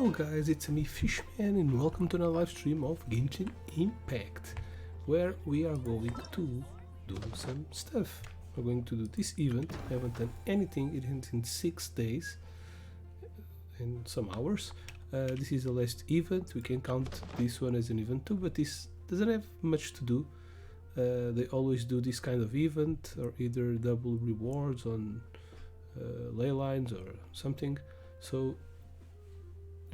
Hello guys, it's me Fishman and welcome to another live stream of Genshin Impact, where we are going to do some stuff. We're going to do this event. I haven't done anything, it ends in 6 days and some hours. This is the last event. We can count this one as an event too, but this doesn't have much to do. They always do this kind of event, or either double rewards on ley lines or something. So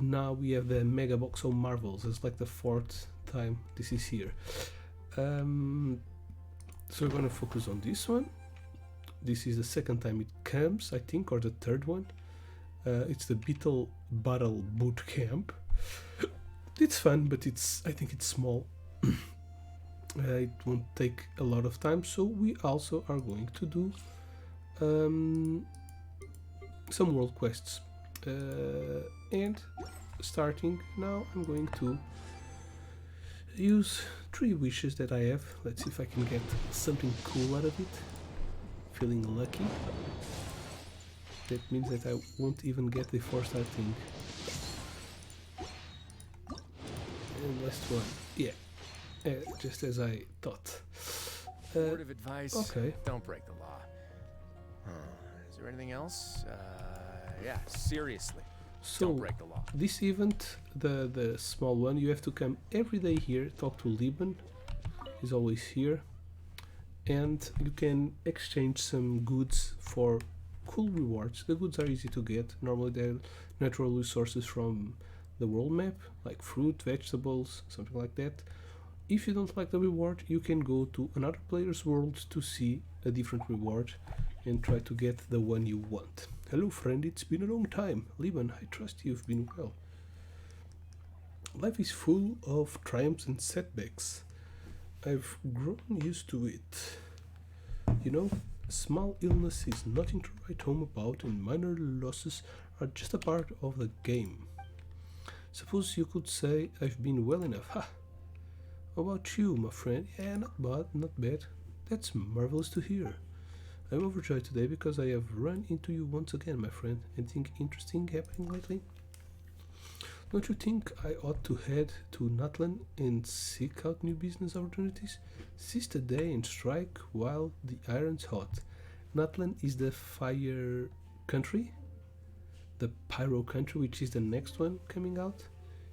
now we have the Mega Box of Marvels. It's like the 4th time this is here. So we're going to focus on this one. This is the 2nd time it comes, I think, or the 3rd one. It's the Beetle Battle Boot Camp. It's fun, but I think it's small. It won't take a lot of time, so we also are going to do some world quests. And starting now, I'm going to use 3 wishes that I have. Let's see if I can get something cool out of it. Feeling lucky. That means that I won't even get the 4-star thing. And last one, yeah, just as I thought. Word of advice, okay. Don't break the law. Is there anything else? Yeah, seriously, So don't break the law. this event, the small one, you have to come every day here, talk to Liban, he's always here, and you can exchange some goods for cool rewards. The goods are easy to get. Normally they're natural resources from the world map, like fruit, vegetables, something like that. If you don't like the reward, you can go to another player's world to see a different reward and try to get the one you want. Hello friend, it's been a long time. Liban, I trust you've been well. Life is full of triumphs and setbacks. I've grown used to it. You know, a small illness is nothing to write home about, and minor losses are just a part of the game. Suppose you could say I've been well enough. Ha! How about you, my friend? Yeah, not bad, not bad. That's marvelous to hear. I'm overjoyed today because I have run into you once again, my friend. Anything interesting happening lately? Don't you think I ought to head to Natlan and seek out new business opportunities? Seize the day and strike while the iron's hot. Natlan is the fire country, the pyro country, which is the next one coming out.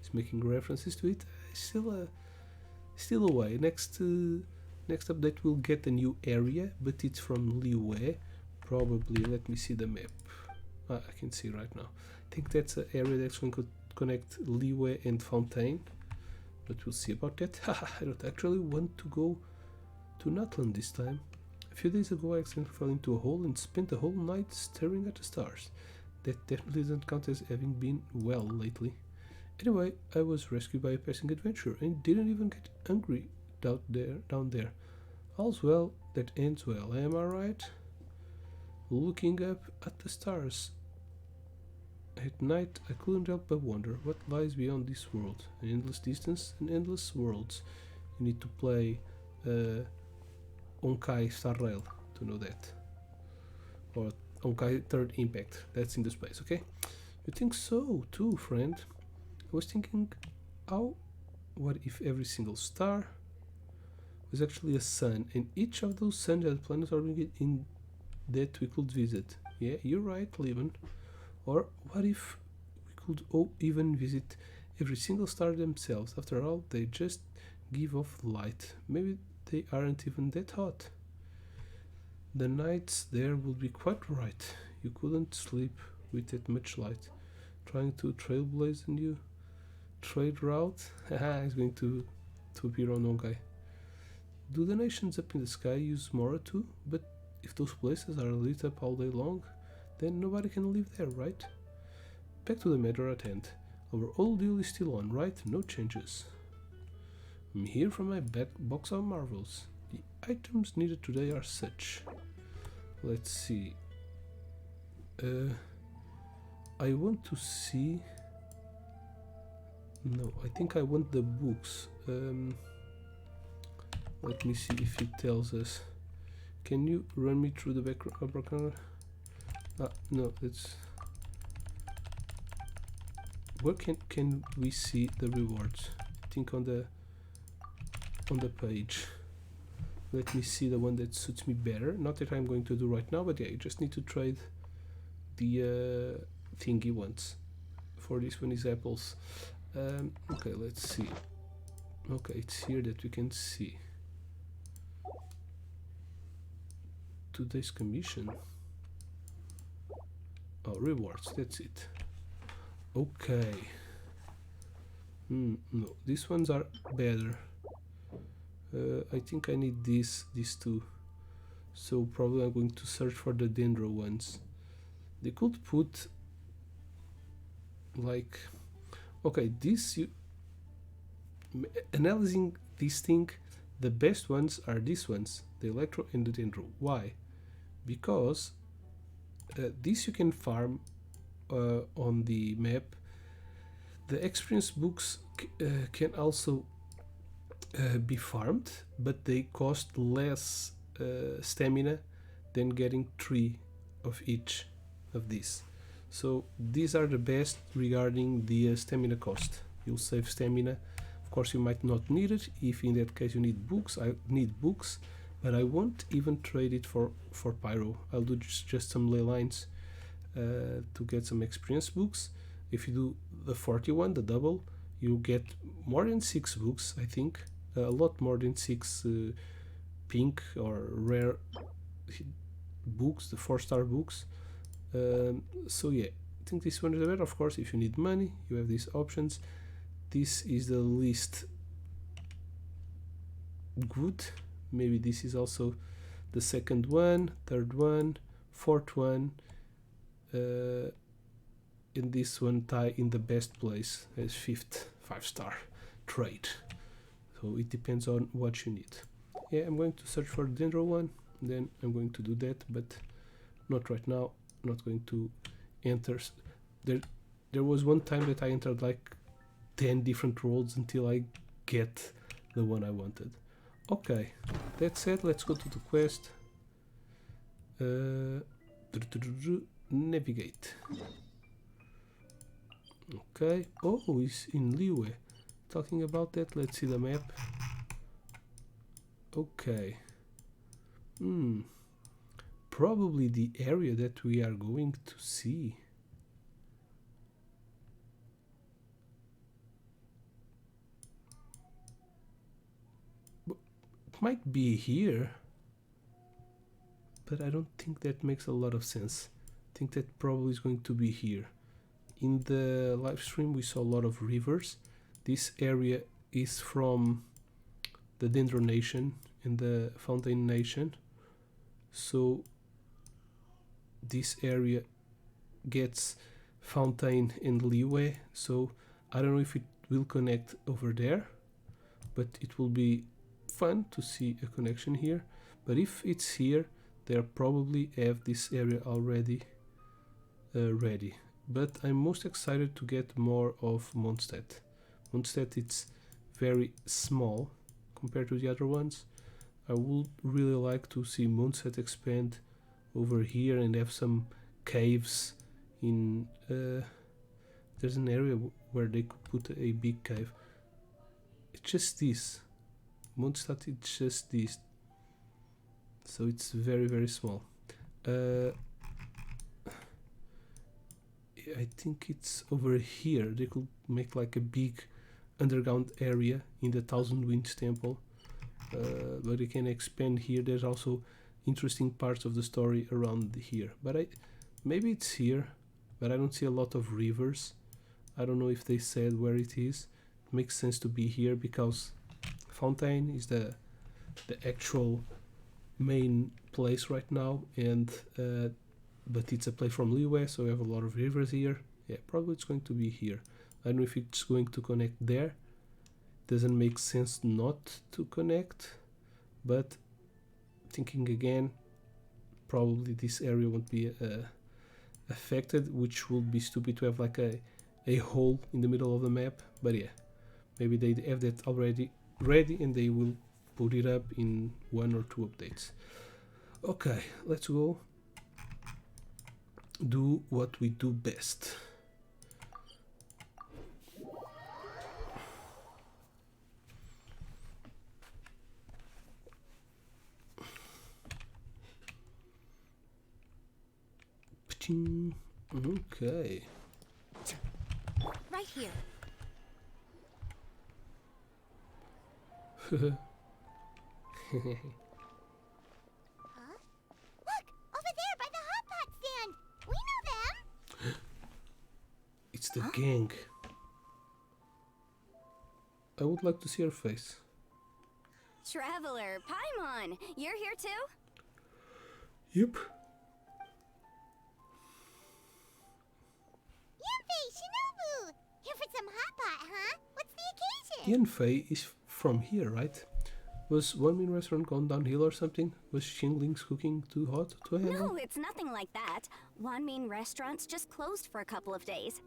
It's making references to it. Still away. Next update we'll get a new area, but it's from Liyue. Probably, let me see the map. I can see right now. I think that's an area that's going to connect Liyue and Fontaine, but we'll see about that. I don't actually want to go to Natlan this time. A few days ago I accidentally fell into a hole and spent the whole night staring at the stars. That definitely doesn't count as having been well lately. Anyway, I was rescued by a passing adventurer and didn't even get hungry down there. All's well that ends well, am I right? Looking up at the stars at night, I couldn't help but wonder what lies beyond this world. An endless distance and endless worlds. You need to play Onkai Star Rail to know that. Or Onkai 3rd Impact, that's in the space, okay? You think so too, friend? I was thinking, what if every single star was actually a sun, and each of those suns had planets orbiting in that we could visit? Yeah, you're right, Liban. Or what if we could even visit every single star themselves? After all, they just give off light. Maybe they aren't even that hot. The nights there would be quite bright. You couldn't sleep with that much light. Trying to trailblaze a new trade route? Haha, it's going to appear on Onkai. Do the nations up in the sky use Mora too? But if those places are lit up all day long, then nobody can live there, right? Back to the matter at hand. Our old deal is still on, right? No changes. I'm here from my box of marvels. The items needed today are such. Let's see. I want to see... No, I think I want the books. Let me see if it tells us. Can you run me through the background? No, it's where can we see the rewards? I think on the page. Let me see the one that suits me better. Not that I'm going to do right now, but yeah, you just need to trade the thingy once. For this one is apples. Okay, let's see. Okay, it's here that we can see. Today's commission. Oh, rewards, that's it. Okay. No, these ones are better. I think I need these two. So probably I'm going to search for the dendro ones. They could put like, okay, this analyzing this thing, the best ones are these ones, the electro and the dendro. Why? Because this you can farm on the map. The experience books can also be farmed, but they cost less stamina than getting 3 of each of these. So these are the best regarding the stamina cost. You'll save stamina. Of course, you might not need it. If in that case you need books, I need books, but I won't even trade it for pyro. I'll do just some ley lines to get some experience books. If you do the 41, the double, you get more than 6 books, I think. A lot more than 6 pink or rare books, the 4-star books. So yeah, I think this one is better. Of course, if you need money, you have these options. This is the least good. Maybe this is also the second one, third one, fourth one, and this one tie in the best place as 5th 5-star trade. So it depends on what you need. Yeah, I'm going to search for the dendro one, then I'm going to do that, but not right now. I'm not going to enter. There was one time that I entered like 10 different roles until I get the one I wanted. Okay, that said, let's go to the quest. Navigate. Okay. Oh, it's in Liyue. Talking about that, let's see the map. Okay. Probably the area that we are going to see. It might be here, but I don't think that makes a lot of sense. I think that probably is going to be here. In the live stream we saw a lot of rivers. This area is from the Dendro Nation and the Fountain Nation. So this area gets Fountain and Liyue. So I don't know if it will connect over there, but it will be fun to see a connection here. But if it's here, they probably have this area already ready. But I'm most excited to get more of Mondstadt. Mondstadt, it's very small compared to the other ones. I would really like to see Mondstadt expand over here and have some caves in there's an area where they could put a big cave. It's just this. Mondstadt, it's just this. So it's very, very small. I think it's over here. They could make like a big underground area in the Thousand Winds Temple, but they can expand here. There's also interesting parts of the story around here, but maybe it's here, but I don't see a lot of rivers. I don't know if they said where it is. It makes sense to be here because Fontaine is the actual main place right now, and but it's a place from Liyue, so we have a lot of rivers here. Yeah, probably it's going to be here. I don't know if it's going to connect there. Doesn't make sense not to connect, but thinking again, probably this area won't be affected, which would be stupid to have like a hole in the middle of the map. But yeah, maybe they have that already ready and they will put it up in 1 or 2 updates. Okay, let's go do what we do best. Ching. Okay. Right here. Huh? Look! Over there by the hot pot stand! We know them! It's the gang. I would like to see her face. Traveler, Paimon, you're here too? Yep. Yanfei, Shinobu! Here for some hot pot, huh? What's the occasion? Yanfei is from here, right? Was One Mean Restaurant gone downhill or something? Was Xingling's cooking too hot to handle? No, it's nothing like that. Wanmin Restaurant's just closed for a couple of days.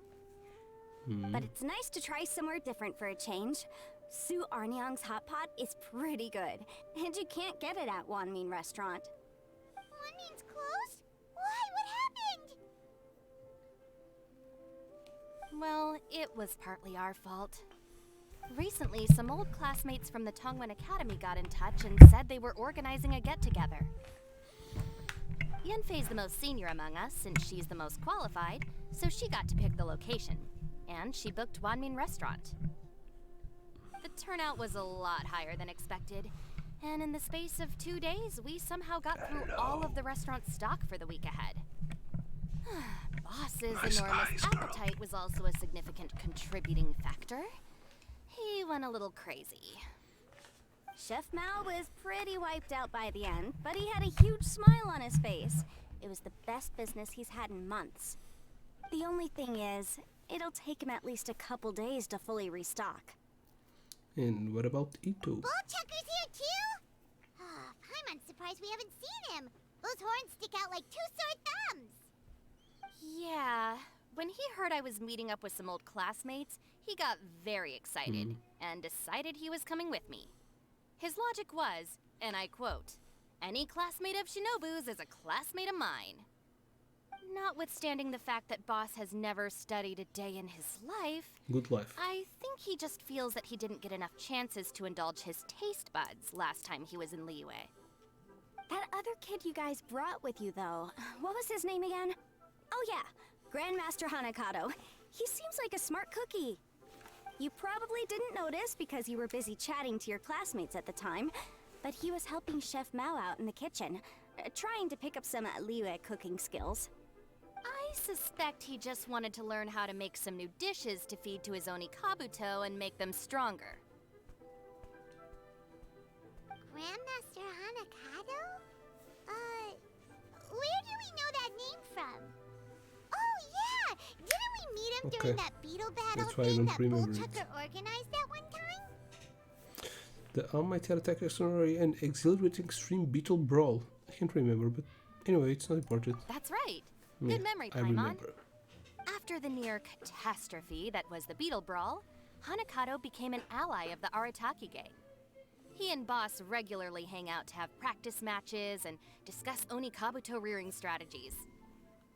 But it's nice to try somewhere different for a change. Su Arnyang's hot pot is pretty good, and you can't get it at Wanmin Restaurant. Wanmin's closed? Why? What happened? Well, it was partly our fault. Recently, some old classmates from the Tongwen Academy got in touch and said they were organizing a get-together. Yanfei's the most senior among us, since she's the most qualified, so she got to pick the location. And she booked Wanmin Restaurant. The turnout was a lot higher than expected, and in the space of 2 days, we somehow got through all of the restaurant's stock for the week ahead. Boss's enormous appetite was also a significant contributing factor. He went a little crazy. Chef Mao was pretty wiped out by the end, but he had a huge smile on his face. It was the best business he's had in months. The only thing is, it'll take him at least a couple days to fully restock. And what about Ito? Bullchucker's here too? Paimon's surprised we haven't seen him. Those horns stick out like two sore thumbs. Yeah, when he heard I was meeting up with some old classmates, he got very excited and decided he was coming with me. His logic was, and I quote, "Any classmate of Shinobu's is a classmate of mine." Notwithstanding the fact that Boss has never studied a day in his life, Good life. I think he just feels that he didn't get enough chances to indulge his taste buds last time he was in Liyue. That other kid you guys brought with you, though, what was his name again? Oh yeah, Grandmaster Hanakato. He seems like a smart cookie. You probably didn't notice because you were busy chatting to your classmates at the time, but he was helping Chef Mao out in the kitchen, trying to pick up some Liyue cooking skills. I suspect he just wanted to learn how to make some new dishes to feed to his Onikabuto and make them stronger. Grandmaster Hanakato? Where do we know that name from? Oh yeah! Didn't we meet him during Okay. that Beetle battle That's why I thing don't that remember Bullchucker organized that one time? The Almighty Attack Extraordinary and Exhilarating Extreme Beetle Brawl. I can't remember, but anyway, it's not important. That's right. Yeah, Good memory, I Paimon. remember. After the near catastrophe that was the Beetle Brawl, Hanakato became an ally of the Arataki gang. He and Boss regularly hang out to have practice matches and discuss Onikabuto rearing strategies.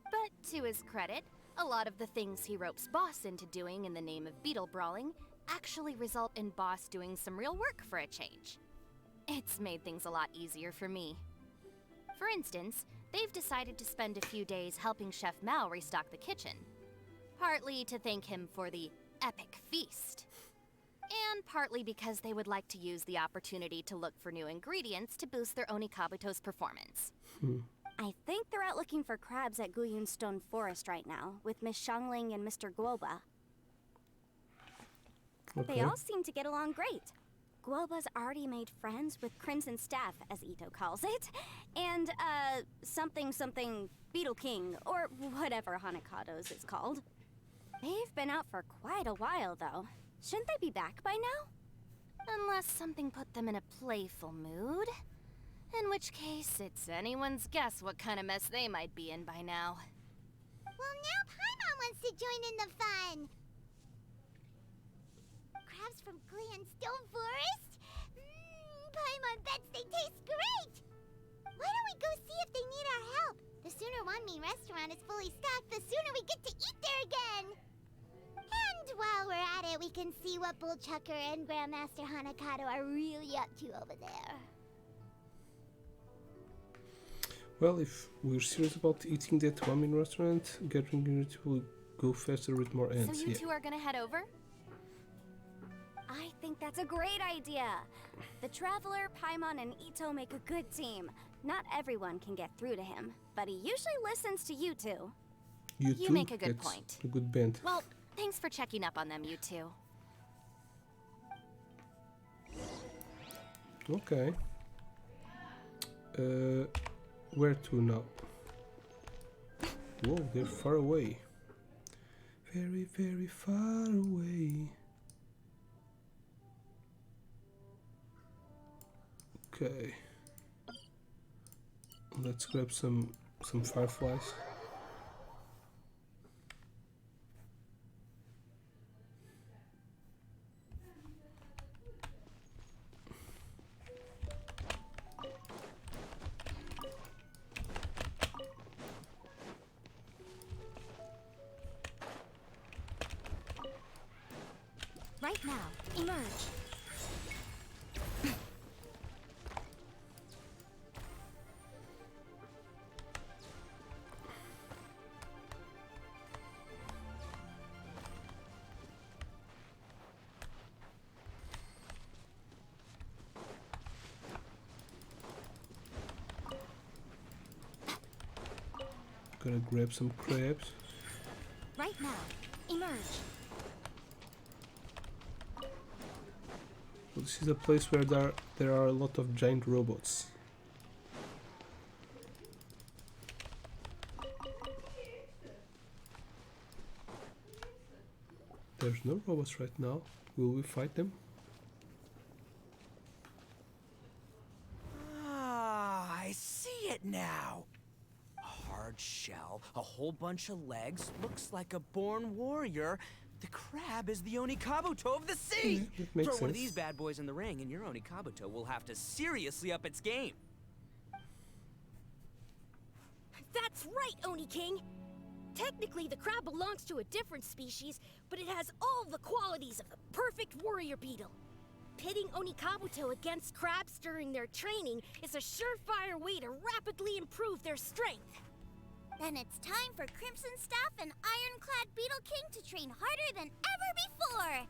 But to his credit, a lot of the things he ropes Boss into doing in the name of Beetle Brawling actually result in Boss doing some real work for a change. It's made things a lot easier for me. For instance, they've decided to spend a few days helping Chef Mao restock the kitchen. Partly to thank him for the epic feast. And partly because they would like to use the opportunity to look for new ingredients to boost their Onikabuto's performance. I think they're out looking for crabs at Guyun Stone Forest right now, with Miss Shangling and Mr. Guoba. Okay. They all seem to get along great. Guoba's already made friends with Crimson Staff, as Ito calls it, and, something Beetle King, or whatever Hanakato's is called. They've been out for quite a while, though. Shouldn't they be back by now? Unless something put them in a playful mood. In which case, it's anyone's guess what kind of mess they might be in by now. Well, now Paimon wants to join in the fun. Crabs from Guyun Stone Forest? Paimon bets they taste great. Why don't we go see if they need our help? The sooner Wanmi restaurant is fully stocked, the sooner we get to eat there again. And while we're at it, we can see what Bullchucker and Grandmaster Hanakato are really up to over there. Well, if we're serious about eating that ramen restaurant, getting it will go faster with more ants. So you Yeah. two are gonna head over? I think that's a great idea. The Traveler, Paimon, and Ito make a good team. Not everyone can get through to him, but he usually listens to you two. You You too? make a good That's point. a good band. Well, thanks for checking up on them, you two. Okay. Where to now? Whoa, they're far away. Very, very far away. Okay. Let's grab some fireflies. Right now, emerge. Gonna grab some crabs. Right now, emerge. Well, this is a place where there are a lot of giant robots. There's no robots right now. Will we fight them? Ah, I see it now. A hard shell, a whole bunch of legs, looks like a born warrior. The crab is the Onikabuto of the sea! Yeah, that makes Throw one of sense. these bad boys in the ring and your Onikabuto will have to seriously up its game. That's right, Oni King! Technically, the crab belongs to a different species, but it has all the qualities of the perfect warrior beetle. Pitting Onikabuto against crabs during their training is a surefire way to rapidly improve their strength. Then it's time for Crimson Staff and Ironclad Beetle King to train harder than ever before.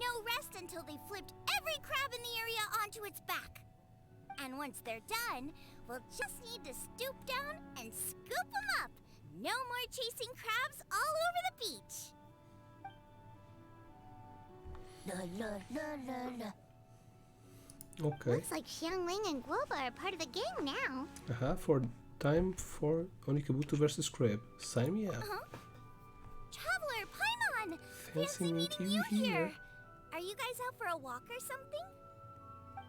No rest until they flipped every crab in the area onto its back. And once they're done, we'll just need to stoop down and scoop them up. No more chasing crabs all over the beach. La la la la la. Okay. Looks like Xiangling and Guoba are part of the game now. Time for Onikabuto versus Crab. Sign me up. Traveler, Paimon! Fancy meeting you here. Are you guys out for a walk or something?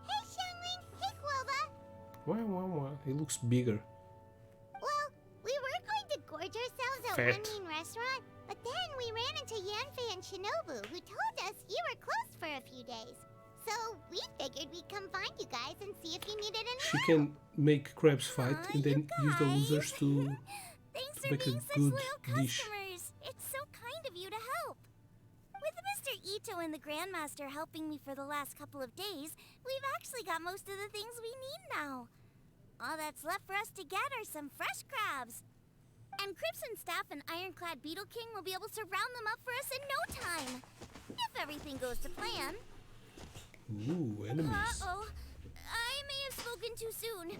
Hey, Xiangling! Hey, Guoba! Wah, wah, wah. He looks bigger. Well, we were going to gorge ourselves at Fat. one mean restaurant, but then we ran into Yanfei and Shinobu, who told us you were closed for a few days. So we figured we'd come find you guys and see if you needed any She help. can make crabs fight Aw, and then you use the guys. losers to Thanks to for make a being such good loyal dish. customers. It's so kind of you to help. With Mr. Ito and the Grandmaster helping me for the last couple of days, we've actually got most of the things we need now. All that's left for us to get are some fresh crabs. And Crimson Staff and Ironclad Beetle King will be able to round them up for us in no time. If everything goes to plan. Ooh, enemies. Uh-oh. I may have spoken too soon.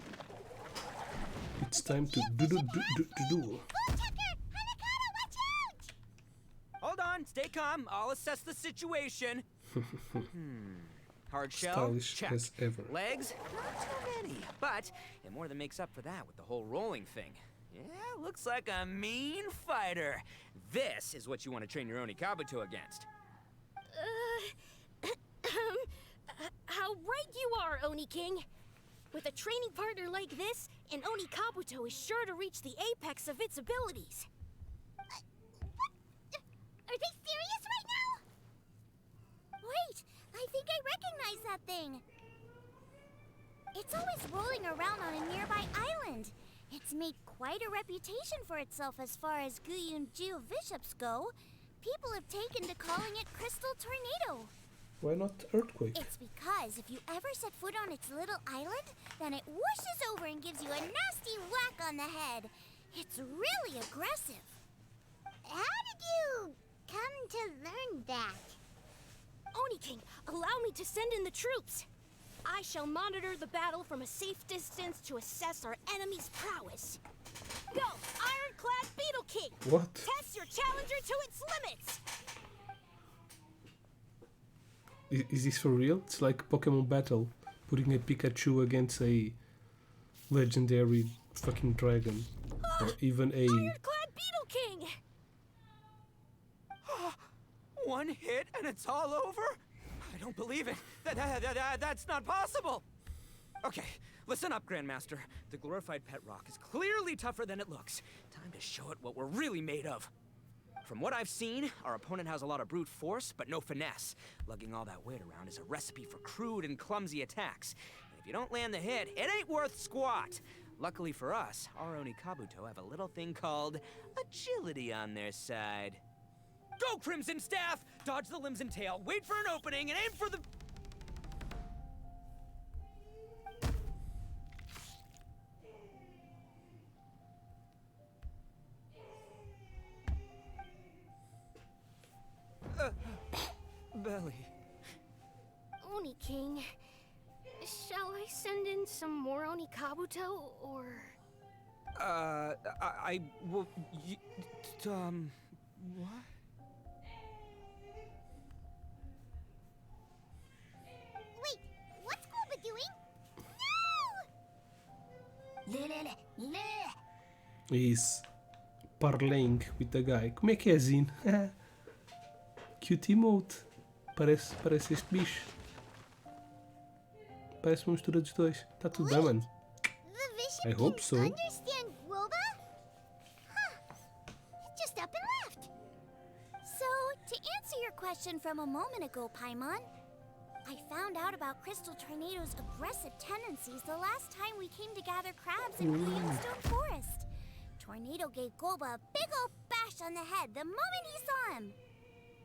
It's time to do. Woodchucker! Hanakata, watch out! Hold on, stay calm. I'll assess the situation. Hard shell? Stylish Check. as ever. Legs? Not too many, but it more than makes up for that with the whole rolling thing. Yeah, looks like a mean fighter. This is what you want to train your Onikabuto against. How right you are, Oni King! With a training partner like this, an Oni Kabuto is sure to reach the apex of its abilities. Are they serious right now? Wait, I think I recognize that thing. It's always rolling around on a nearby island. It's made quite a reputation for itself as far as Guyun Geo bishops go. People have taken to calling it Crystal Tornado. Why not earthquake? It's because if you ever set foot on its little island, then it whooshes over and gives you a nasty whack on the head. It's really aggressive. How did you come to learn that? Oni King, allow me to send in the troops. I shall monitor the battle from a safe distance to assess our enemy's prowess. Go, Ironclad Beetle King! What? Test your challenger to its limits! Is this for real? It's like Pokemon Battle, putting a Pikachu against a legendary fucking dragon, or even a. Ironclad Beetle King! One hit and it's all over? I don't believe it. That's not possible. Okay, listen up, Grandmaster. The glorified pet rock is clearly tougher than it looks. Time to show it what we're really made of. From what I've seen, our opponent has a lot of brute force, but no finesse. Lugging all that weight around is a recipe for crude and clumsy attacks. And if you don't land the hit, it ain't worth squat. Luckily for us, our Oni Kabuto have a little thing called agility on their side. Go, Crimson Staff! Dodge the limbs and tail, wait for an opening, and aim for the... belly. Oni King, shall I send in some more Oni Kabuto, or... I will... what? Wait, what's Goomba doing? No! He's parlaying with the guy. Como é que é, Zin? Cute emote. Parece este bicho. Parece uma mistura dos dois. Tá tudo bem, mano. The Vision I hope can so. understand Goomba? Huh. Just up and left. So, to answer your question from a moment ago, Paimon, I found out about Crystal Tornado's aggressive tendencies the last time we came to gather crabs in Gleamstone Forest. Tornado gave Golba a big old bash on the head the moment he saw him.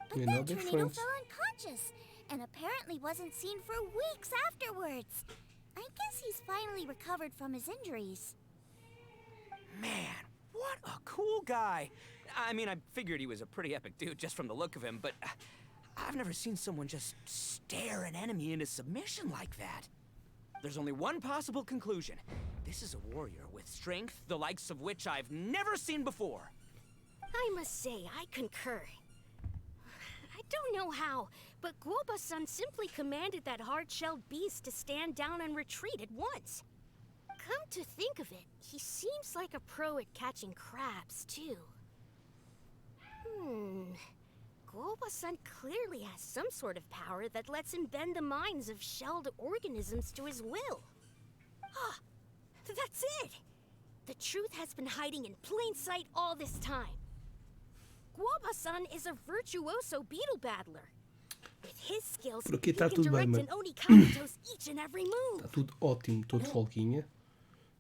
But You then know they're Tornado friends. fell unconscious and apparently wasn't seen for weeks afterwards. I guess he's finally recovered from his injuries. Man, what a cool guy. I mean, I figured he was a pretty epic dude just from the look of him, but I've never seen someone just stare an enemy into submission like that. There's only one possible conclusion. This is a warrior with strength, the likes of which I've never seen before. I must say, I concur. I don't know how, but Guoba-san simply commanded that hard-shelled beast to stand down and retreat at once. Come to think of it, he seems like a pro at catching crabs, too. Guoba-san clearly has some sort of power that lets him bend the minds of shelled organisms to his will. Ah, that's it! The truth has been hiding in plain sight all this time. Guoba-san is a virtuoso beetle battler. With his skills, Por aqui he tá can tudo bem, direct mano. an Oni Kabuto's each and every move. Está tudo ótimo, todo folguinha.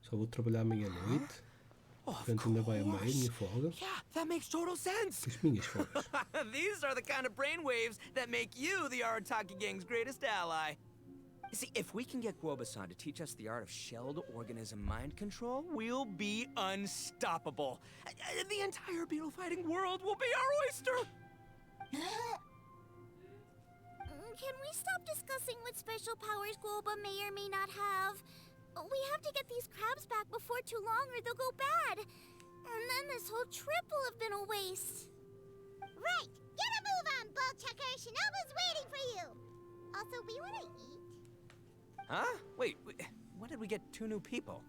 Só vou trabalhar meia-noite. Portanto, ainda vai a meia, minha folga. Yeah, that makes total sense. As minhas folgas. These are the kind of brainwaves that make you the Arataki Gang's greatest ally. See, if we can get Guoba-san to teach us the art of shelled organism mind control, we'll be unstoppable. The entire beetle fighting world will be our oyster. Can we stop discussing what special powers Golba may or may not have? We have to get these crabs back before too long or they'll go bad. And then this whole trip will have been a waste. Right! Get a move on, Bullchucker! Shinobu's waiting for you! Also, we want to eat. Huh? Wait, when did we get two new people?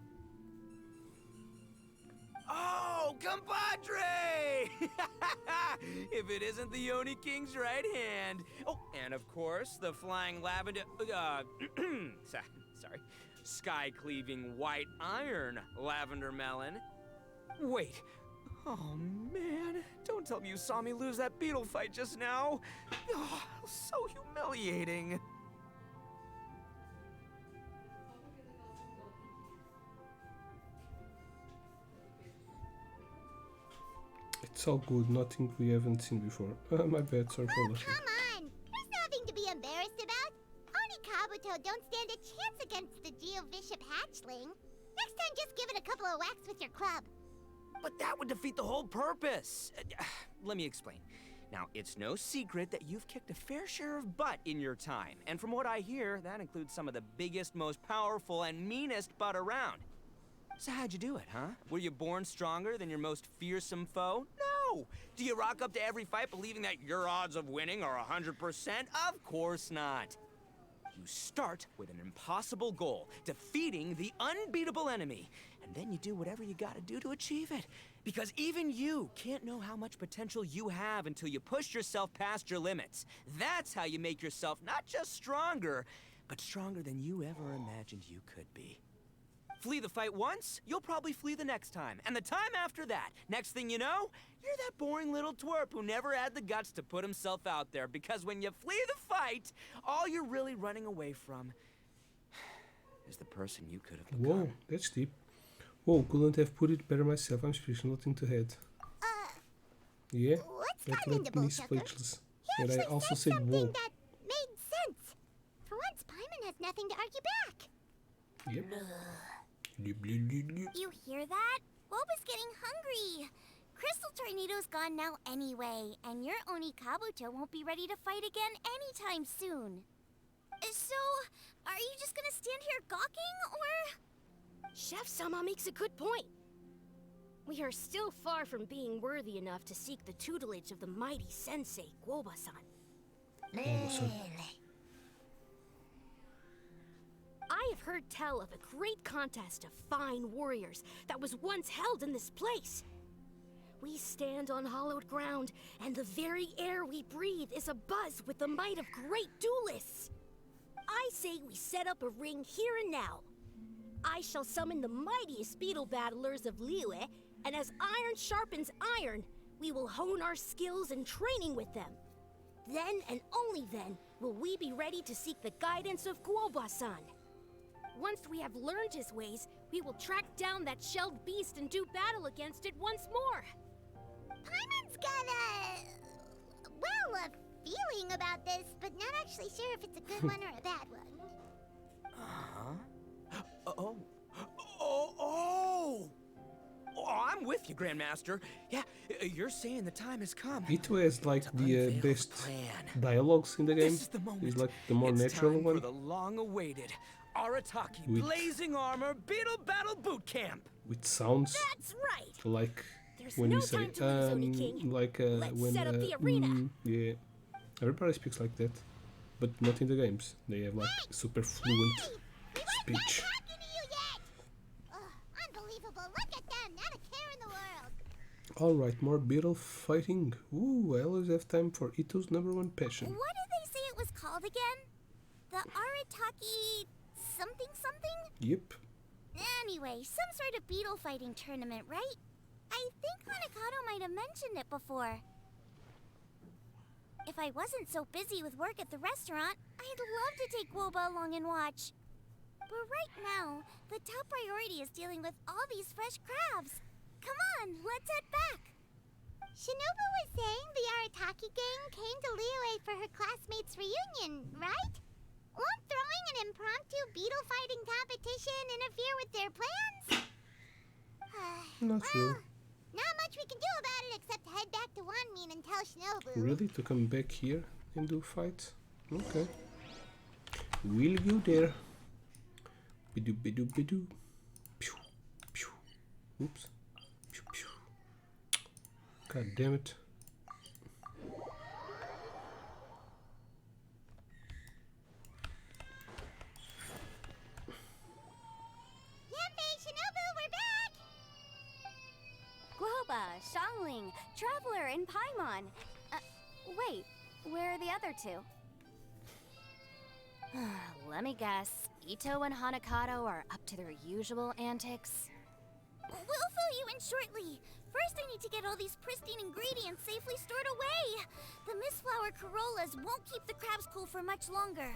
Oh, compadre! If it isn't the Oni King's right hand. Oh, and of course, the flying lavender... sorry. Sky-cleaving white iron lavender melon. Wait. Oh, man. Don't tell me you saw me lose that beetle fight just now. Oh, so humiliating. It's all good, nothing we haven't seen before. My bad, sorry for Oh, listening. come on! There's nothing to be embarrassed about. a couple of whacks with your club. But that would defeat the whole purpose. Let me explain. Now, it's no secret that you've kicked a fair share of butt in your time. And from what I hear, that includes some of the biggest, most powerful, and meanest butt around. So how'd you do it, huh? Were you born stronger than your most fearsome foe? No! Do you rock up to every fight believing that your odds of winning are 100%? Of course not. You start with an impossible goal, defeating the unbeatable enemy. And then you do whatever you gotta do to achieve it. Because even you can't know how much potential you have until you push yourself past your limits. That's how you make yourself not just stronger, but stronger than you ever imagined you could be. Flee the fight once, you'll probably flee the next time. And the time after that, next thing you know, you're that boring little twerp who never had the guts to put himself out there. Because when you flee the fight, all you're really running away from is the person you could have become. Whoa, that's deep. Whoa, couldn't have put it better myself. I'm speaking, nothing to head. Yeah, What's that gotten into left me Bullchucker? speechless. He But I actually also said said something whoa. that made sense. For once, Paimon has nothing to argue back. Yep. You hear that? Woba's getting hungry. Crystal Tornado's gone now anyway, and your Oni Kabuto won't be ready to fight again anytime soon. So, are you just gonna stand here gawking, or...? Chef Sama makes a good point. We are still far from being worthy enough to seek the tutelage of the mighty sensei, Guoba-san. I have heard tell of a great contest of fine warriors that was once held in this place. We stand on hallowed ground, and the very air we breathe is abuzz with the might of great duelists. I say we set up a ring here and now. I shall summon the mightiest beetle battlers of Liyue, and as iron sharpens iron, we will hone our skills and training with them. Then and only then will we be ready to seek the guidance of Guoba-san. Once we have learned his ways, we will track down that shelled beast and do battle against it once more. Paimon's got a feeling about this, but not actually sure if it's a good one or a bad one. Oh, I'm with you, Grandmaster. Yeah, you're saying the time has come. Ito has like to the unveil best plan. dialogues in the game. This is the moment. He's like the more It's natural time one. for the long-awaited Arataki With- Blazing Armor Beetle Battle Boot Camp. With sounds That's right! like There's when no you say time to lose, Oni King. like Let's when set up the arena. yeah, everybody speaks like that, but not in the games. They have like super fluent Hey! We weren't speech. done talking to you yet! Ugh, unbelievable. Look at them. Not a care in the world. All right, more beetle fighting. Ooh, I always have time for Ito's #1 passion. What did they say it was called again? The Arataki something something? Yep. Anyway, some sort of beetle fighting tournament, right? I think Hanakato might have mentioned it before. If I wasn't so busy with work at the restaurant, I'd love to take Woba along and watch. But right now, the top priority is dealing with all these fresh crabs. Come on, let's head back. Shinobu was saying the Arataki gang came to Liyue for her classmates' reunion, right? Won't throwing an impromptu beetle fighting competition interfere with their plans? Not well, really. not much we can do about it except head back to Wanmin and tell Shinobu. Really? To come back here and do fights? Okay. We'll go there. Bidoo bidoo bidoo. Pew pew. Oops. Pew pew. God damn it. Yanbei, Shinobu, we're back! Guoba, Xiangling, Traveler, and Paimon. Wait, where are the other two? Let me guess. Ito and Hanakato are up to their usual antics. We'll fill you in shortly. First, I need to get all these pristine ingredients safely stored away. The Mistflower Corollas won't keep the crabs cool for much longer.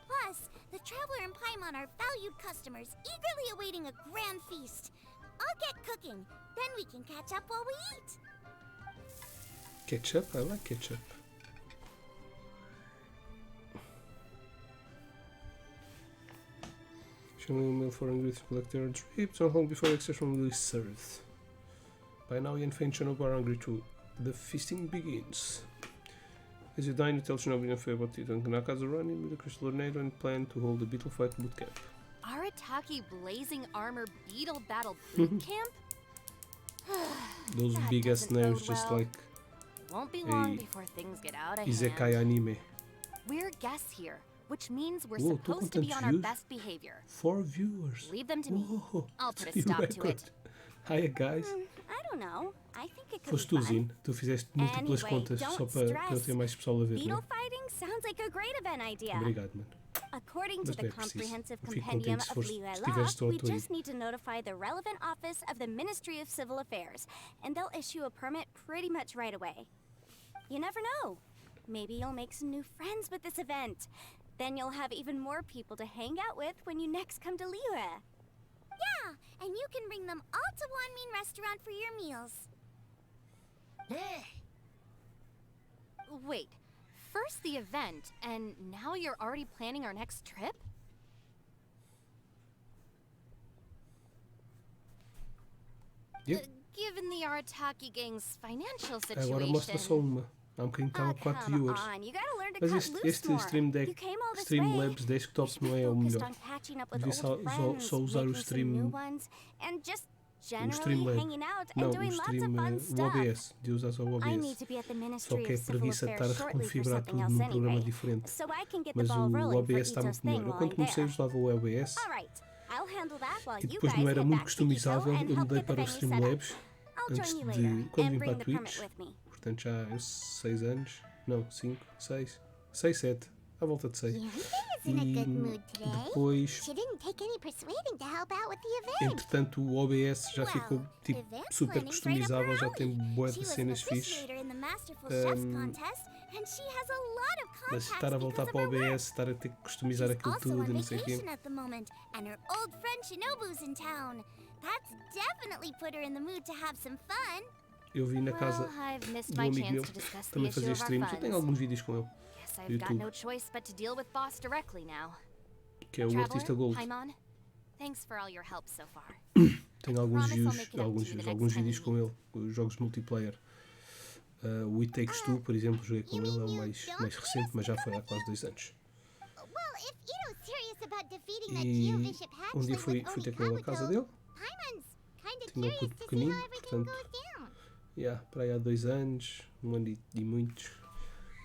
Plus, the Traveler and Paimon are valued customers, eagerly awaiting a grand feast. I'll get cooking, then we can catch up while we eat. Ketchup? I like ketchup. Channel email for angry to collect their drips on home before extraction will be served. By now, Yanfei and Shinobu are hungry too. The feasting begins. As you dine, you tell Shinobu and Yanfei about it, and Naka's running with the Crystal Tornado and plan to hold the Beetle fight boot camp. Arataki Blazing Armor Beetle Battle Boot Camp? Those That big ass doesn't bode names, just well. like It won't be long a before things get out of Isekai hand. anime. We're guests here, which means we're Whoa, supposed to be on our views? best behavior. 4 viewers. Leave them to me. Whoa, I'll it's put a a new stop to record. it. Hiya guys. I don't know. I think it could Foste be tu, fun. Zin. Tu fizeste múltiplas Anyway, contas don't só para eu stress. ter mais pessoal a ver, Beetle né? fighting sounds like a great event idea. Obrigado, mano. According to Mas the não é preciso. comprehensive Eu fico compendium contente se of fores- Liuela, se tiveres we todo aí. just need to notify the relevant office of the Ministry of Civil Affairs, and they'll issue a permit pretty much right away. You never know. Maybe you'll make some new friends with this event. Then you'll have even more people to hang out with when you next come to Liyue. Yeah, and you can bring them all to Wanmin Restaurant for your meals. Wait, first the event, and now you're already planning our next trip? Yep. Given the Arataki gang's financial Agora mostra só situation... uma. Há um bocadinho estava 4 come viewers. on, you gotta learn to Mas cut este loose more. Stream Deck, You came all this Streamlabs way. Desktop You should não be é o focused melhor. on catching up with Devia old friends, só usar o making some new stream. ones, and just O generally Streamlab. hanging out and Não, o doing lots of stream. fun O stuff. OBS. De usar só o I need OBS. to be at the Só Ministry que é of Civil preguiça de estar a Affairs shortly for reconfigurar something tudo else num programa anyway, diferente. so I can get the Mas ball o rolling for OBS está Ito's muito thing melhor. Eu while quando I'm comecei there. usava o OBS All right, I'll handle that while e you depois guys não era head muito back to Ito customizável. and Eu help mudei get the para o venue set up. Streamlabs I'll antes join you de later quando and vim para bring a the permit Twitch. with me. Portanto já há 6 anos. Não, 5, 6. 6, 7. À volta de 6. Yanfei is in a good mood today. Depois, She didn't take any persuading to help out with the event. entretanto, o OBS já ficou Well, tipo event super planning's right up customizável, her já tem alley. bué She de was an cenas fixes. officiator in the Masterful Chefs Um, contest, and she has a lot of Mas contacts estar a voltar because para o of her work. OBS, estar a ter que customizar She's aquilo also tudo on e não sei o quê. vacation at the moment, and her old friend Shinobu's in town. That's definitely put her in the mood to have some fun. Eu vi na casa Well, I've missed do my amigo meu, chance to discuss the também issue fazia of our streams. Eu tenho funds. alguns vídeos com ele, Guess I've got YouTube. no choice but to deal with Boss directly now. que é o Artista Traveler, Gold. Paimon, thanks for all your help so far. Tenho alguns promise I'll views, make it up to alguns you the views, next alguns time we vídeos com ele, os jogos multiplayer. O It Takes Two, por exemplo, joguei com ele, é o mais recente, mas já foi há quase 2 anos. Well, if Ito's serious about defeating that E Geovishap um dia hatchling fui with ter com ele à casa Onikabuto, dele, Paimon's kinda tinha um curious puto to see pequenino, how everything portanto, goes down. para aí há 2 anos, 1 ano e muitos.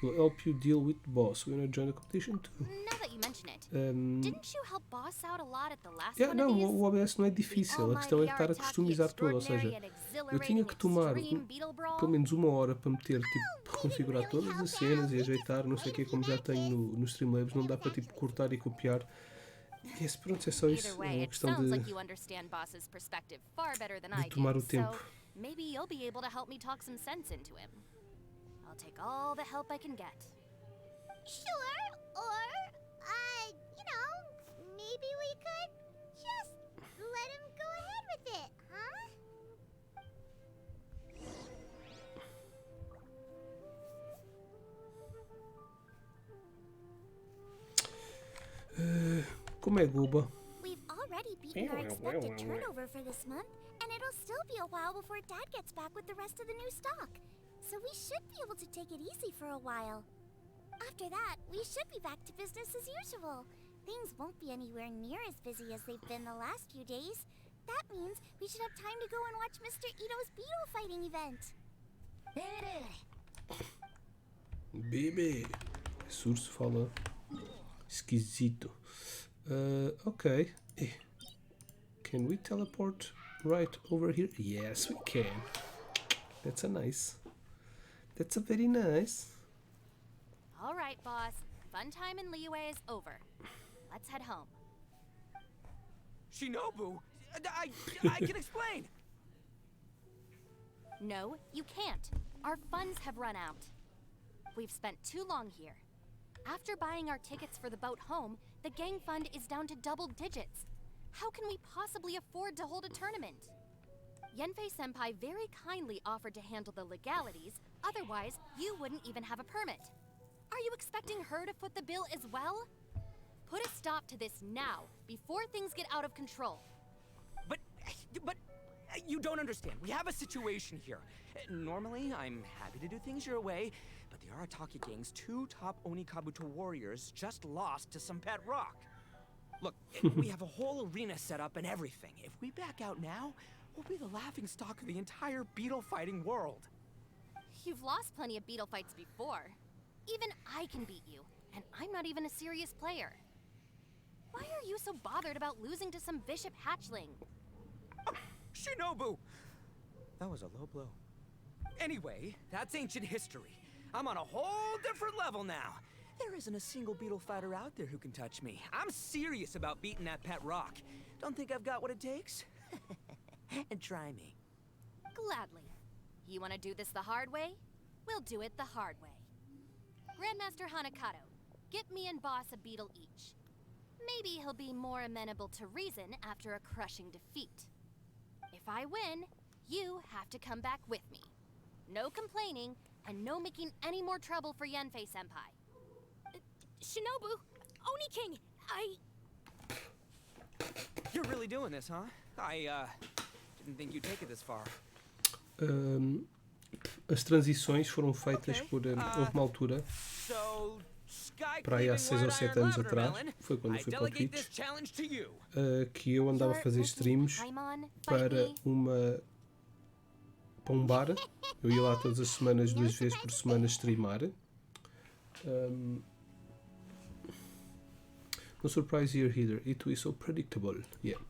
Will help you deal with the boss. We wanna join the competition too. Now that you mention it, Um, didn't you help Boss out a lot at the last yeah, one of não, these? o OBS não é difícil, a questão é estar a customizar tudo, ou seja, eu tinha que tomar pelo menos 1 hora para meter, tipo, reconfigurar todas as cenas e ajeitar, não sei o que, como já tenho no Streamlabs, não dá para tipo cortar e copiar. E esse, pronto, é só Either isso, é way, uma it questão sounds de like you understand Boss's perspective far better than I tomar do. o tempo. So maybe you'll be able to help me talk some sense into him. I'll take all the help I can get. Sure, or, you know, maybe we could just let him go ahead with it, huh? Como é Guba? We've already beaten our expected turnover for this month, and it'll still be a while before Dad gets back with the rest of the new stock. So we should be able to take it easy for a while. After that, we should be back to business as usual. Things won't be anywhere near as busy as they've been the last few days. That means we should have time to go and watch Mr. Ito's Beetle fighting event. Bebê. Esse urso fala esquisito. Ok. Can we teleport right over here? Yes, we can. That's That's a very nice. All right, Boss. Fun time in Liyue is over. Let's head home. Shinobu, I can explain. No, you can't. Our funds have run out. We've spent too long here. After buying our tickets for the boat home, the gang fund is down to double digits. How can we possibly afford to hold a tournament? Yenfei-senpai very kindly offered to handle the legalities, otherwise you wouldn't even have a permit. Are you expecting her to foot the bill as well? Put a stop to this now, before things get out of control. But you don't understand. We have a situation here. Normally, I'm happy to do things your way, but the Arataki gang's 2 top Oni Kabuto warriors just lost to some pet rock. Look, we have a whole arena set up and everything. If we back out now, we'll be the laughingstock of the entire beetle fighting world. You've lost plenty of beetle fights before. Even I can beat you, and I'm not even a serious player. Why are you so bothered about losing to some bishop hatchling? Shinobu! That was a low blow. Anyway, that's ancient history. I'm on a whole different level now. There isn't a single beetle fighter out there who can touch me. I'm serious about beating that pet rock. Don't think I've got what it takes? And try me. Gladly. You want to do this the hard way? We'll do it the hard way. Grandmaster Hanakato, get me and Boss a beetle each. Maybe he'll be more amenable to reason after a crushing defeat. If I win, you have to come back with me. No complaining, and no making any more trouble for Yanfei-senpai. Shinobu, Oni King, You're really doing this, huh? I didn't think you'd take it this far. As transições foram feitas por... houve uma altura, para aí há 6 ou 7 anos atrás, foi quando eu fui para o Twitch, que eu andava a fazer streams para um bar. Eu ia lá todas as semanas, 2 vezes por semana, streamar. No surprise you're here, it is so predictable. Yeah.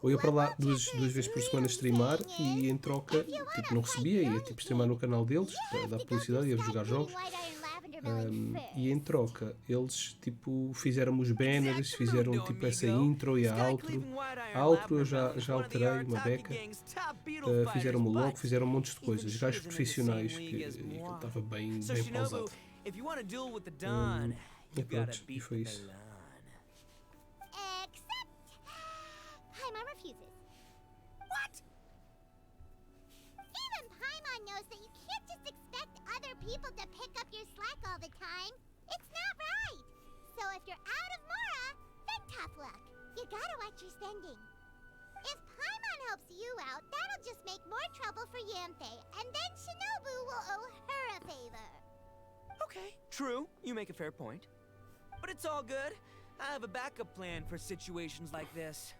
Eu ia para lá duas vezes por semana streamar e em troca, tipo, não recebia, ia tipo streamar no canal deles, para dar publicidade, ia jogar jogos. E em troca, eles tipo fizeram os banners, fizeram tipo essa intro e a outro. A outro eu já alterei uma beca, fizeram o logo, fizeram um monte de coisas. Gajos profissionais que ele estava bem pausado. E pronto, e foi isso. Paimon refuses. What? Even Paimon knows that you can't just expect other people to pick up your slack all the time. It's not right. So if you're out of Mora, then tough luck. You gotta watch your spending. If Paimon helps you out, that'll just make more trouble for Yanfei, and then Shinobu will owe her a favor. Okay, true. You make a fair point. But it's all good. I have a backup plan for situations like this.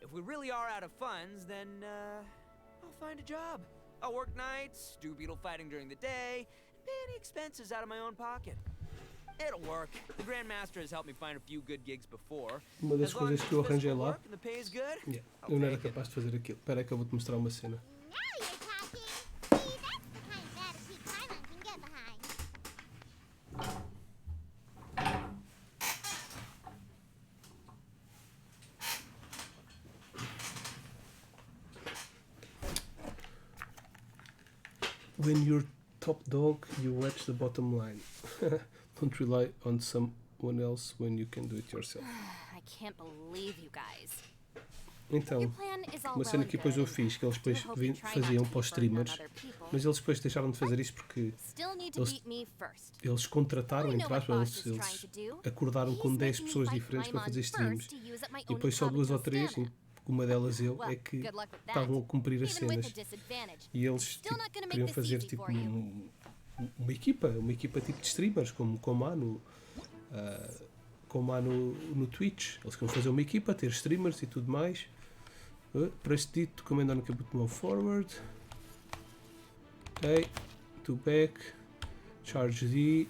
If we really are out of funds, then, I'll find a job. I'll work nights, do beetle fighting during the day, and pay any expenses out of my own pocket. It'll work. The Grandmaster has helped me find a few good gigs before. Uma das coisas que eu arranjei lá, and the pay is good, eu não era capaz de fazer aquilo. Espera aí que eu vou-te mostrar uma cena. Now you're talking. See, that's the kind of attitude Paimon can get behind. When you're top dog, you watch the bottom line. Don't rely on someone else when you can do it yourself. I can't believe you guys. Então, Your plan is all uma well cena and que depois eu good. fiz, que eles depois I hope you try not faziam to para os be burdened on streamers, other people. mas eles depois deixaram de fazer isso porque Still need to eles- beat me first. eles contrataram, I entre know what aspas, Boss is eles trying to do. acordaram com He's 10 making me pessoas fight diferentes para Paimon fazer streams. first to use up my E depois só Oni 2 ou Kabuto 3, stamina. uma delas eu, Well, é que good luck with that. estavam a cumprir as Even with cenas. a disadvantage, E eles still tipo, not gonna make queriam this fazer easy tipo for you. uma equipa tipo de streamers, como há no Twitch. Eles queriam fazer uma equipa, ter streamers e tudo mais. Press D to command on Kabuto move forward. Ok, to back, charge D.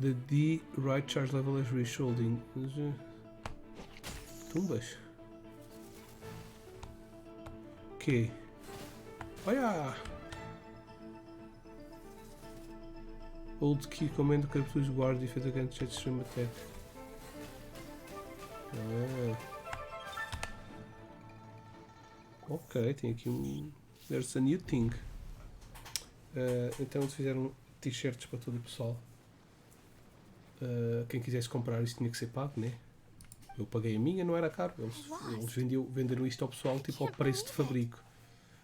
The D right charge level is reached holding. Tumbas. Ok. Olha! Old key command to Kabuto's guard defense against jet stream attack. Ok, tem aqui um. There's a new thing. Então eles fizeram t-shirts para todo o pessoal. Quem quisesse comprar isto tinha que ser pago, né? Eu paguei a minha, não era caro. Eles venderam isto ao pessoal tipo ao preço de fabrico.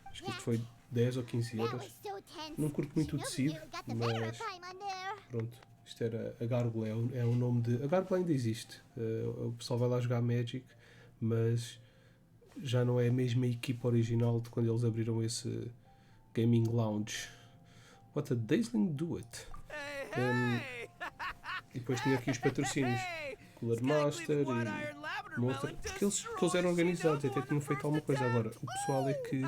Acho que isto foi 10 ou 15 That euros. was so tense. Não curto muito o Shinobu tecido, nearly got the better mas of Paimon there. pronto. Isto era a Gárgula, é o nome de... A Gárgula ainda existe. O pessoal vai lá jogar Magic, mas já não é a mesma equipa original de quando eles abriram esse Gaming Lounge. What a dazzling do it. E depois tinha aqui os patrocínios. Cooler Master e Monster. Porque eles eram organizados, até tinham feito alguma coisa. Agora, o pessoal é que...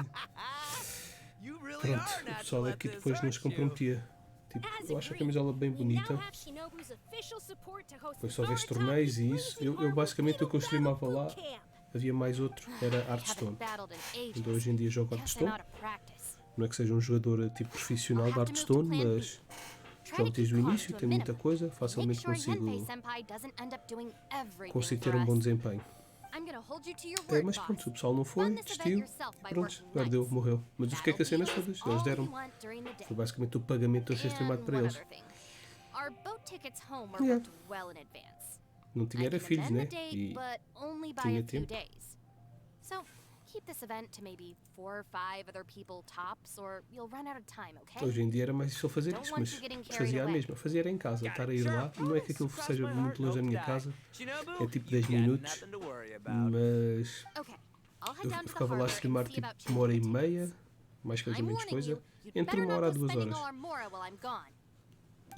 Pronto, o pessoal é que depois não se comprometia. Tipo, eu acho a camisola bem bonita. Depois só houvesse torneios e isso. Eu basicamente o que eu streamava lá, havia mais outro, era Hearthstone. Então hoje em dia jogo Hearthstone. Não é que seja um jogador tipo profissional de Hearthstone, mas jogo desde o início, tem muita coisa, facilmente consigo ter um bom desempenho. Mas pronto, o pessoal não foi, desistiu e pronto, perdeu, morreu. Mas eu fiquei com as cenas todas, eles deram. Foi basicamente o pagamento a ser streamado para eles. Yeah. Não tinha era filhos, né? E tinha tempo. So, keep this event to maybe 4 or 5 other people tops, or you'll run out of time, okay? Hoje em dia era mais difícil fazer isso, mas fazia a mesma. Fazia era em casa, estar a ir lá. Não é que aquilo seja muito longe da minha casa, é tipo 10 minutos, mas eu ficava lá a streamar tipo 1h30, mais coisa menos coisa, entre 1 hora a 2 horas.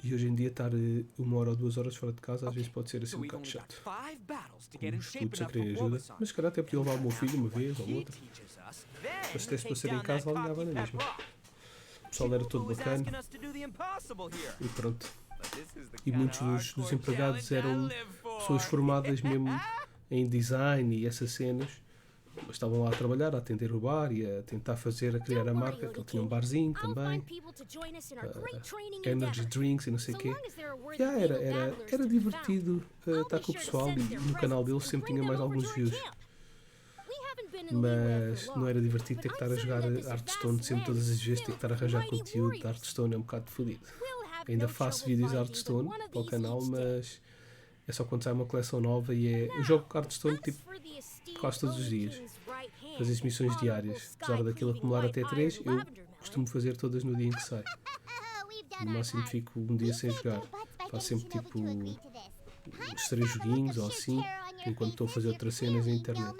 E hoje em dia estar 1 hora ou 2 horas fora de casa às vezes pode ser assim um bocado chato. Os putos a querer ajuda, mas se calhar até podia levar o meu filho uma vez ou outra. Mas se desse para ser em casa, alinhava na mesma. O pessoal era todo bacana e pronto. E muitos dos empregados eram pessoas formadas mesmo em design e essas cenas. Mas estavam lá a trabalhar, a atender o bar e a tentar a criar a marca, que ele tinha um barzinho também, energy drinks e não sei o quê. Era divertido estar com o pessoal e no canal deles sempre tinha mais alguns views. Mas não era divertido ter que estar a jogar Hearthstone sempre todas as vezes, ter que estar a arranjar conteúdo de Hearthstone é um bocado fodido. Ainda faço vídeos de Hearthstone para o canal, mas é só quando sai uma coleção nova e eu jogo Hearthstone tipo quase todos os dias. Fazer as missões diárias. Apesar daquilo acumular até 3, eu costumo fazer todas no dia em que sai. No máximo fico um dia sem jogar. Faço sempre tipo uns 3 joguinhos ou assim, enquanto estou a fazer outras cenas na internet.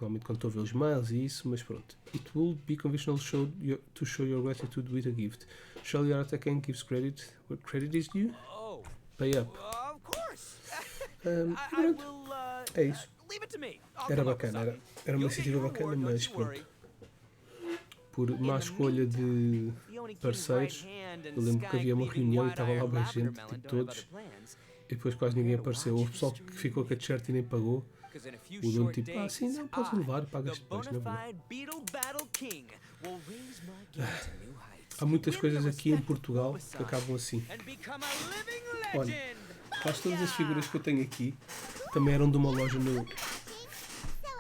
Normalmente quando estou a ver os mails e isso, mas pronto. It will be conventional to show your gratitude with a gift. Shall your attacker gives credit where credit is due? Pay up. Pronto. É isso. Era bacana, era uma iniciativa bacana, mas pronto. Por má escolha de parceiros, eu lembro que havia uma reunião e estava lá bem gente, tipo todos, e depois quase ninguém apareceu. Houve pessoal que ficou com a t-shirt e nem pagou. O dono tipo, sim, não, podes levar, pagas depois, não é bom. Há muitas coisas aqui em Portugal que acabam assim. Olha, quase todas as figuras que eu tenho aqui também eram de uma loja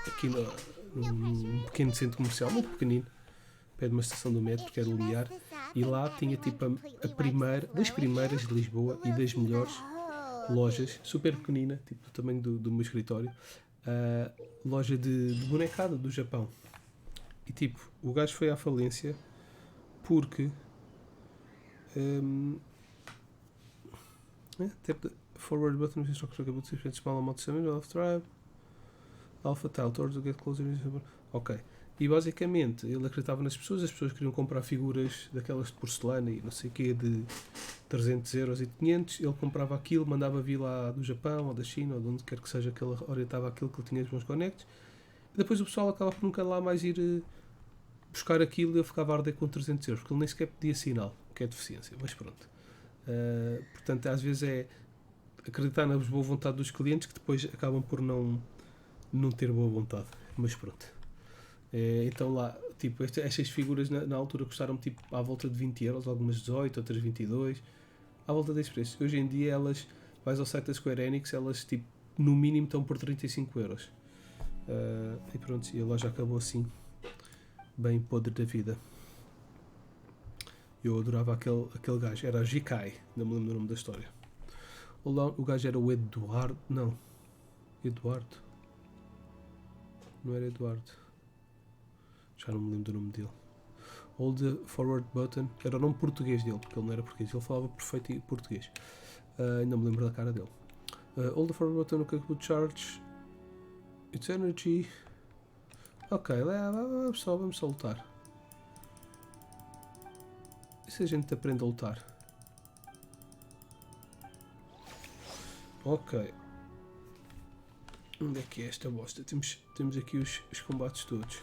aqui num pequeno centro comercial, muito pequenino, perto de uma estação do metro, que era linear, e lá tinha tipo das primeiras de Lisboa e das melhores lojas, super pequenina, tipo do tamanho do meu escritório, loja de bonecada do Japão. E tipo, o gajo foi à falência porque forward button is structure about to small amount of tribe alpha tile towards to get closer. Ok. E basicamente ele acreditava nas pessoas, as pessoas queriam comprar figuras daquelas de porcelana e não sei o quê, de 300 euros e 500, ele comprava aquilo, mandava vir lá do Japão ou da China ou de onde quer que seja que ele orientava aquilo, que ele tinha os bons conectos, e depois o pessoal acaba por nunca lá mais ir buscar aquilo e ele ficava a arder com 300 euros, porque ele nem sequer pedia sinal, que é deficiência, mas pronto. Portanto, às vezes é acreditar na boa vontade dos clientes que depois acabam por não ter boa vontade, mas pronto. Então lá, tipo, estas figuras na altura custaram tipo à volta de 20 euros, algumas 18, outras 22, à volta desse preço. Hoje em dia elas, vais ao site da Square Enix, elas tipo, no mínimo estão por 35 euros. E pronto, e a loja acabou assim, bem podre da vida. Eu adorava aquele gajo, era Jikai, não me lembro o nome da história. O gajo era o Eduardo, não era Eduardo, já não me lembro do nome dele. Hold the forward button. Era o nome português dele, porque ele não era português. Ele falava perfeito português. Ainda me lembro da cara dele. Hold the forward button, okay, to charge its energy. Ok, vamos só lutar. E se a gente aprende a lutar? Ok. Onde é que é esta bosta? Temos aqui os combates todos.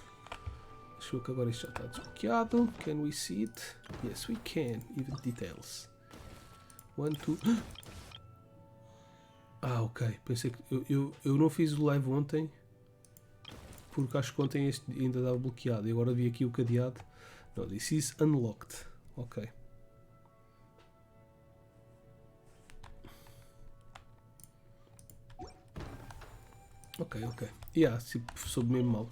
Acho que agora isto já está desbloqueado. Can we see it? Yes, we can. Even details. 1, 2... Ah, ok. Pensei que... Eu não fiz o live ontem. Porque acho que ontem este ainda estava bloqueado. E agora vi aqui o cadeado. No, this is unlocked. Ok. Ok. Yeah, soube mesmo mal.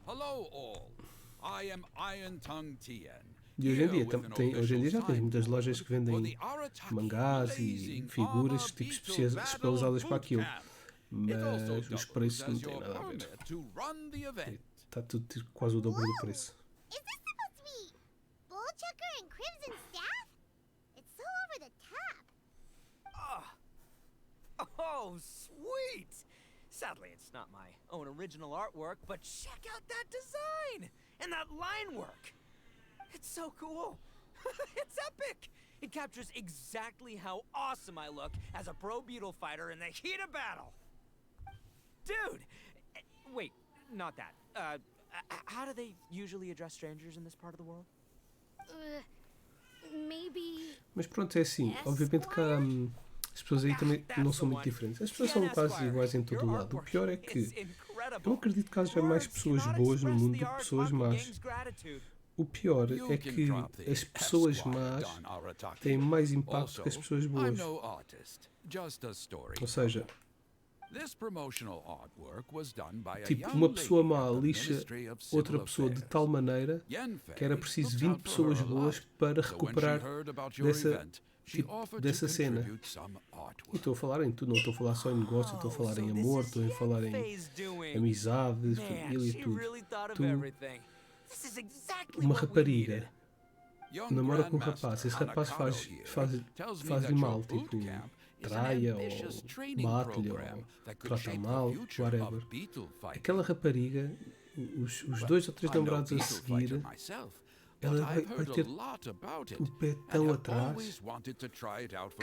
Hello all. I am Iron Tongue Tien. E hoje em dia já tens muitas lojas que vendem mangás e figuras tipo especializadas para aquilo. Mas os preços não têm nada a ver. Está tudo quase o dobro do preço. Is this supposed to be Bullchucker and Crimson Staff? It's so over the top. Oh, sweet! Sadly, it's not my own original artwork, but check out that design! And that line work! It's so cool! It's epic! It captures exactly how awesome I look as a pro Beetle fighter in the heat of battle! Dude! Wait, not that. How do they usually address strangers in this part of the world? Maybe. Mas pronto, é assim. Obviamente que as pessoas aí também não são muito diferentes. As pessoas são quase iguais em todo o lado. O pior é que eu não acredito que haja mais pessoas boas no mundo do que pessoas más. O pior é que as pessoas más têm mais impacto que as pessoas boas. Ou seja, tipo, uma pessoa má lixa outra pessoa de tal maneira que era preciso 20 pessoas boas para recuperar dessa cena. E estou a falar em tudo, não estou a falar só em negócio, estou a falar em amor, estou a falar em amizade, família, tudo. Uma rapariga namora com um rapaz, esse rapaz faz-lhe mal, tipo, traia ou bate-lhe ou trata mal, whatever. Aquela rapariga, os 2 ou 3 namorados a seguir, ela vai ter o pé tão atrás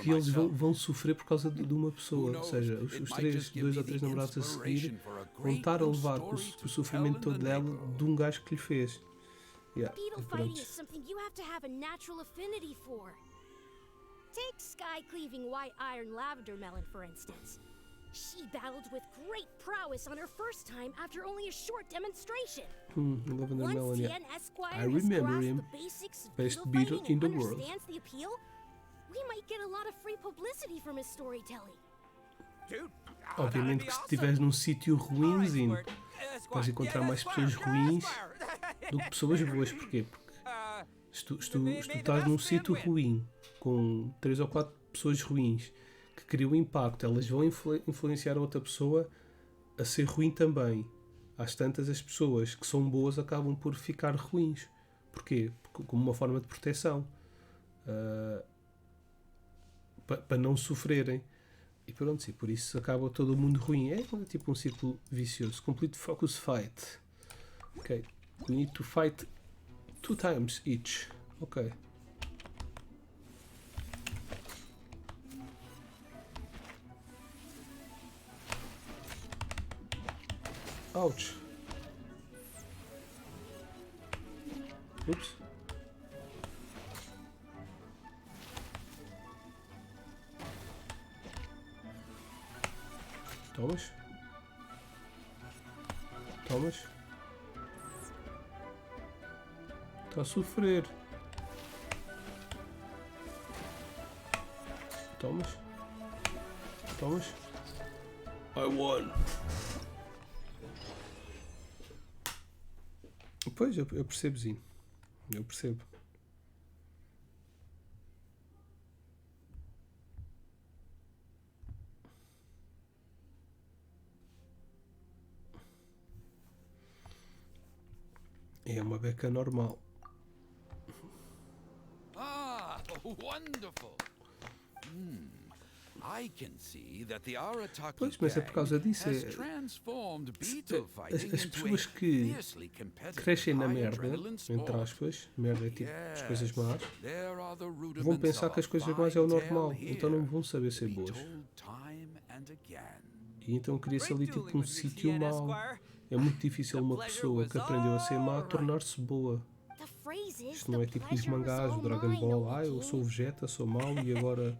que eles vão sofrer por causa de uma pessoa. Ou seja, os 2 ou 3 namorados a seguir vão estar a levar o sofrimento todo dela de um gajo que lhe fez. Beetle fighting is something you have to have a natural affinity for. Take Sky Cleaving White Iron Lavender Melon, for instance. She battled with great prowess on her first time after only a short demonstration. Lavender Melon, yeah. Tien Esquire I remember has him. grasped the basics of Best beetle beetle fighting in the and world. understands the appeal, we might get a lot of free publicity from his storytelling. Dude, Obviamente que se estiveres num sítio ruinzinho, vais encontrar mais pessoas ruins do que pessoas boas. Porquê? Porque se tu estás num sítio ruim, com 3 ou 4 pessoas ruins, que criam impacto, elas vão influenciar a outra pessoa a ser ruim também. Às tantas, as pessoas que são boas acabam por ficar ruins. Porquê? Como uma forma de proteção. Para não sofrerem. E pronto, sim, por isso acaba todo o mundo ruim. É tipo um círculo vicioso. Complete focus fight. Ok. We need to fight 2 times each. Ok. Ouch. Oops. Tomas. Está a sofrer. Tomas. I won. Pois, eu percebo-zinho. Eu percebo. É uma beca normal. Ah, wonderful. I can see that the Arataki Pois, mas é por causa disso. has transformed Beetle fighting As into pessoas a que fiercely competitive crescem na high merda, adrenaline entre sport. aspas, merda é tipo as coisas más, There are the rudiments vão pensar que as of a coisas más é o fine normal, tale então não here vão saber to ser be boas. told time and again. E então cria-se ali Great tipo dueling um with your sítio TN, mau. Esquire. É muito difícil The uma pleasure pessoa was que aprendeu a ser má all tornar-se boa. The phrase is Isto não é the tipo os pleasure was mangás, all o Dragon mine, Ball, Oni eu sou o King. Vegeta, sou mau e agora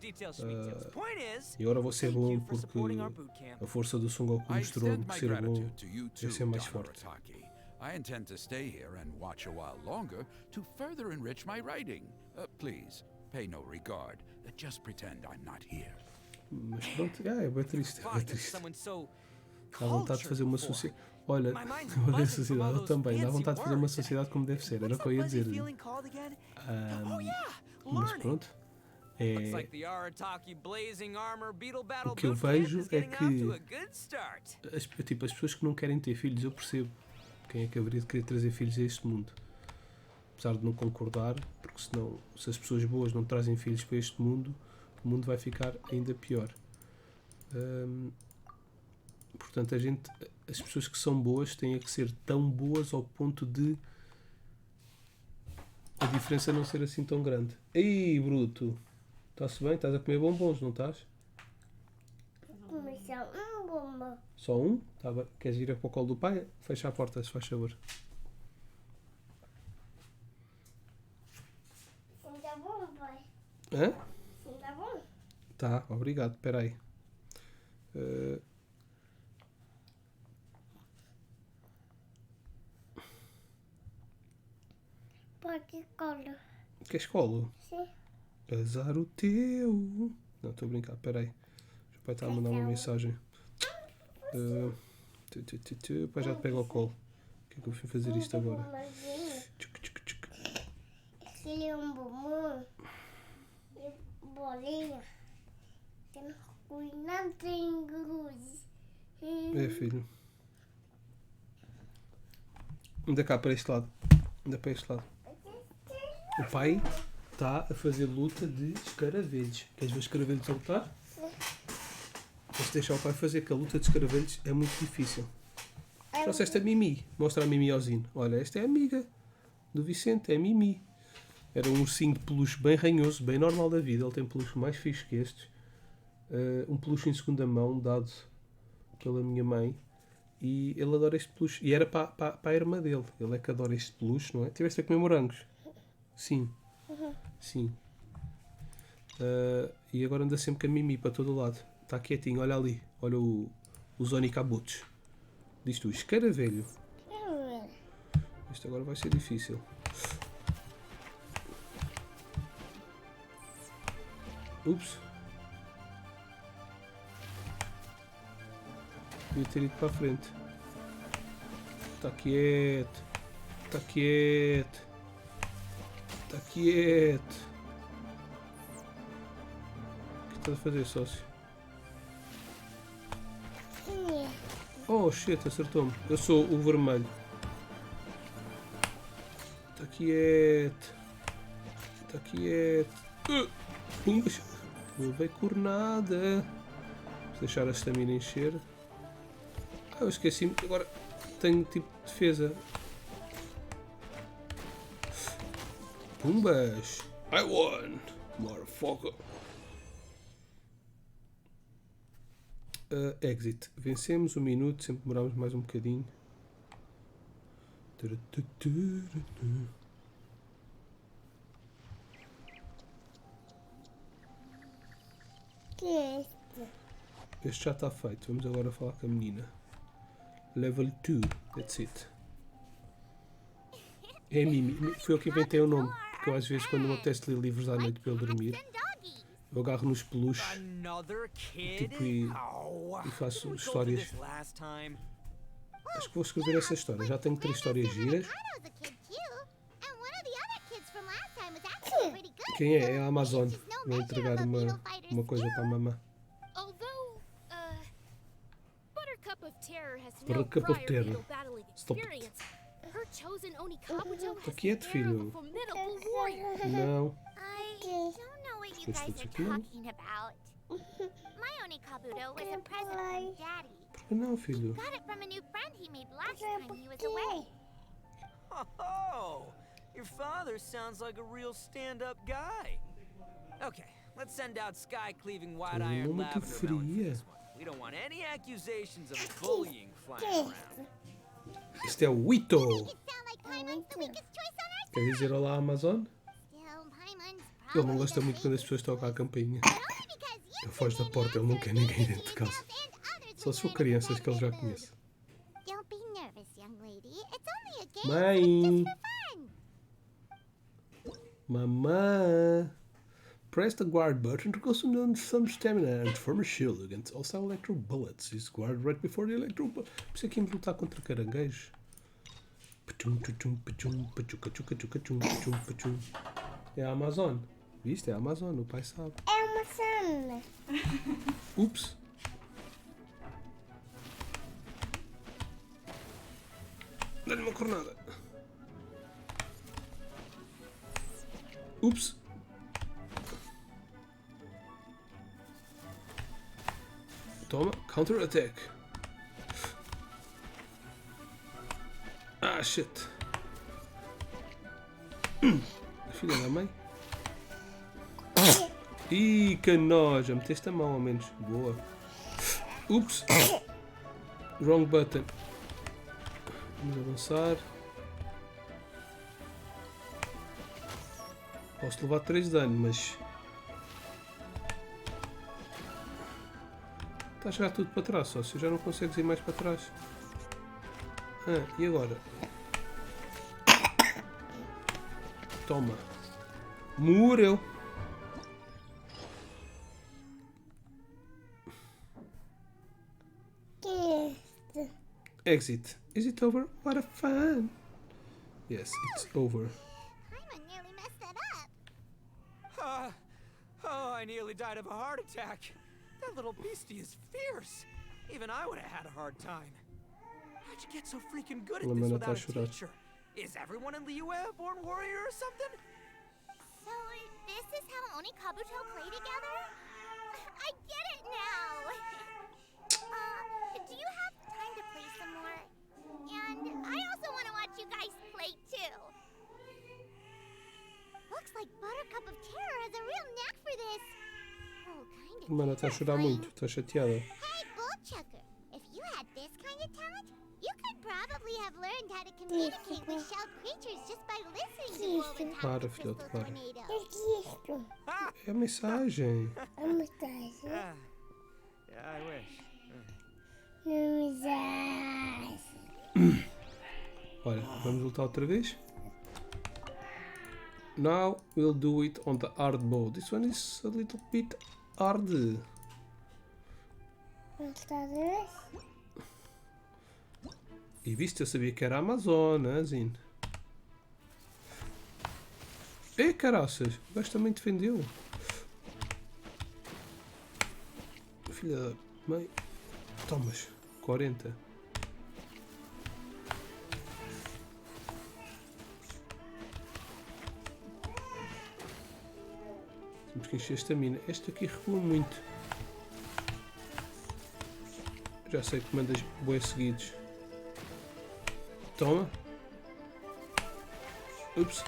Details, sweet tales. Point is, e agora vou ser thank bom you for porque supporting our boot camp. a força do Son Goku I mostrou-me extend que my ser bom gratitude to you é too, ser mais Don forte. Arataki. I intend to stay here and watch a while longer to further enrich my writing. Please, pay no regard. Just pretend I'm not here. Mas pronto, é bem triste, é bem Fostered triste. someone so Dá vontade de fazer uma cultured sociedade. Olha, My mind's olha a buzzing from all sociedade, eu those também. Dá fancy vontade de fazer uma words. sociedade como deve ser. Era o What's que eu ia that fuzzy dizer. feeling called again? Ahm, Oh yeah, mas learning. pronto, Looks é, like the Arataki Blazing Armor Beetle Battle o que eu Boot Camp vejo is é getting off to que a good start. tipo, as pessoas que não querem ter filhos, eu percebo. Quem é que haveria de querer trazer filhos a este mundo? Apesar de não concordar, porque senão, se as pessoas boas não trazem filhos para este mundo, o mundo vai ficar ainda pior. Portanto, as pessoas que são boas têm que ser tão boas ao ponto de a diferença não ser assim tão grande. Ei, bruto! Está-se bem? Estás a comer bombons, não estás? Começar bomba. Só um? Tá bem. Queres ir para o colo do pai? Fecha a porta, se faz favor. Sim, tá bom, pai? Hã? Sim, tá bom? Tá, obrigado. Espera aí. Pode cola. Queres colo? Sim. Azar o teu. Não, estou a brincar. Espera aí. O pai está a mandar uma mensagem. O pai já te pega ao colo. O que é que eu fui fazer isto agora? Aquele é um bombom. E bolinha. Não tem luz. É, filho. Anda cá para este lado. Anda para este lado. O pai está a fazer luta de escaravelhos. Queres ver os escaravelhos a lutar? Vamos deixar o pai fazer, que a luta de escaravelhos é muito difícil. Trouxeste a Mimi. Mostra a Mimi ao Zino. Olha, esta é a amiga do Vicente, é a Mimi. Era um ursinho de peluche bem ranhoso, bem normal da vida. Ele tem peluche mais fixe que estes. Um peluche em segunda mão, dado pela minha mãe. E ele adora este peluche. E era para a irmã dele. Ele é que adora este peluche, não é? Tiveste a comer morangos? Sim. Sim. E agora anda sempre com a Mimi para todo o lado. Está quietinho, olha ali. Olha os onicabutos. Diz tu, escaravelho. Isto agora vai ser difícil. Ups. Devia ter ido para a frente. Está quieto. Está quieto. Está quieto. O que estás a fazer, sócio? Oh shit, acertou-me. Eu sou o vermelho. Está quieto. Está quieto. Pumbas. Não levei cornada. Vou deixar a estamina encher. Eu esqueci-me. Agora tenho tipo de defesa. Pumbas. I won. Motherfucker. Exit. Vencemos um minuto. Sempre demoramos mais um bocadinho. Que é este? Este já está feito. Vamos agora falar com a menina. Level 2. That's it. É a Mimi. Foi eu que inventei o nome. Porque eu às vezes quando me apetece ler livros à noite para eu dormir, eu agarro nos peluches Another kid? tipo, e faço histórias. Acho que vou escrever essa história. Já tenho 3 histórias giras. Quem é? É a Amazon. Vou entregar uma coisa para a mamã. Although, Buttercup of Terror has no Buttercup of prior Terror. Beetle battling Stop it. experience, her chosen Oni Kabuto has quieto, the air of a filho. formidable warrior. Não. I don't know what you Mas guys tudo are aqui não. talking about. My Onikabuto was a present from Daddy. Por que não, filho? Got it from a new friend he made last time he was away. Oh, your father sounds like a real stand-up guy. Okay, let's send out sky-cleaving wide-iron Muito lavender melon for fria. this one. We don't want any accusations of bullying flying around. Este é o Ito. It sound like Paimon's the weakest choice on our Quer dizer olá, Amazon? Still, Paimon's Ele não probably gosta the muito quando as best. pessoas tocam a campainha. But only because you Ele foge da two porta, ele não made quer answers ninguém made dentro de casa. enough and others Só se for would learn crianças if que ele já they're in the conhece. mood. Don't be nervous, young lady. It's only a game, Mãe! but it's just for fun. Mamã! Press the guard button to consume some stamina and form a shield against hostile electro bullets. Use guard right before the electro bullet. Por isso é que íamos lutar contra caranguejos. Pachum, pachum, pachum, pachuca, chuca, chuca, chum, pachum, pachum. É a Amazon. Viste? É a Amazon, o pai sabe. É uma sana. Ups! Dá-lhe uma cornada. Ups! Toma, counter attack. Ah, shit. A filha da mãe. Ih, que nojo. Meteste a mão ao menos. Boa. Ups. Wrong button. Vamos avançar. Posso levar 3 de dano, mas... Está a chegar tudo para trás, só se já não consegues ir mais para trás. Ah, e agora? Toma. Morreu. Exit. Is it over? What a fun. Yes, it's over. Paimon nearly messed that up. Oh, I nearly died of a heart attack. That little beastie is fierce. Even I would have had a hard time. How'd you get so freaking good at La this mana without tá a a chorar. teacher? Is everyone in Liyue a born warrior or something? So, this is how Oni Kabuto play together? I get it now! Do you have time to play some more? And I also want to watch you guys play too. Looks like Buttercup of Terror has a real knack for this. Oh, kind of. Mana, está a chorar muito, está chateada. Hey, Bullchucker, if you had this kind of talent, you could probably have learned how to communicate with shelled creatures just by listening to Woven Para, Top the filhote, Crystal para. Tornado. Ha! É a mensagem. Yeah, I wish. Olha, vamos lutar outra vez. Now we'll do it on the hard mode. This one is a little bit hard. E viste, eu sabia que era a Amazona, Zin. E caraças, o gajo também defendeu. Filha da mãe. Tomas, 40. Temos que encher esta mina. Esta aqui recua muito. Já sei que mandas boas seguidos. Toma. Ups.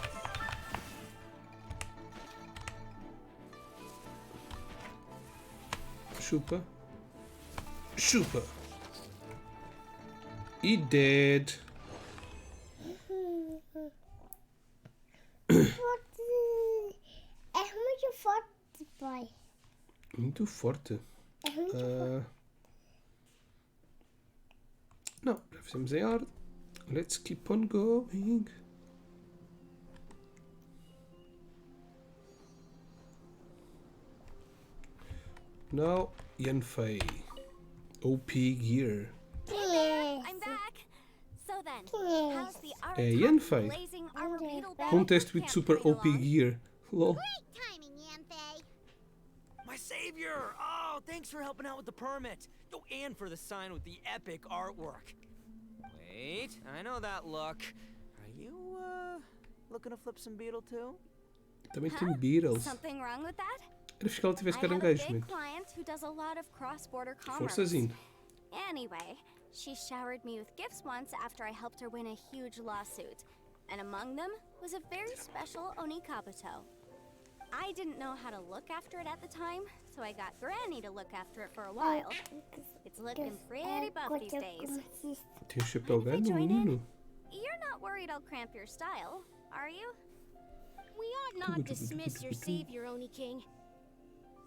Chupa. Chupa. E dead. É muito forte, pai. Muito forte. É muito forte. Não, já fizemos em hard. Let's keep on going. Now, Yanfei. OP gear. I'm back. So then, how's the É Yanfei. blazing armor beetle Contest with super OP gear. Lol. Great timing, Yamfei. My savior! Oh, thanks for helping out with the permit. Oh, and for the sign with the epic artwork. Wait, I know that look. You, looking to flip some Beetle too? Também tem Beetles. Something wrong with that? Era fixe que ela tivesse I have a caranguejos, big mano. client who does a lot of cross-border commerce. Forçazinho. Anyway, she showered me with gifts once after I helped her win a huge lawsuit. And among them was a very special Onikabuto. I didn't know how to look after it at the time, so I got Granny to look after it for a while. It's looking pretty buff these days. Tem um chapéu Mind if I grande, join menino. You're not worried I'll cramp your style, are you? We ought not dismiss your savior, Oni King.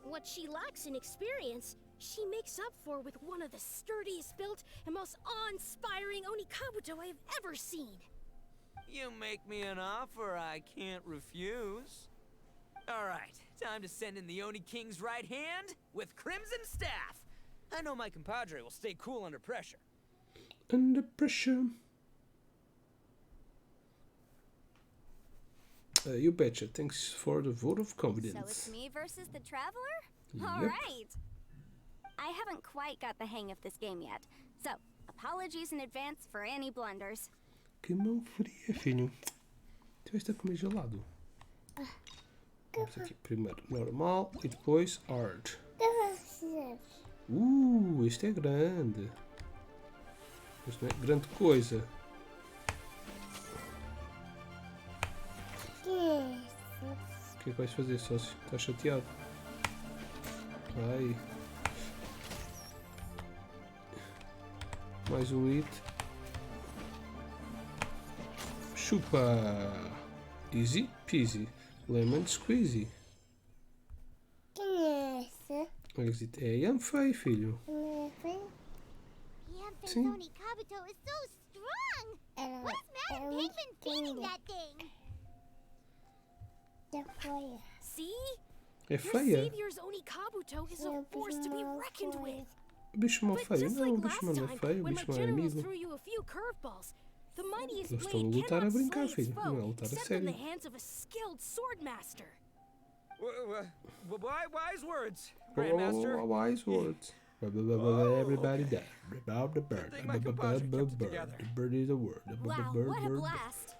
What she lacks in experience, she makes up for with one of the sturdiest built and most awe-inspiring Onikabuto I have ever seen. You make me an offer I can't refuse. All right, time to send in the Oni King's right hand with Crimson Staff. I know my compadre will stay cool under pressure. Under pressure. You betcha. Thanks for the vote of So confidence. it's me versus the Traveler? Yep. All right. I haven't quite got the hang of this game yet, so apologies in advance for any blunders. Que mão fria, filho. Tiveste a comer gelado. Vamos aqui primeiro normal e depois hard. Este é grande. Mas não é grande coisa. O que é que vais fazer, sócio? Estás chateado? Ai. Mais um hit. Chupa! Easy peasy. Lemon squeezy. É a Yanfei, filho. Yanfei's Sim. Onikabuto is so strong! What's Madam Pigman feeding that thing? See? É Your feia. savior's Onikabuto is a force to be reckoned with. O bicho mal But feio. just Não, o like bicho last não é time, feio. O when my bicho não é generals amigo. threw you a few curveballs, the mightiest Eles estão a blade lutar a cannot brincar, slay its filho. Não é a foe, lutar a except in the sério. hands of a skilled swordmaster. Wise words, Grandmaster. Wise words. Everybody die. The bird. thing my compadre kept it together. The bird is a word. Wow, what a blast!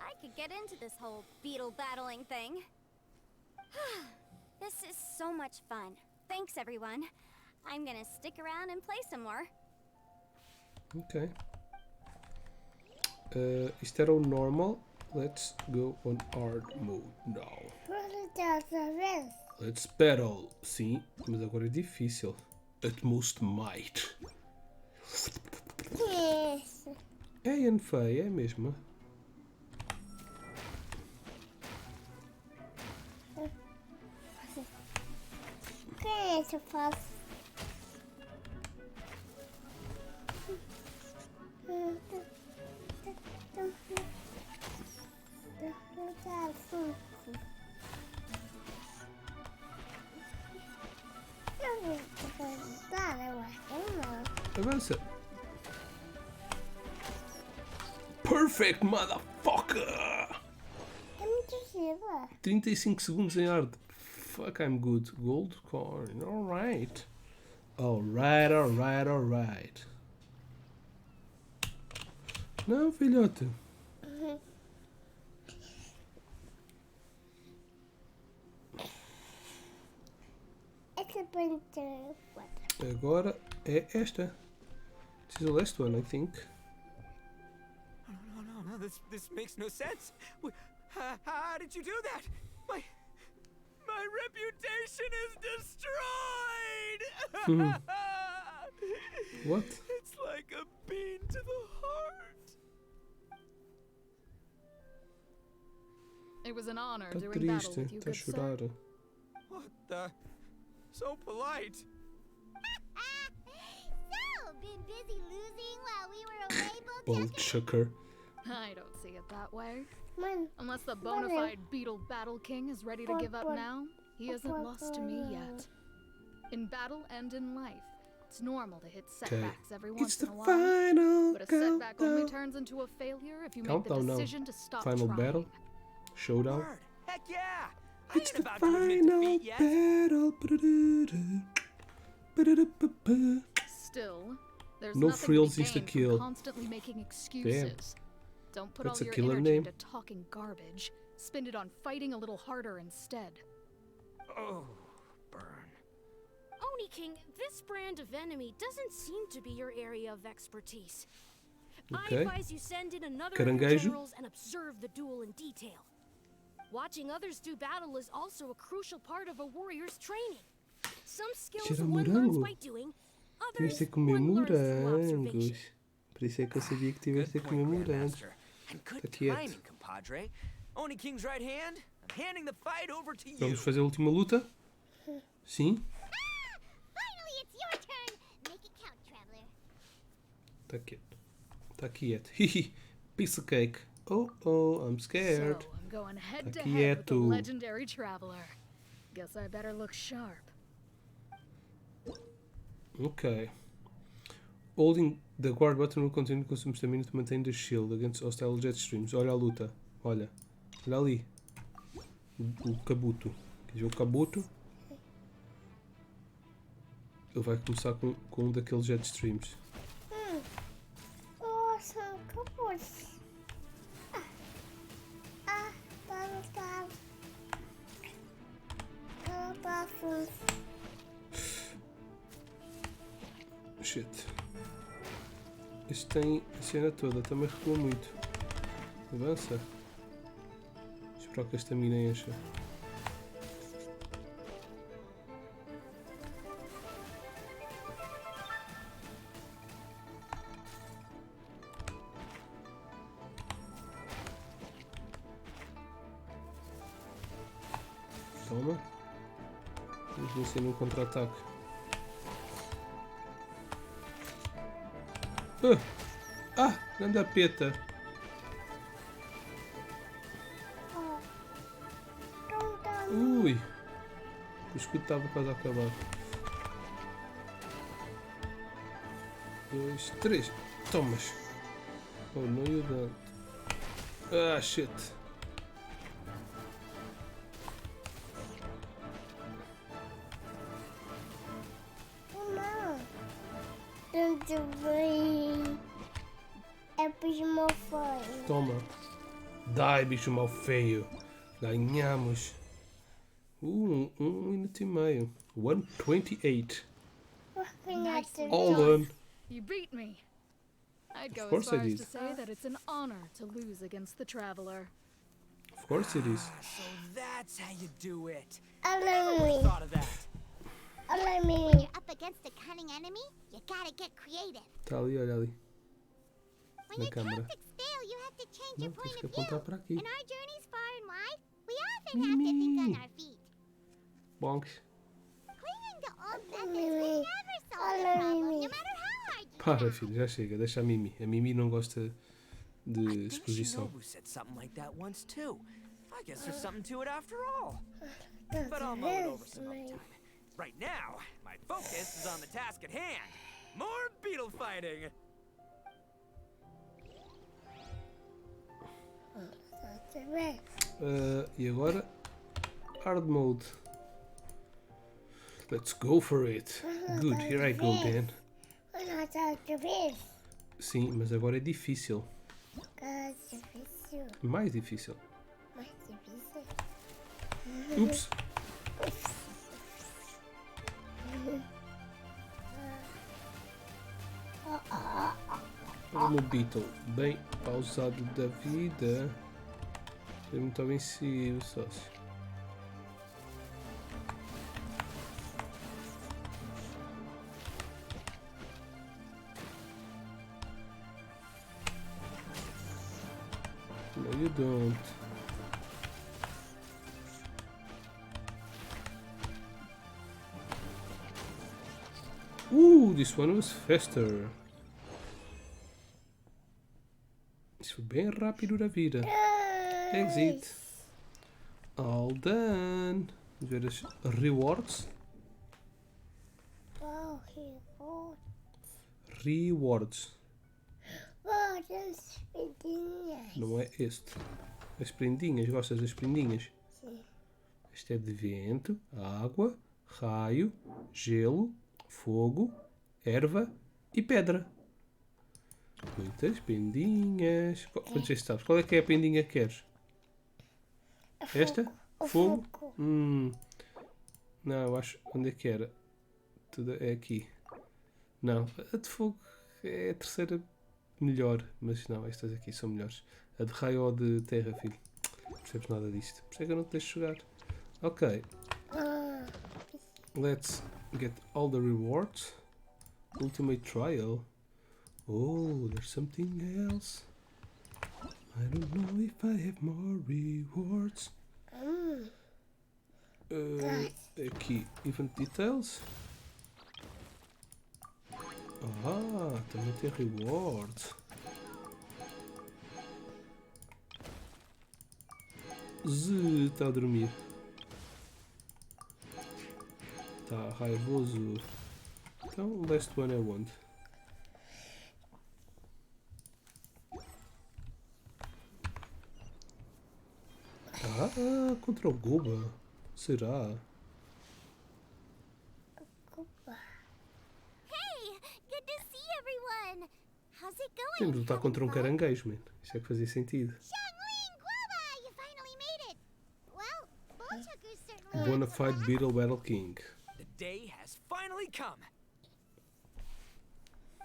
I could get into this whole beetle battling thing. This is so much fun. Thanks, everyone. I'm gonna stick around and play some more. Ok. Isto era o normal. Let's go on hard mode now. Let's battle. Sim, mas agora é difícil. Utmost might. É Yanfei, é mesmo. Avança. Perfect, motherfucker! 35 segundos em hard. Fuck, I'm good. Gold coin. Alright. Alright. Não, filhote. Agora é esta. This is the last one, I think. No, this makes no sense. How did you do that? My reputation is destroyed! What? It's like a bean to the heart. It was an honor Tá doing battle triste, with you, tá a good sir. chorar. What the? So polite. So, been busy losing while we were away, Bold Bojack? chucker. I don't see it that way. Unless the bona fide Beetle Battle King is ready to give up now, he hasn't lost to me yet. In battle and in life, it's normal to hit setbacks every It's once the in a while. final But a setback only countdown. turns into a failure if you make Countdown the now. decision to stop Final trying. battle. Showdown. Word. Heck yeah! I It's ain't the about to admit final defeat yet. battle. Ba-da-da-ba-ba. Still, there's No nothing frills to be is the gained kill. from constantly making excuses. Don't put That's all a your killer energy name. into talking garbage. Spend it on fighting a little harder instead. Oh, burn. Oni King, this brand of enemy doesn't seem to be your area of expertise. I Ok. advise you send in another of your Caranguejo. generals and observe the duel in detail. Watching others do battle is also a crucial part of a warrior's training. Some skills Cheira a one learns morango. by doing, Devias others ter comer one learns through observation. morangos. Por isso é que eu sabia que tivesse Good ter comer point, morangos. Grandmaster. And good Tá quieto. timing, compadre. Oni King's right hand. I'm handing the fight over to you. Vamos fazer a última luta? Sim. Finally, it's your turn. Make it count, traveler. Tá quieto. Tá quieto. Hihi. Piece of cake. Oh, oh, I'm scared. So, I'm going head Tá to head with the quieto. legendary traveler. Guess I better look sharp. Ok. Holding the guard button will continue to consume stamina to maintain the shield against hostile jet streams. Olha a luta. Olha. Olha ali. O Kabuto. Quer dizer, o Kabuto. Ele vai começar com um daqueles jet streams. Awesome, couple. Shit. Este tem a cena toda. Também recua muito. Avança. Espero que esta mina encha. Toma. Vamos vencer num contra-ataque. Anda peta. Ui. O escudo estava quase a acabar. 2, 3. Tomas. Oh, não you don't. Ah, shit. É bicho mal feio. Toma. Dai, bicho mal feio. Ganhamos. Um minuto e meio. 1:28. All done. You beat me. I'd go Of course as far I as did. to say that it's an honor to lose against the traveler. Of course it is. So that's how you do it. Olha me. Thought of that. Olha When me. you're up against a cunning enemy, you gotta get creative. Está ali, olha ali. When Na your câmera. tactics fail, you have to change Não, your tens point que of view. apontar para aqui. In our journeys far and wide, we often have to think on our feet. Bonks. Clinging to old methods will never solve the problem, no matter how hard you Para, try. filho, já chega. Deixa a Mimi. A Mimi não gosta de I think exposição. Shinobu said something like that once too. I guess there's something to it after all. But I'll mull it over some other time. Right now, my focus is on the task at hand. More beetle fighting. E agora? Hard mode. Let's go for it. Good, here I go then. Olha outra vez. Sim, mas agora é difícil. É difícil. Mais difícil. Mais difícil. Ups. Olha o Beetle, bem pausado da vida. É muito vencido, sócio. No, you don't. This one was faster. Isso foi bem rápido da vida. Exit. All done. Vamos ver as rewards. Oh, here. Oh, Rewards. das pedinhas. Não é este. As prendinhas. Gostas das prendinhas? Sim. Este é de vento, água, raio, gelo, fogo, erva e pedra. Muitas pendinhas. Quantos é que sabes? Qual é que é a pendinha que queres? Esta? O Fogo? fogo. Não, eu acho. Onde é que era? Tudo é aqui. Não, a de fogo é a terceira melhor. Mas não, estas aqui são melhores. A de raio ou de terra, filho. Não percebes nada disto. Por isso é que eu não te deixo jogar. Ok. Ah, Let's get all the rewards. Ultimate trial. Oh, there's something else. I don't know if I have more rewards. Aqui, event details. Ah, também tem rewards. Está a dormir. Está raivoso. Então, o last one é onde? Ah, contra o Goba. Será? Hey, good to see everyone. How's it going? Temos de lutar Having contra um fun? caranguejo, man. Isso é que fazia sentido. Xiangling Guoba, you finally made it. Well, Bullchuckers certainly. Bona fide Beetle Battle King. The day has finally come.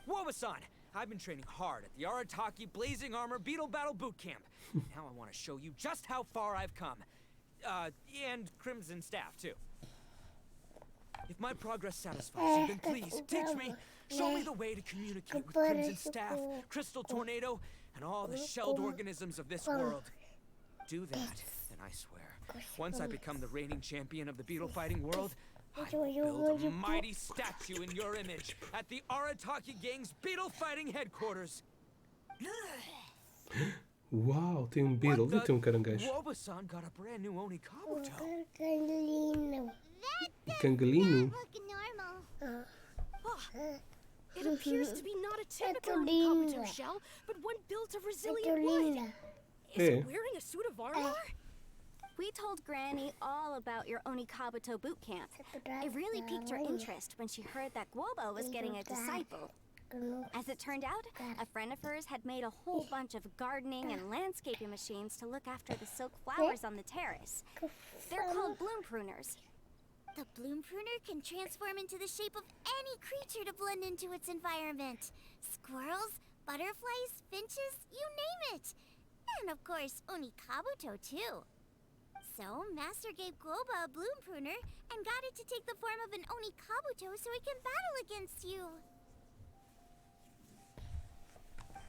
Woba-san, I've been training hard at the Arataki Blazing Armor Beetle Battle Boot Camp. Now I want to show you just how far I've come. And Crimson Staff, too. If my progress satisfies you, then please teach me. Show me the way to communicate with Crimson Staff, Crystal Tornado, and all the shelled organisms of this world. Do that, and I swear, once I become the reigning champion of the beetle fighting world, I will build a mighty statue in your image at the Arataki Gang's beetle fighting headquarters. Uau, tem um Beetle e tem um caranguejo. Woba-san got a brand new Oni Kabuto. Carolina. Cangalino. Look normal. It appears to be not a typical Catalina. Kabuto shell, but one built of resilient wood. Carolina. Is Eh. it wearing a suit of armor? We told Granny all about your Onikabuto boot camp. It really piqued her interest when she heard that Guobo was getting a disciple. As it turned out, a friend of hers had made a whole bunch of gardening and landscaping machines to look after the silk flowers on the terrace. They're called bloom pruners. The bloom pruner can transform into the shape of any creature to blend into its environment. Squirrels, butterflies, finches, you name it. And of course, Onikabuto too. So, Master gave Guoba a bloom pruner and got it to take the form of an Onikabuto so it can battle against you.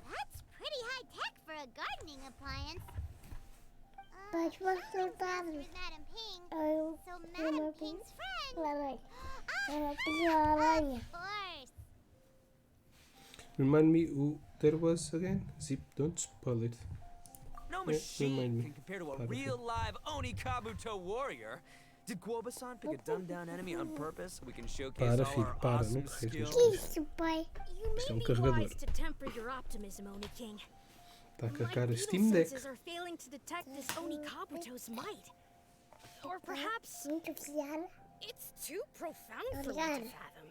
That's pretty high-tech for a gardening appliance. Mas vou soltar. With Madam Ping. Eu So Madam Ping's friend. Laranja. Ela Ah, pediu laranja. of course. Remind me who there was again? Zip, don't spoil it. No Yeah, remind machine me. can compare to a Pardon. real live Oni Kabuto warrior. Did Guoba-san pick a dumbed-down enemy on purpose so we can showcase Para, all filho, our para, awesome não carregues nas skills? coisas. Isso, pai. You Isto é may be carregador. wise to temper your optimism, Oni King. Está a My carregar a beetle Steam Deck. senses are failing to detect this Oni Kabuto's might. Or perhaps Muito obrigada. it's too profound for me to Obrigada. fathom.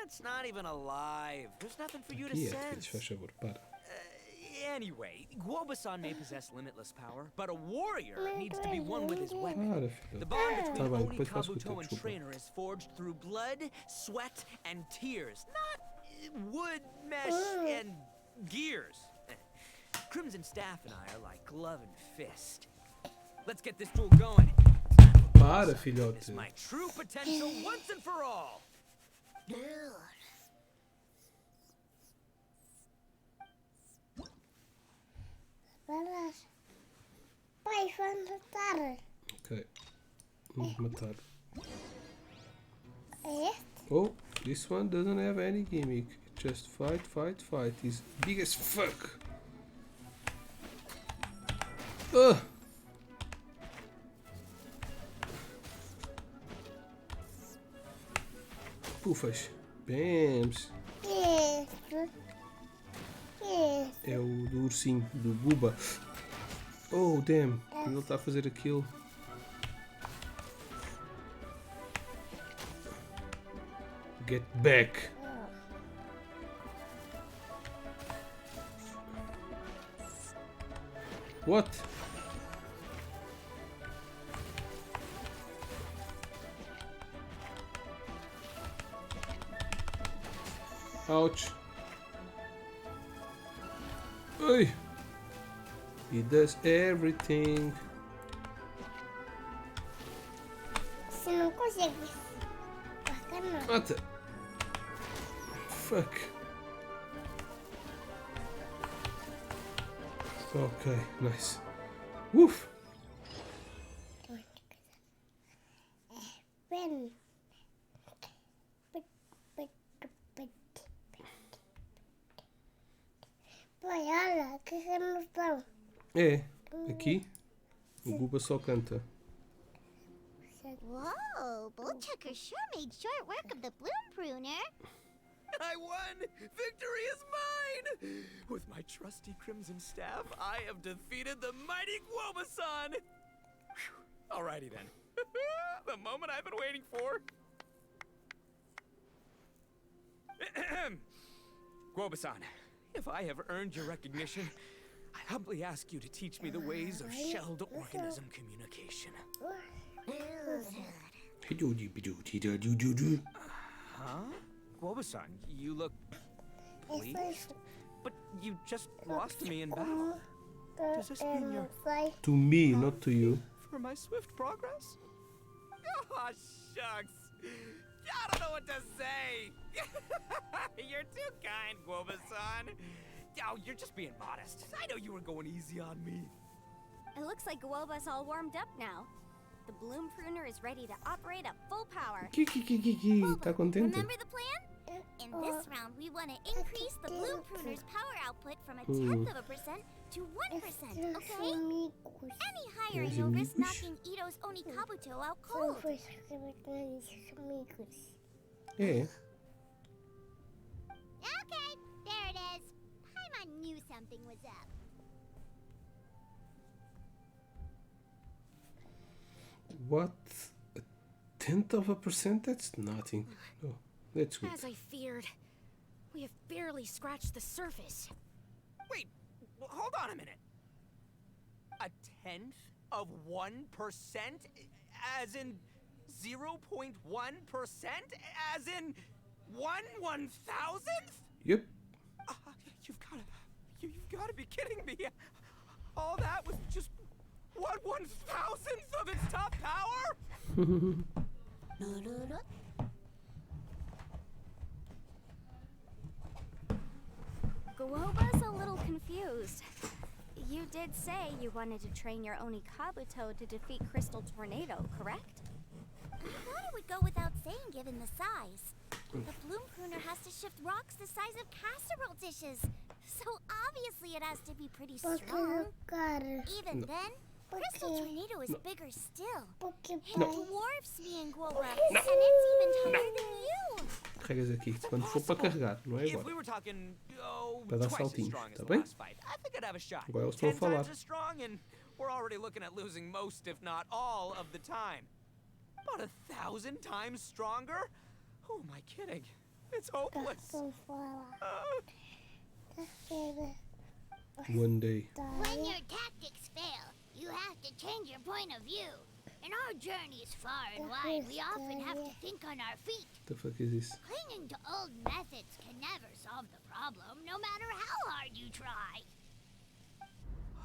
It's not even alive. There's nothing for you to Aqui é, filhos, sense. faz favor, para. Anyway, Guoba-san may possess limitless power, but a warrior needs to be one with his weapon. Para, The filho. bond Tá between bem, Oni depois faço o Kabuto teu, and desculpa. trainer is forged through blood, sweat, and tears, not wood, mesh, and gears. Crimson Staff and I are like glove and fist. Let's get this duel going. Para, This filhote. my true potential once and for all. Para. Pai, vamos matar. Ok. Vamos matar. É? Oh, this one doesn't have any gimmick. Just fight, fight, fight. He's big as fuck. Ugh. Pufas. Bams. Isso. Isso. É o do ursinho, do Buba. Oh, damn. Ele está a fazer aquilo. Get back. What? Ouch. Oi. He does everything. Se não consegue. Bacana. Mata. Fuck. Okay, nice. Woof. Pen. Pai, olha, que emoção. É, aqui o Guba só canta. Whoa, Bullchucker sure made short work of the Bloom Pruner. I won! Victory is mine! With my trusty crimson staff, I have defeated the mighty Guobasan! Phew. Alrighty then. The moment I've been waiting for. Guobasan, if I have earned your recognition, I humbly ask you to teach me the ways of shelled organism communication. Huh? Guobasan, you look pleased? But you just lost to me in battle. Does this mean you're To me, not to you. for my swift progress? Oh, shucks. I don't know what to say. You're too kind, Guobasan. Oh, you're just being modest. I know you were going easy on me. It looks like Guoba's all warmed up now. The Bloom Pruner is ready to operate at full power. Tá contente? Remember the plan? In this round, we want to increase the Bloom Pruner's power output from 0.1% to 1%, okay? Any higher, and you'll risk knocking Ito's Onikabuto out cold. É. Okay, there it is. Paimon knew something was up. What? A tenth of a percent? That's nothing. Oh, that's good. As I feared, we have barely scratched the surface. Wait, hold on a minute. A tenth of 1%? As in 0.1%? As in 1/1000th? Yep. You've got to be kidding me. All that was just 1/1000th of its top power? Guoba's a little confused. You did say you wanted to train your Onikabuto to defeat Crystal Tornado, correct? I thought it would go without saying given the size. The Bloom Pruner has to shift rocks the size of casserole dishes. So obviously it has to be pretty strong. Even then, Crystal Tornado is bigger still. It dwarfs me and Guoba, and it's even taller than you. Carregas aqui quando for para carregar, não é If we agora. were talking, Para dar twice as saltinhos, strong as tá the bem? last fight, I think I'd have a shot. Agora eles estão a 10 falar. times as strong, and we're already looking at losing most, if not all, of the time. About 1,000 times stronger? Who am I kidding? It's hopeless. One day. When your tactics fail, you have to change your point of view. In our journeys far and wide, we often have to think on our feet. What the fuck is this? Clinging to old methods can never solve the problem, no matter how hard you try.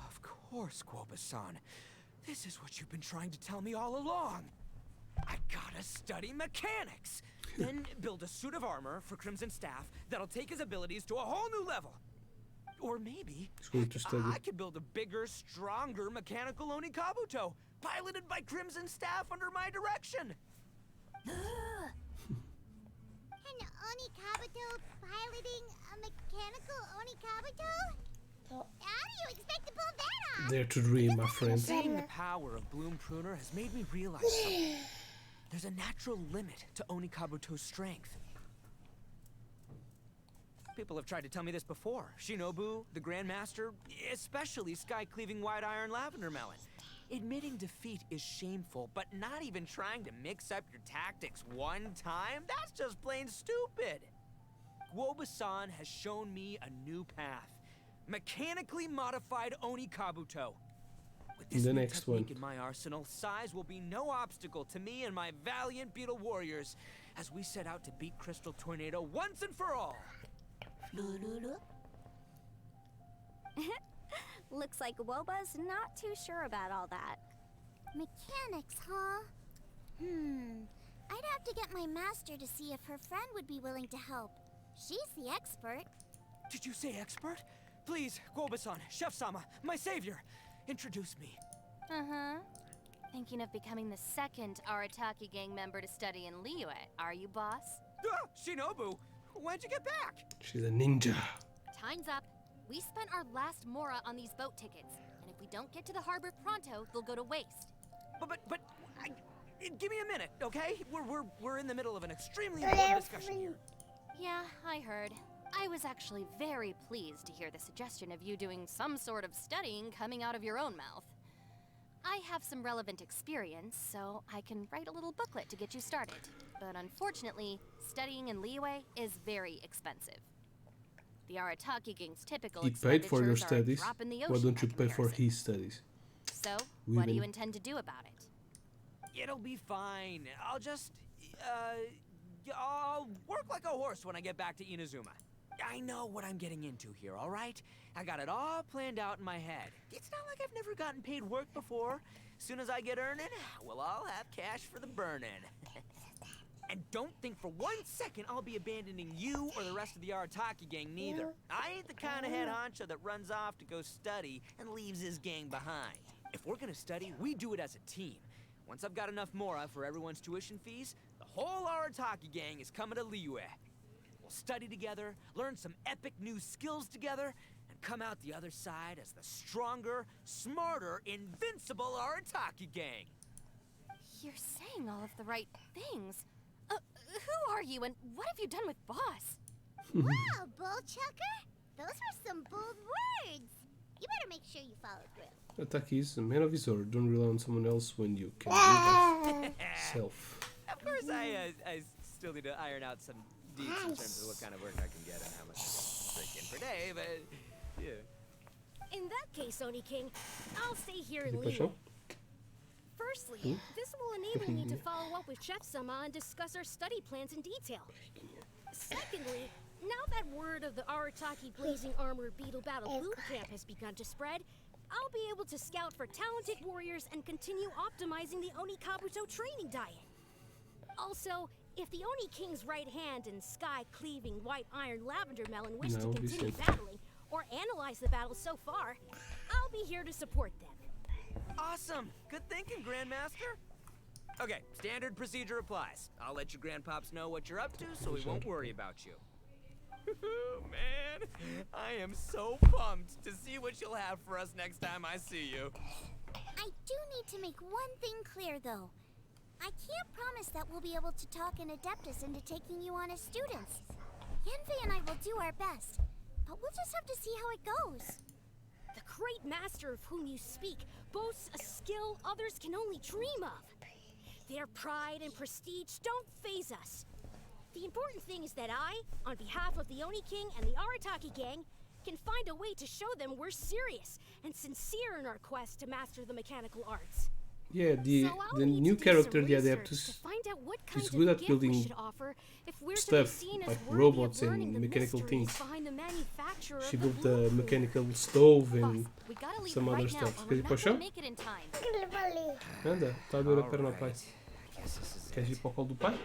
Of course, Guoba-san. This is what you've been trying to tell me all along. I gotta study mechanics. Then build a suit of armor for Crimson Staff that'll take his abilities to a whole new level. Or maybe It's going to study. I could build a bigger, stronger mechanical Onikabuto, piloted by Crimson Staff under my direction. An Onikabuto piloting a mechanical Onikabuto? How do you expect to pull that off? Dare to dream, my friend. Seeing the power of Bloom Pruner has made me realize something. There's a natural limit to Onikabuto's strength. People have tried to tell me this before. Shinobu, the Grandmaster, especially Sky-Cleaving White Iron Lavender Melon. Admitting defeat is shameful, but not even trying to mix up your tactics one time? That's just plain stupid. Guoba-san has shown me a new path. Mechanically modified Onikabuto. With this The new next one. technique in my arsenal, size will be no obstacle to me and my valiant Beetle warriors as we set out to beat Crystal Tornado once and for all. Looks like Woba's not too sure about all that. Mechanics, huh? I'd have to get my master to see if her friend would be willing to help. She's the expert. Did you say expert? Please, Guoba-san, Chef-sama, my savior, introduce me. Thinking of becoming the second Arataki gang member to study in Liyue, are you, boss? Ah, Shinobu, when'd you get back? She's a ninja. Time's up. We spent our last mora on these boat tickets, and if we don't get to the harbor pronto, they'll go to waste. Give me a minute, okay? We're in the middle of an extremely important discussion here. Yeah, I heard. I was actually very pleased to hear the suggestion of you doing some sort of studying coming out of your own mouth. I have some relevant experience, so I can write a little booklet to get you started. But unfortunately, studying in Liyue is very expensive. The Arataki gang's typical He paid for your expenditures are a studies. drop in the Why ocean don't you by pay for comparison. his studies? So, what do you Women. intend to do about it? It'll be fine. I'll work like a horse when I get back to Inazuma. I know what I'm getting into here, all right? I got it all planned out in my head. It's not like I've never gotten paid work before. As soon as I get earning, we'll all have cash for the burning. And don't think for 1 second I'll be abandoning you or the rest of the Arataki gang neither. I ain't the kind of head honcho that runs off to go study and leaves his gang behind. If we're gonna study, we do it as a team. Once I've got enough mora for everyone's tuition fees, the whole Arataki gang is coming to Liyue. We'll study together, learn some epic new skills together, and come out the other side as the stronger, smarter, invincible Arataki gang. You're saying all of the right things. Who are you and what have you done with Boss? Wow, Bullchucker! Those were some bold words! You better make sure you follow through. Ataki is a man of his word. Don't rely on someone else when you can do it yourself. Of course, I still need to iron out some deets in terms of what kind of work I can get and how much I can drink in per day, but yeah. In that case, Oni King, I'll stay here in Des Liyue. poissons? Firstly, this will enable me to follow up with Chef-sama and discuss our study plans in detail. Secondly, now that word of the Arataki Blazing Armor Beetle Battle Boot Camp has begun to spread, I'll be able to scout for talented warriors and continue optimizing the Oni Kabuto training diet. Also, if the Oni King's right hand and sky-cleaving white iron lavender melon wish to No, we continue said- battling or analyze the battle so far, I'll be here to support them. Awesome! Good thinking, Grandmaster! Okay, standard procedure applies. I'll let your grandpops know what you're up to so we won't worry about you. Man, I am so pumped to see what you'll have for us next time I see you. I do need to make one thing clear, though. I can't promise that we'll be able to talk an Adeptus into taking you on as students. Yanfei and I will do our best, but we'll just have to see how it goes. The great master of whom you speak boasts a skill others can only dream of. Their pride and prestige don't faze us. The important thing is that I, on behalf of the Oni King and the Arataki gang, can find a way to show them we're serious and sincere in our quest to master the mechanical arts. Yeah, the So I'll the need new to do character, some the research Adeptus, to find out what kind is of good at gift we building should offer if we're to be stuff seen as like worthy robots of learning and the mechanical mysteries things. behind the manufacture She of built the the blue. mechanical stove and Boss, we gotta leave some right other now, stuff. or Queres we're ir para o not gonna chão? make it in time. Anda, está a doer a perna ao pai. Guess this is Queres ir para o colo do pai?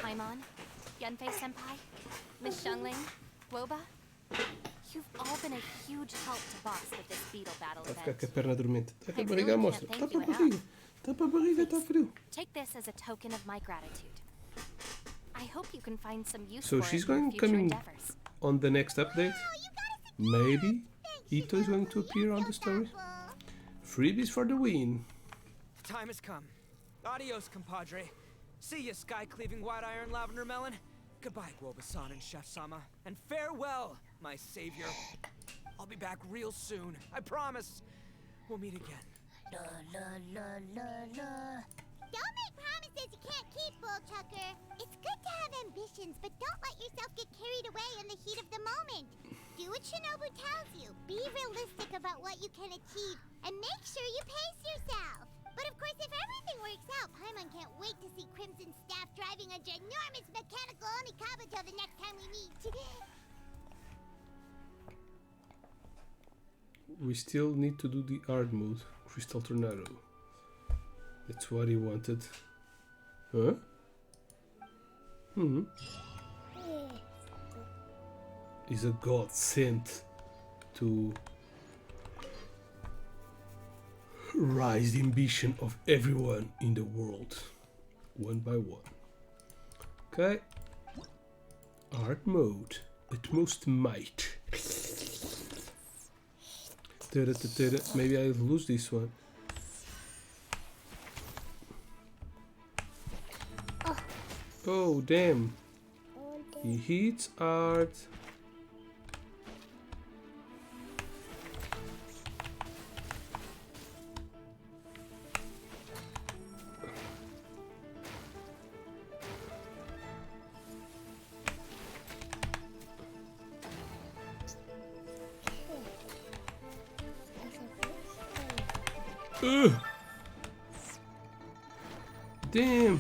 Paimon, Yanfei Senpai, Miss Xiangling, Woba, you've all been a huge help to Boss with this Beetle battle Vai ficar event. com a perna dormente. Está com a I barriga à really mostra. can't Está thank para a you barriga. enough. Está para a barriga, está frio. Take this as a token of my gratitude. I hope you can find some use So for she's it in your going future coming endeavors. on the next update. Maybe Ito is going to appear on the story. Freebies for the win. The time has come. Adios, compadre. See ya, sky-cleaving white iron lavender melon. Goodbye, Guoba-san and Chef-sama. And farewell, my savior. I'll be back real soon. I promise. We'll meet again. Don't make promises you can't keep, Bullchucker. It's good to have ambitions, but don't let yourself get carried away in the heat of the moment. Do what Shinobu tells you. Be realistic about what you can achieve, and make sure you pace yourself. But of course, if everything works out, Paimon can't wait to see Crimson Staff driving a ginormous mechanical Onikabuto the next time we meet. We still need to do the hard mode, Crystal Tornado. That's what he wanted. Huh? He's a god sent to rise the ambition of everyone in the world, one by one. Okay. Hard mode, utmost might. Maybe I'll lose this one. Oh damn! He hits hard. Ugh. Damn.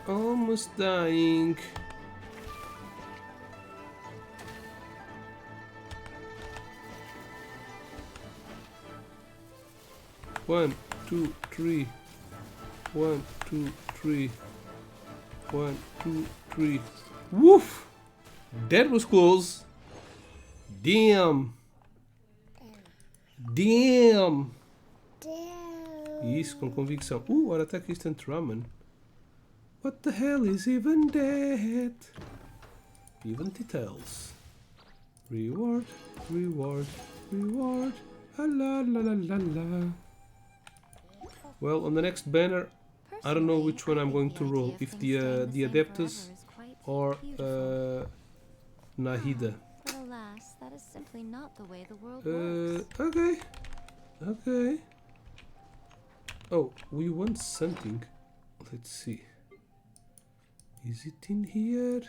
I'm almost dying. One, two, three. 1, 2, 3. 1, 2, 3. Woof! That was close. Damn. Damn. Isso, com convicção. Hora ataque instant ramen. What the hell is even that? Even details. Reward, reward, reward. La la la la la. Well, on the next banner, I don't know which one I'm going to roll. If the Adeptus or Nahida. But alas, that is simply not the way the world works. Okay. Okay. Oh, we want something. Let's see. Is it in here?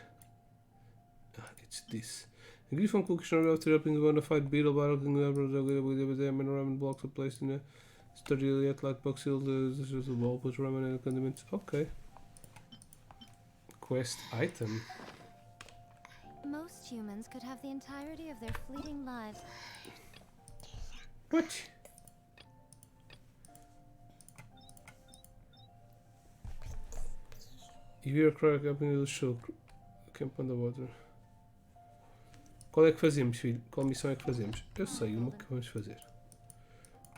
Ah, it's this. Agree from cooking after helping the bona fide beetle battle ramen blocks are placed in a sturdy yet light box sealed the wall with ramen and condiments. Okay. Quest item. Most humans could have the entirety of their fleeting lives. What? If you're crack up in the show, camp underwater. Qual é que fazemos, filho? Qual missão é que fazemos? Eu sei uma que vamos fazer.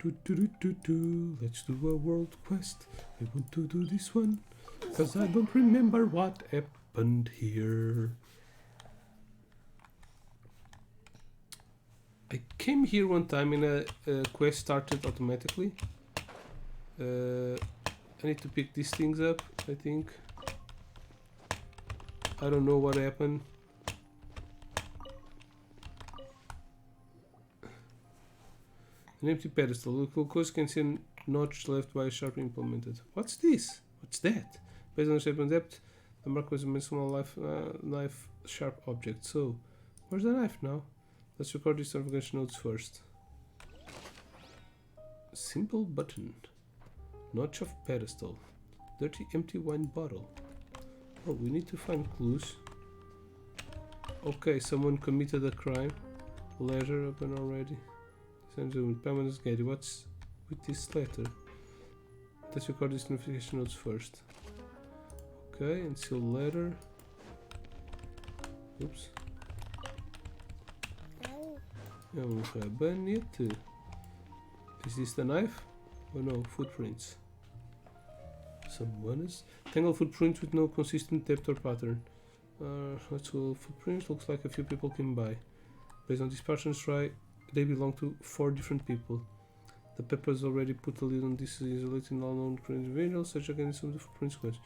Let's do a world quest. I want to do this one. Because I don't remember what happened here. I came here one time and a quest started automatically. I need to pick these things up, I think. I don't know what happened. An empty pedestal. Local coast can see a notch left by a sharp implemented. What's this? What's that? Based on the shape and depth, the mark was a small knife sharp object. So, where's the knife now? Let's record these navigation notes first. Simple button. Notch of pedestal. Dirty empty wine bottle. Oh, we need to find clues. Okay, someone committed a crime. Letter open already. Permanent Gary. What's with this letter? Let's record these notification notes first. Okay, and seal letter. Oops. É um rabanete. Is this the knife? Oh no, footprints. Someone is tangled footprints with no consistent depth or pattern. Let's go. Footprints looks like a few people came by. Based on this pattern, try. They belong to 4 different people. The peppers already put a lid on this isolating all known individuals, such against some consequence.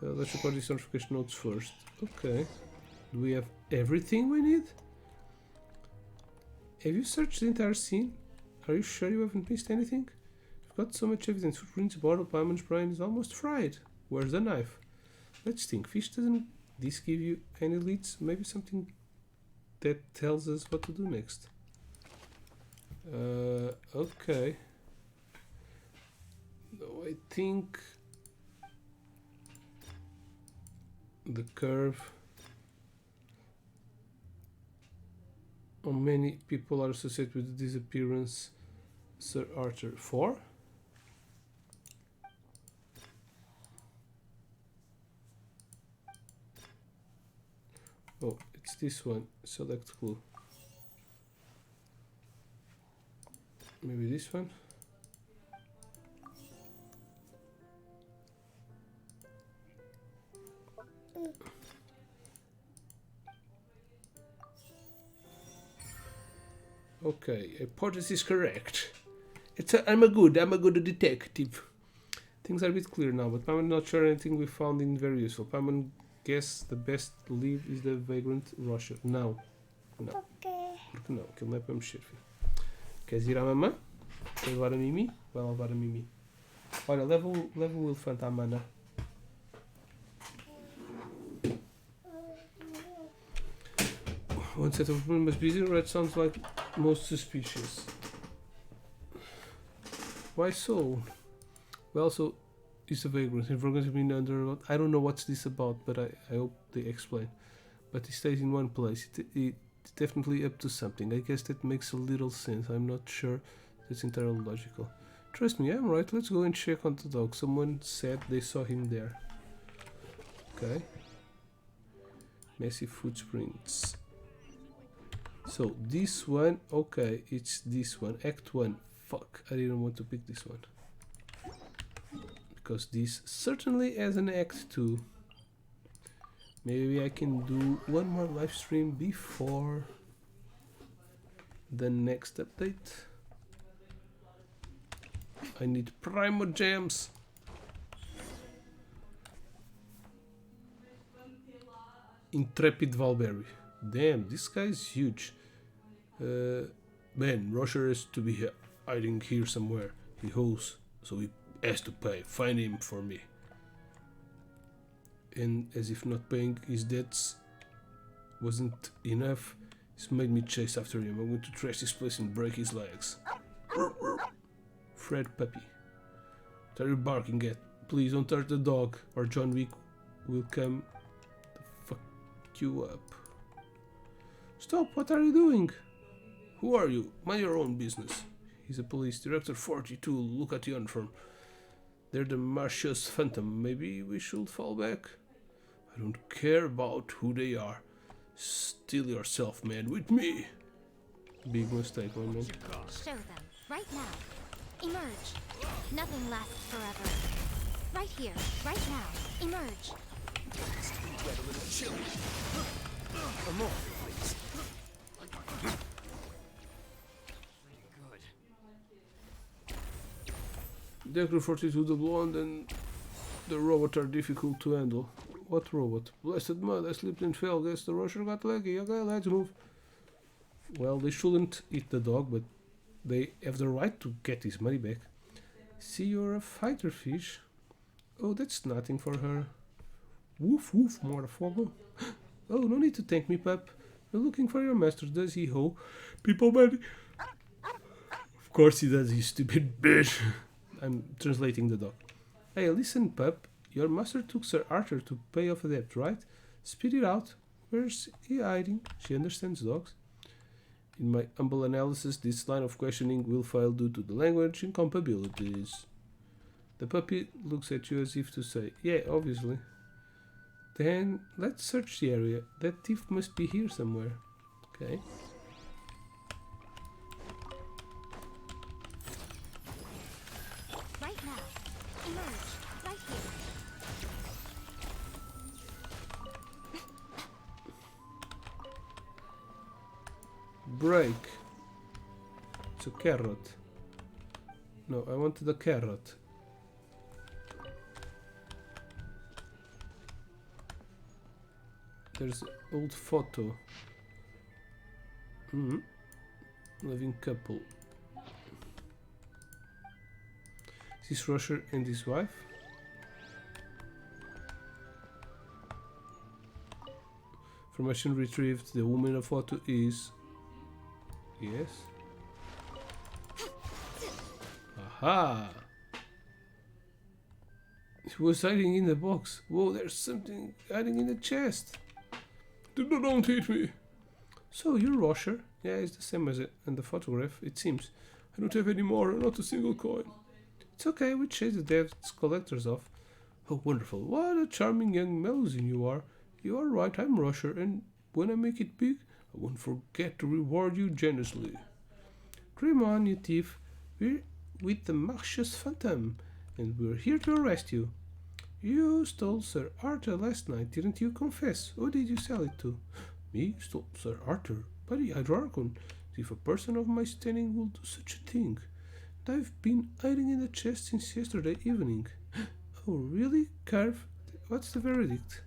Let's record these notification notes first. Okay. Do we have everything we need? Have you searched the entire scene? Are you sure you haven't missed anything? You've got so much evidence. Footprints, bottle, Paimon's brain is almost fried. Where's the knife? Let's think. Fish doesn't this give you any leads? Maybe something that tells us what to do next. Okay. No, I think the curve on many people are associated with the disappearance Sir Arthur 4. Oh, it's this one. Select clue. Maybe this one. Okay, hypothesis is correct. I'm a good detective. Things are a bit clear now, but I'm not sure anything we found in very useful. Paimon guess the best lead is the vagrant Rocha. Não. Não. Porque não, aquilo não é para mexer, filho. Queres ir à mamã? Queres levar a Mimi? Vai lá levar a Mimi. Olha, leva o elefante à mana. One set of problems must be zero. Red sounds like most suspicious. Why so? Well, so it's a vagrant. If we're going to be under, I don't know what's this about, but I hope they explain. But he stays in one place. It's definitely up to something. I guess that makes a little sense. I'm not sure that's entirely logical. Trust me, I'm right. Let's go and check on the dog. Someone said they saw him there. Okay. Messy footprints. So this one, okay, it's this one. Act 1. Fuck, I didn't want to pick this one. Because this certainly has an Act 2. Maybe I can do one more live stream before the next update. I need Primo Gems. Intrepid Valberry. Damn, this guy is huge. Man, Roger has to be hiding here somewhere. He owes, so he has to pay. Find him for me. And as if not paying his debts wasn't enough, he's made me chase after him. I'm going to trash this place and break his legs. Fred Puppy. What are you barking at? Please don't hurt the dog, or John Wick will come to fuck you up. Stop, what are you doing? Who are you? Mind your own business. He's a police director 42. Look at the uniform. They're the Martius Phantom. Maybe we should fall back? I don't care about who they are. Steal yourself, man, with me. Big mistake, my man. Show them. Right now. Emerge. Nothing lasts forever. Right here. Right now. Emerge. Get a little chilly. More, please. Decker 42, the blonde, and the robot are difficult to handle. What robot? Blessed mud, I slipped and fell. Guess the rusher got leggy. Okay, let's move. Well, they shouldn't eat the dog, but they have the right to get his money back. See, you're a fighter fish. Oh, that's nothing for her. Woof woof, motherfucker. Oh, no need to thank me, pup. We're looking for your master. Does he hoe people money? Of course he does, you stupid bitch. I'm translating the dog. Hey, listen, pup. Your master took Sir Arthur to pay off a debt, right? Spit it out. Where's he hiding? She understands dogs. In my humble analysis, this line of questioning will fail due to the language incompatibilities. The puppy looks at you as if to say, yeah, obviously. Then let's search the area. That thief must be here somewhere. Okay. Right now. Emerge. Right here. Break. It's a carrot. No, I wanted the carrot. There's an old photo. Living couple. This Rusher and his wife. Information retrieved. The woman in the photo is... Yes. Aha! He was hiding in the box. Whoa, there's something hiding in the chest. Don't hit me. So, you're Rusher? Yeah, it's the same as it in the photograph, it seems. I don't have any more, not a single coin. It's okay, we chased the debt collectors off. Oh, wonderful. What a charming young Melusine you are. You are right, I'm Rusher, and when I make it big, I won't forget to reward you generously. Dream on, you thief. We're with the Martius Phantom, and we're here to arrest you. You stole Sir Arthur last night, didn't you? Confess. Who did you sell it to? Me? Stole Sir Arthur? By the Hydrarchon. If a person of my standing will do such a thing. And I've been hiding in the chest since yesterday evening. Oh, really? Carve? What's the verdict?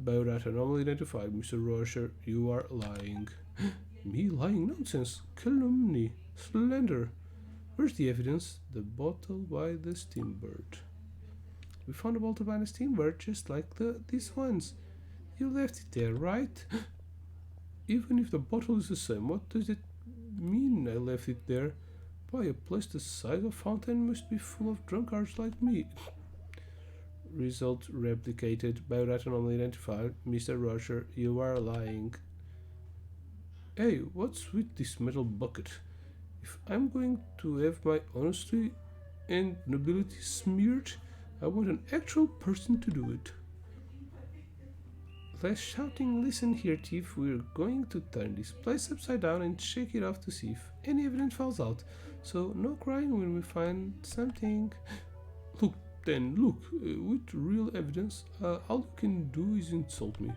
Biodata anomaly identified. Mr. Rusher, you are lying. Me lying? Nonsense. Calumny. Slander. Where's the evidence? The bottle by the steambird. We found a bottle by the steambird just like these ones. You left it there, right? Even if the bottle is the same, what does it mean I left it there? Why, a place the size of a fountain must be full of drunkards like me. Result replicated. Biodata anomaly identified. Mr. Rusher, you are lying. Hey, what's with this metal bucket? If I'm going to have my honesty and nobility smeared, I want an actual person to do it. Less shouting, listen here, thief. We're going to turn this place upside down and shake it off to see if any evidence falls out. So, no crying when we find something. Look, with real evidence, all you can do is insult me.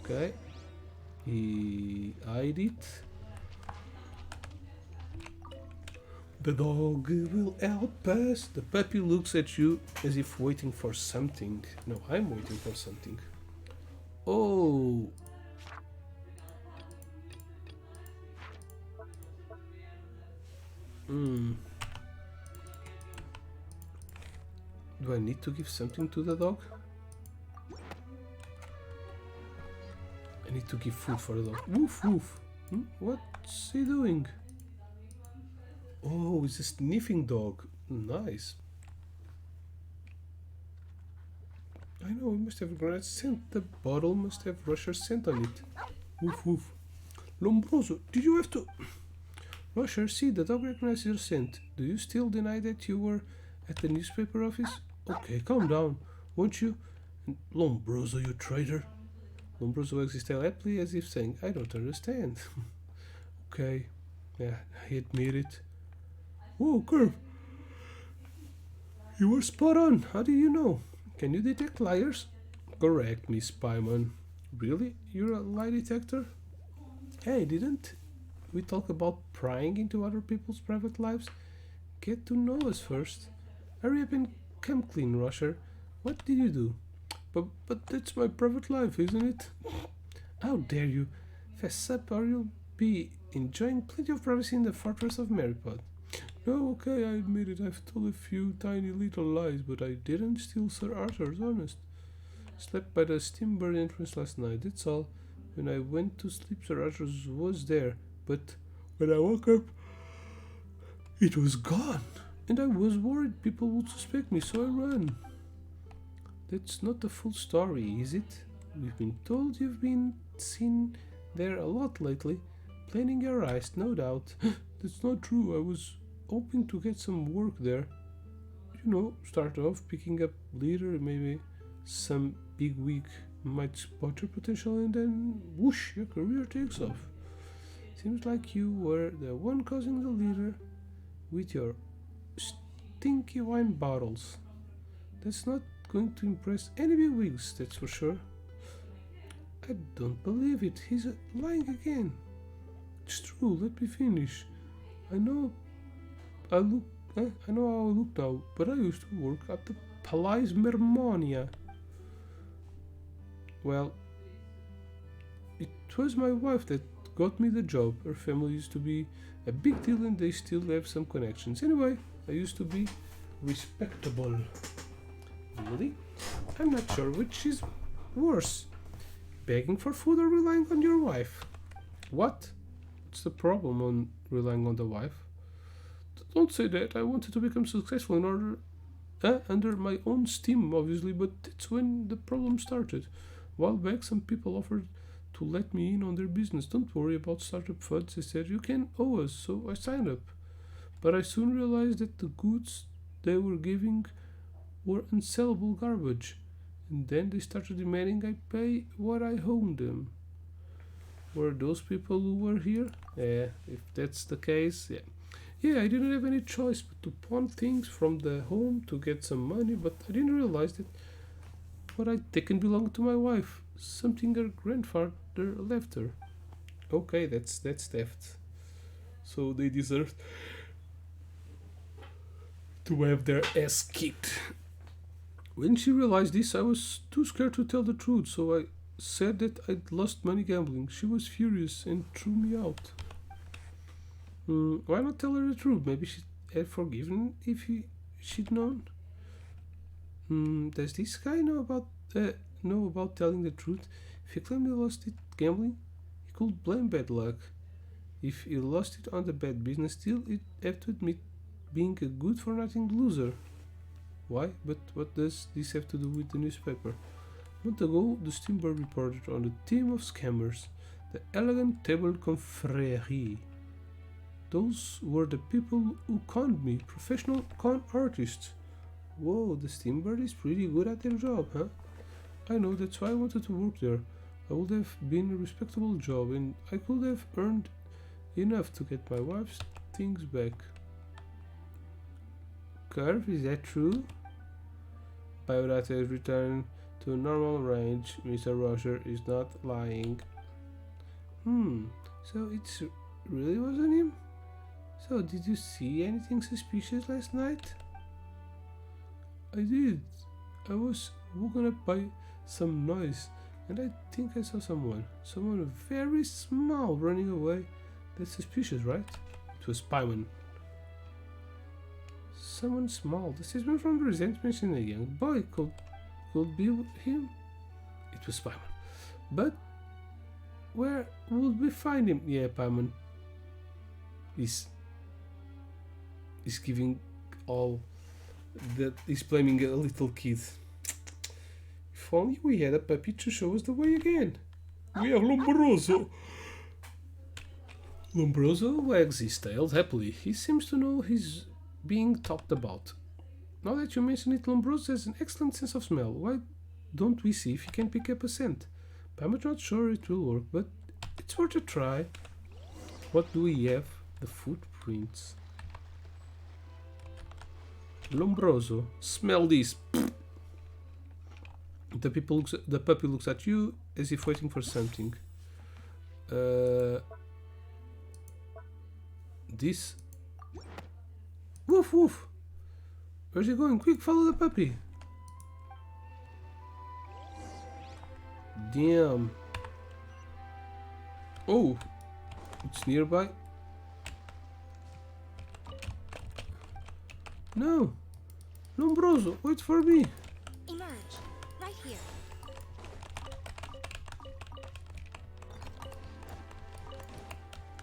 Okay. He hid it. The dog will help us. The puppy looks at you as if waiting for something. No, I'm waiting for something. Oh. Do I need to give something to the dog? I need to give food for the dog. Woof woof. What's he doing? Oh, it's a sniffing dog. Nice. I know, it must have a granite scent. The bottle must have Rusher's scent on it. Woof woof. Lombroso, did you have to... Rusher, see, the dog recognizes your scent. Do you still deny that you were at the newspaper office? Okay, calm down, won't you? Lombroso, you traitor. Lombroso wags his tail happily as if saying, I don't understand. Okay, yeah, I admit it. Whoa, Curve! You were spot on. How do you know? Can you detect liars? Correct, Miss Spyman. Really? You're a lie detector? Hey, didn't we talk about prying into other people's private lives? Get to know us first. Hurry up and come clean, Rusher. What did you do? But that's my private life, isn't it? How dare you? Fess up or you'll be enjoying plenty of privacy in the fortress of Merrypod. No, okay, I admit it. I've told a few tiny little lies, but I didn't steal Sir Arthur's honest. Slept by the steambird entrance last night, that's all. When I went to sleep, Sir Arthur's was there, but when I woke up, it was gone. And I was worried people would suspect me, so I ran. That's not the full story, is it? We've been told you've been seen there a lot lately, planning your heist, no doubt. That's not true. I was hoping to get some work there. You know, start off picking up leader, maybe some big wig might spot your potential, and then whoosh, your career takes off. Seems like you were the one causing the leader with your stinky wine bottles. That's not going to impress any big wigs, that's for sure. I don't believe it. He's lying again. It's true, let me finish. I know I look. I know how I look now, but I used to work at the Palais Mermonia. Well, it was my wife that got me the job. Her family used to be a big deal and they still have some connections. Anyway, I used to be respectable. Really? I'm not sure which is worse. Begging for food or relying on your wife? What? What's the problem on relying on the wife? Don't say that. I wanted to become successful in order under my own steam, obviously, but that's when the problem started. A while back, some people offered to let me in on their business. Don't worry about startup funds, they said. You can owe us, so I signed up. But I soon realized that the goods they were giving were unsellable garbage. And then they started demanding I pay what I owed them. Were those people who were here? Yeah, if that's the case, yeah. Yeah, I didn't have any choice but to pawn things from the home to get some money, but I didn't realize that what I'd taken belonged to my wife, something her grandfather left her. Okay, that's theft. So they deserved to have their ass kicked. When she realized this, I was too scared to tell the truth, so I said that I'd lost money gambling. She was furious and threw me out. Why not tell her the truth? Maybe she had forgiven if she'd known. Does this guy know about telling the truth? If he claimed he lost it gambling, he could blame bad luck. If he lost it on the bad business deal, he'd have to admit being a good-for-nothing loser. Why? But what does this have to do with the newspaper? A month ago, the Steamboat reported on a team of scammers, the Elegant Table Confrérie. Those were the people who conned me, professional con artists. Whoa, the Steambird is pretty good at their job, huh? I know, that's why I wanted to work there. I would have been a respectable job and I could have earned enough to get my wife's things back. Curve, is that true? Biodata has returned to normal range. Mr. Roger is not lying. So it's really wasn't him? So, did you see anything suspicious last night? I did. I was woken up by some noise and I think I saw someone very small running away. That's suspicious, right? It was Paimon. Someone small. The salesman from the Resent mentioned a young boy. Could be him. It was Paimon. But where would we find him? Yeah, Paimon is giving all that he's blaming a little kid. If only we had a puppy to show us the way again. We have Lombroso. Lombroso wags his tail happily. He seems to know he's being talked about. Now that you mention it, Lombroso has an excellent sense of smell. Why don't we see if he can pick up a scent? I'm not sure it will work, but it's worth a try. What do we have? The footprints. Lombroso, smell this. The puppy looks at you as if waiting for something. This. Woof woof. Where's he going? Quick, follow the puppy. Damn. Oh, it's nearby. No, Lombroso, wait for me. Emerge, right here.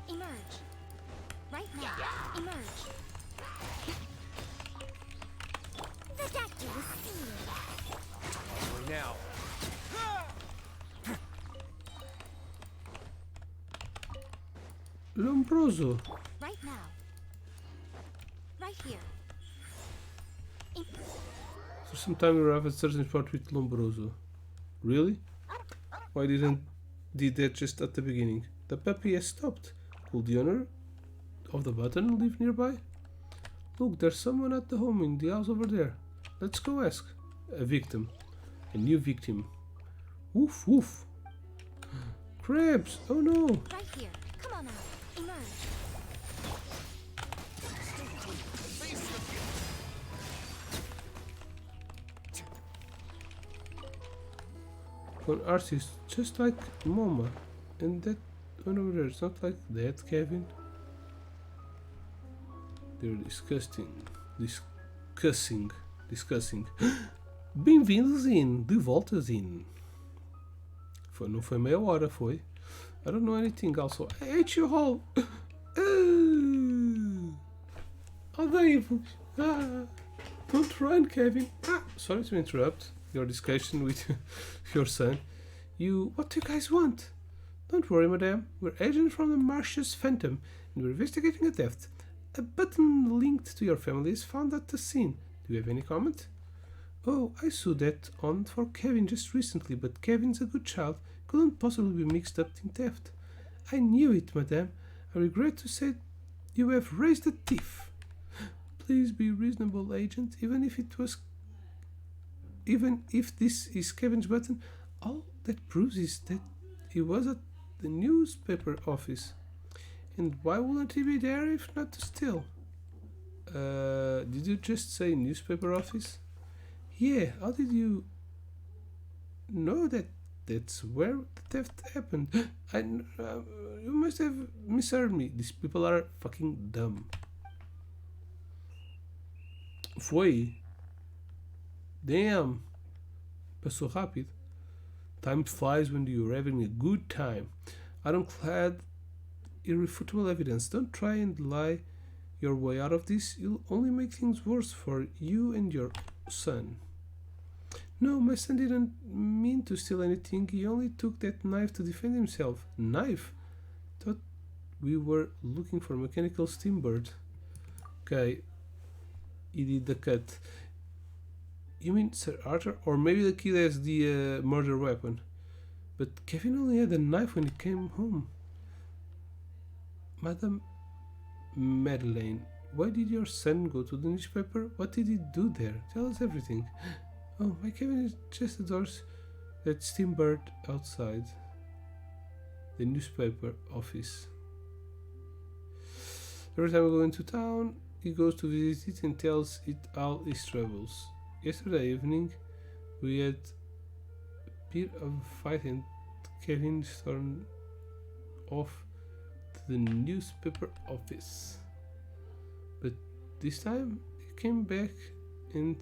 Emerge, right now. Emerge. The doctor will see you. Now. Lombroso. Right now. Right here. For some time you arrive at a certain spot with Lombroso. Really? Why did that just at the beginning? The puppy has stopped. Could the owner of the button live nearby? Look, there's someone at the home in the house over there. Let's go ask. A victim. A new victim. Woof woof. Crabs! Oh no! Right here. Come on out. Emerge. One artist, just like Mama. And that one over there, it's not like that, Kevin. They're discussing. Bem-vindos de voltas in. Não foi meia hora, foi. I don't know anything also. I hate you all. Odeio-vos. Don't run, Kevin. Sorry to interrupt your discussion with your son. What do you guys want? Don't worry, madame. We're agents from the Martius Phantom, and we're investigating a theft. A button linked to your family is found at the scene. Do you have any comment? Oh, I saw that on for Kevin just recently, but Kevin's a good child. Couldn't possibly be mixed up in theft. I knew it, madame. I regret to say you have raised a thief. Please be reasonable, agent. Even if this is Kevin's button, all that proves is that he was at the newspaper office. And why wouldn't he be there if not to steal? Did you just say newspaper office? Yeah, how did you know that that's where the theft happened? You must have misheard me. These people are fucking dumb. Foi. Damn. Passou rápido. Time flies when you're having a good time. Ironclad, irrefutable evidence. Don't try and lie your way out of this. You'll only make things worse for you and your son. No, my son didn't mean to steal anything. He only took that knife to defend himself. Knife? Thought we were looking for mechanical steambird. Okay. He did the cut. You mean Sir Arthur? Or maybe the kid has the murder weapon. But Kevin only had a knife when he came home. Madame Madeleine, why did your son go to the newspaper? What did he do there? Tell us everything. Oh, my Kevin just adores that steambird outside the newspaper office. Every time we go into town, he goes to visit it and tells it all his troubles. Yesterday evening, we had a bit of a fight and Kevin stormed off to the newspaper office. But this time, he came back and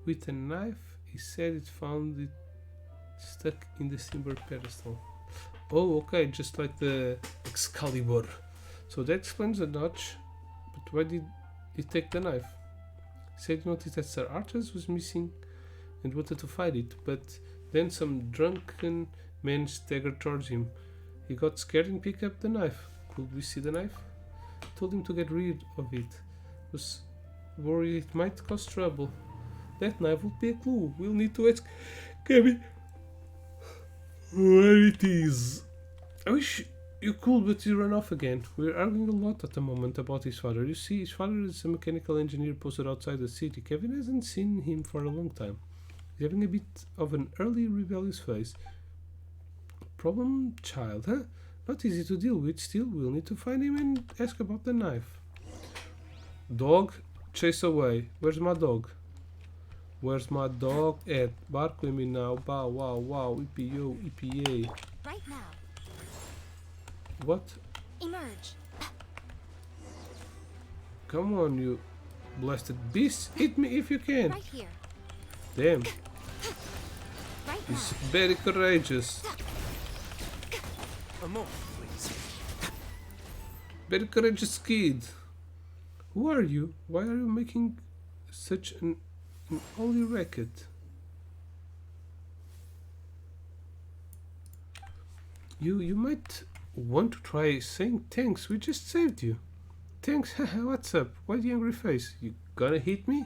with a knife, he said it found it stuck in the silver pedestal. Oh, okay, just like the Excalibur. So that explains the notch. But why did he take the knife? He said he noticed that Sir Arthur's was missing and wanted to fight it, but then some drunken man staggered towards him. He got scared and picked up the knife. Could we see the knife? Told him to get rid of it. Was worried it might cause trouble. That knife would be a clue. We'll need to ask Gabby where it is. I wish you could, but he ran off again. We're arguing a lot at the moment about his father. You see, his father is a mechanical engineer posted outside the city. Kevin hasn't seen him for a long time. He's having a bit of an early rebellious phase. Problem child, huh? Not easy to deal with. Still, we'll need to find him and ask about the knife. Dog, chase away. Where's my dog? Where's my dog at? Bark with me now. Bow, wow, wow. EPO, EPA. Right now. What? Emerge. Come on, you blasted beast. Hit me if you can. Right here. Damn. Right He's now. very courageous. A moment, please. Very courageous kid. Who are you? Why are you making such an holy racket? You might want to try saying thanks. We just saved you. Thanks. What's up? Why the angry face? You gonna hit me?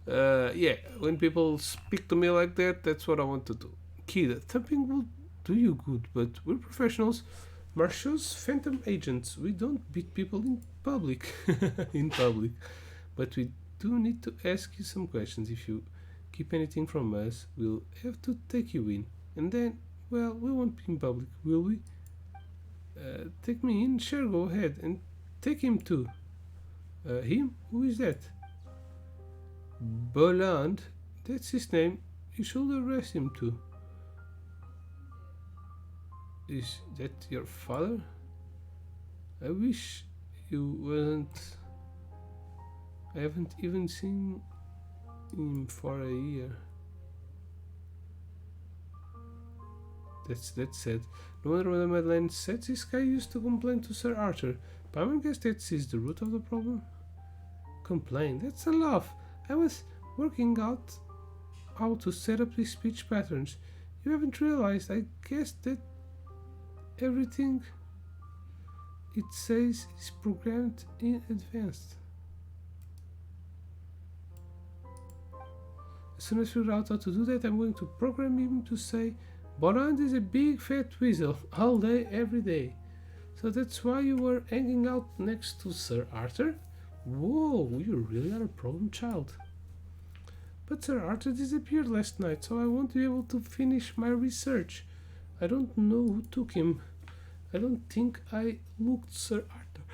Yeah. When people speak to me like that, that's what I want to do. Kid, thumping will do you good, but we're professionals. Martius Phantom agents. We don't beat people in public. But we do need to ask you some questions. If you keep anything from us, we'll have to take you in. And then, well, we won't be in public, will we? Take me in? Sure, go ahead. And take him too. Him? Who is that? Boland? That's his name. You should arrest him too. Is that your father? I wish you wasn't. I haven't even seen him for a year. That's sad. No wonder when Madeleine said this guy used to complain to Sir Arthur. Paimon guess that is the root of the problem. Complain? That's a laugh. I was working out how to set up these speech patterns. You haven't realized, I guess, that everything it says is programmed in advance. As soon as I figure out how to do that, I'm going to program him to say, Borand is a big fat weasel, all day, every day. So that's why you were hanging out next to Sir Arthur? Whoa, you really are a problem child. But Sir Arthur disappeared last night, so I won't be able to finish my research. I don't know who took him. I don't think I looked Sir Arthur.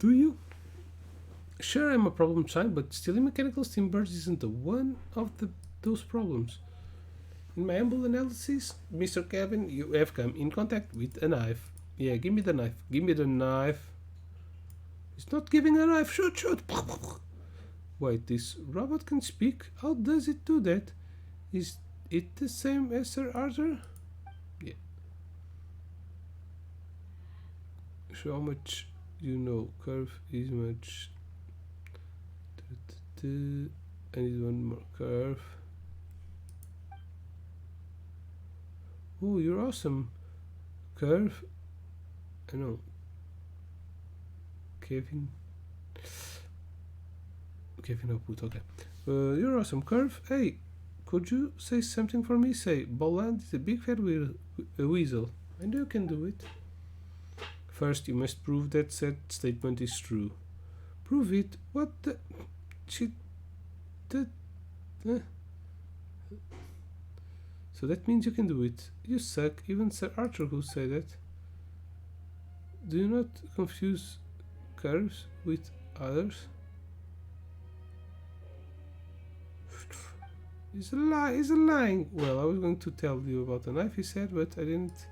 Do you? Sure, I'm a problem child, but stealing mechanical steam birds isn't the one of those problems. In my humble analysis, Mr. Kevin, you have come in contact with a knife. Yeah, give me the knife. Give me the knife. It's not giving a knife. Shoot, shoot. Wait, this robot can speak? How does it do that? Is it the same as Sir Arthur? Yeah. So how much you know? Curve is much. I need one more curve. Oh, you're awesome. Curve. I know. Kevin output, okay. You're awesome. Curve. Hey, could you say something for me? Say, Boland is a big fat weasel. I know you can do it. First, you must prove that said statement is true. Prove it? What the... She... So that means you can do it. You suck. Even Sir Arthur who said that. Do you not confuse curves with others? He's a lie. He's a lying. Well, I was going to tell you about the knife he said, but I didn't.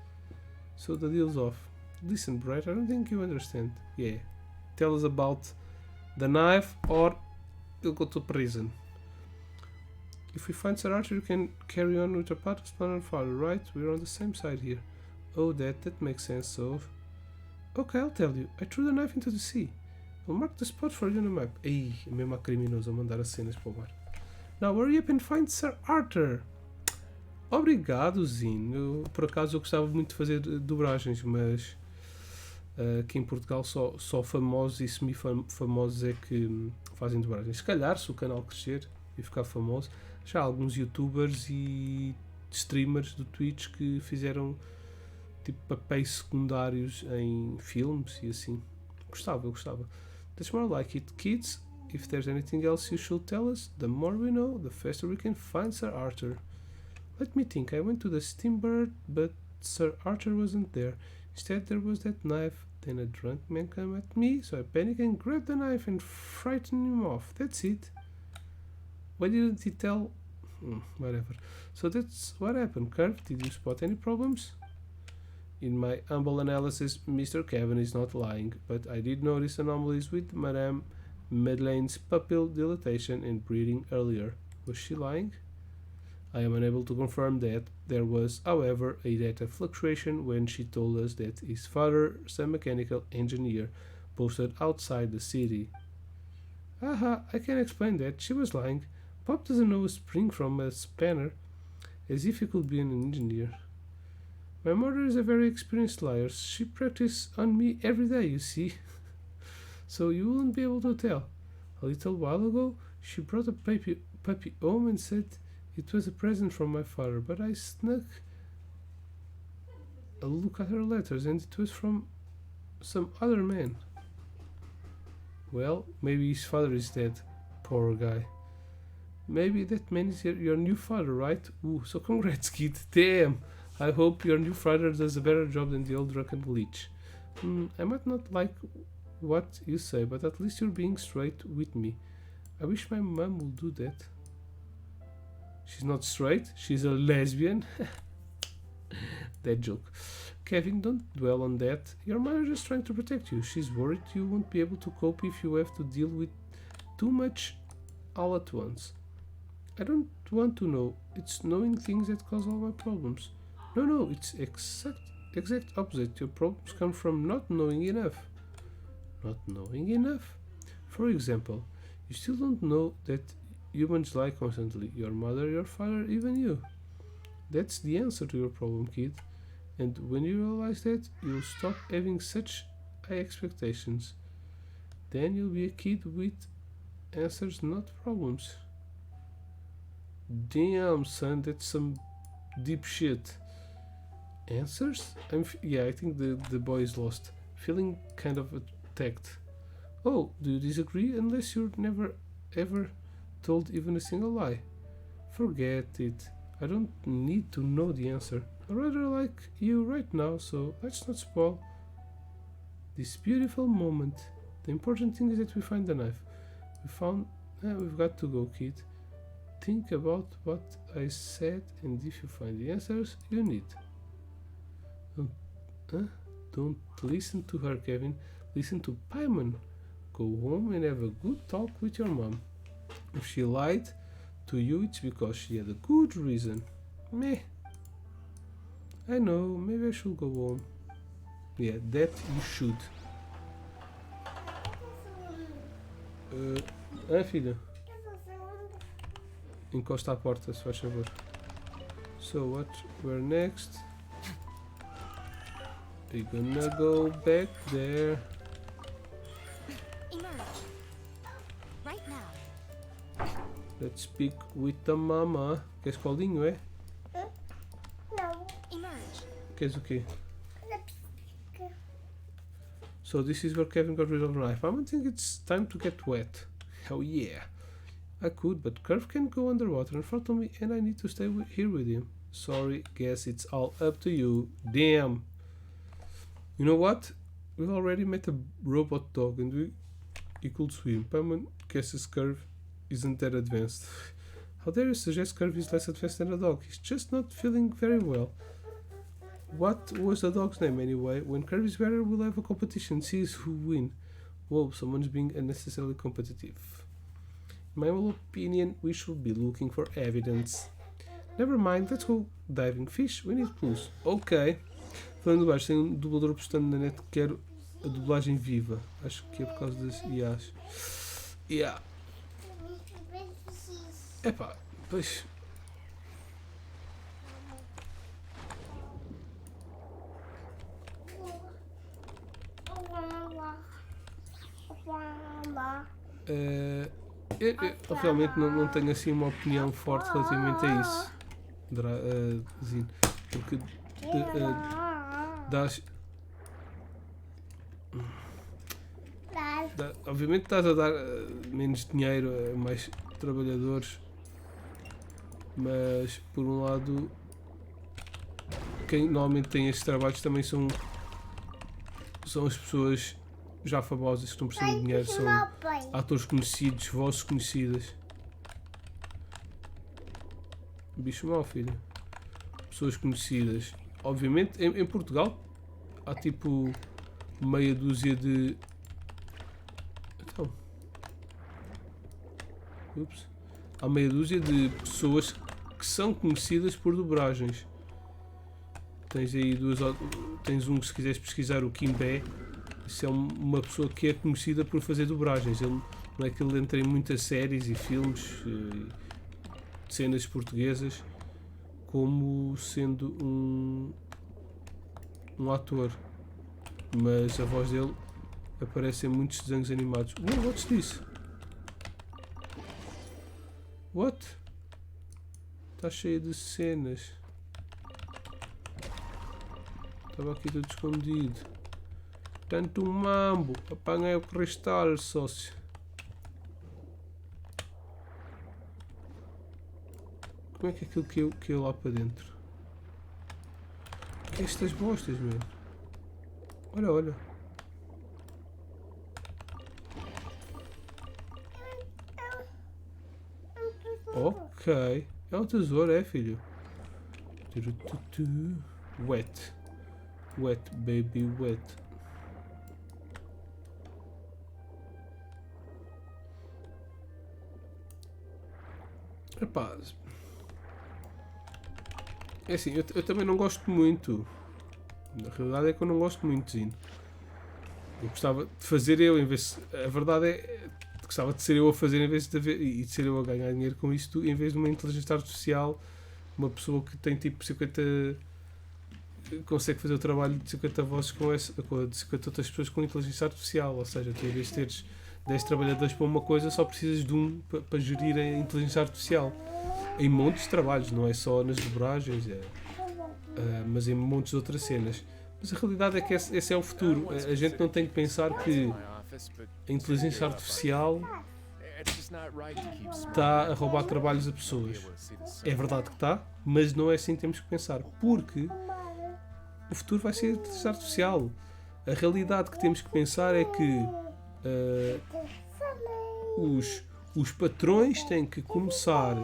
So the deal's off. Listen, Brett, I don't think you understand. Yeah. Tell us about the knife or you'll go to prison. If we find Sir Arthur, you can carry on with your path of plan and father, right? We're on the same side here. Oh, that makes sense, so... Okay, I'll tell you. I threw the knife into the sea. I'll mark the spot for you on the map. Ei, é mesmo a criminoso a mandar as cenas para o mar. Now, hurry up and find Sir Arthur. Obrigado, Zin. Por acaso, eu gostava muito de fazer dobragens, mas... aqui em Portugal só famosos e semi-famosos é que fazem dobragens. Se calhar, se o canal crescer e ficar famoso, já há alguns youtubers e streamers do Twitch que fizeram tipo papéis secundários em filmes e assim. Eu gostava. That's more like it, kids. If there's anything else you should tell us, the more we know, the faster we can find Sir Arthur. Let me think. I went to the Steambird, but Sir Arthur wasn't there. Instead, there was that knife. Then a drunk man came at me, so I panicked and grabbed the knife and frightened him off. That's it. Why didn't he tell? Whatever. So that's what happened. Curve, did you spot any problems? In my humble analysis, Mr. Kevin is not lying, but I did notice anomalies with Madame Madeleine's pupil dilatation and breathing earlier. Was she lying? I am unable to confirm that. There was, however, a data fluctuation when she told us that his father, some mechanical engineer, posted outside the city. Aha, I can explain that. She was lying. Pop doesn't know a spring from a spanner, as if he could be an engineer. My mother is a very experienced liar. She practices on me every day, you see. So you wouldn't be able to tell. A little while ago, she brought a puppy home and said it was a present from my father, but I snuck a look at her letters and it was from some other man. Well, maybe his father is dead. Poor guy. Maybe that man is your new father, right? Ooh, so congrats, kid. Damn! I hope your new father does a better job than the old drunken leech. I might not like what you say, but at least you're being straight with me. I wish my mom would do that. She's not straight, she's a lesbian. That joke. Kevin, don't dwell on that. Your mother is just trying to protect you. She's worried you won't be able to cope if you have to deal with too much all at once. I don't want to know. It's knowing things that cause all my problems. No, it's exact opposite. Your problems come from not knowing enough. Not knowing enough? For example, you still don't know that humans lie constantly. Your mother, your father, even you. That's the answer to your problem, kid. And when you realize that, you'll stop having such high expectations. Then you'll be a kid with answers, not problems. Damn, son, that's some deep shit. Answers? I think the boy is lost. Feeling kind of attacked. Oh, do you disagree? Unless you're never ever told even a single lie. Forget it. I don't need to know the answer. I rather like you right now, so let's not spoil this beautiful moment. The important thing is that we find the knife. We've got to go, kid. Think about what I said, and if you find the answers you need. Don't listen to her, Kevin. Listen to Paimon. Go home and have a good talk with your mom. If she lied to you, it's because she had a good reason. Meh. I know, maybe I should go home. Yeah, that you should. Filha. Encosta a porta, se faz favor. So what? We're next. We're gonna go back there. Emerge. Right now. Let's speak with the mama. Queres colinho, é? Não. Emerge. Queres o quê? So this is where Kevin got rid of the knife. I don't think it's time to get wet. Hell yeah. I could, but Curve can't go underwater in front of me and I need to stay here with him. Sorry, guess it's all up to you. Damn. You know what? We've already met a robot dog and he could swim. Paimon guesses Curve isn't that advanced. How dare you suggest Curve is less advanced than a dog? He's just not feeling very well. What was the dog's name anyway? When Curve is better, we'll have a competition. See who win. Whoa, someone's being unnecessarily competitive. In my own opinion, we should be looking for evidence. Never mind, let's go diving. Fish, we need clues. Ok. Falando de baixo, tem um dublador postando na net que quero a dublagem viva. Acho que é por causa das IAs. Yeah. Epá, pois... Eu realmente não tenho assim uma opinião forte relativamente a isso, porque obviamente estás a dar menos dinheiro a mais trabalhadores, mas por um lado quem normalmente tem estes trabalhos também são as pessoas já famosas que estão precisando de dinheiro, são atores conhecidos, vozes conhecidas. Bicho mau, filho. Pessoas conhecidas. Obviamente, em Portugal há tipo meia dúzia de... Então... Ups. Há meia dúzia de pessoas que são conhecidas por dobragens. Tens aí tens um que, se quiseres pesquisar, o Kimbé. Isso é uma pessoa que é conhecida por fazer dobragens. Ele, não é que ele entra em muitas séries e filmes, cenas portuguesas, como sendo um ator. Mas a voz dele aparece em muitos desenhos animados. What's this? What? Está cheio de cenas. Estava aqui tudo escondido. Tanto mambo, apanhei o cristal, sócio. Como é que é aquilo que eu lá para dentro? O que é estas bostas, meu? Olha. Ok. É um tesouro, é, filho? Wet. Wet, baby, wet. Rapaz, é assim, eu também não gosto muito. Na realidade é que eu não gosto muito de Zine. Eu gostava de fazer eu em vez. A verdade é. Gostava de ser eu a fazer em vez de haver, e de ser eu a ganhar dinheiro com isto, em vez de uma inteligência artificial, uma pessoa que tem tipo 50. Consegue fazer o trabalho de 50 vozes de 50 outras pessoas com inteligência artificial. Ou seja, tu, em vez de teres 10 trabalhadores para uma coisa, só precisas de um para gerir a inteligência artificial. Em montes de trabalhos, não é só nas dobragens, mas em montes de outras cenas. Mas a realidade é que esse é o futuro. A gente não tem que pensar que a inteligência artificial está a roubar trabalhos a pessoas. É verdade que está, mas não é assim que temos que pensar. Porque o futuro vai ser a inteligência artificial. A realidade que temos que pensar é que os patrões têm que começar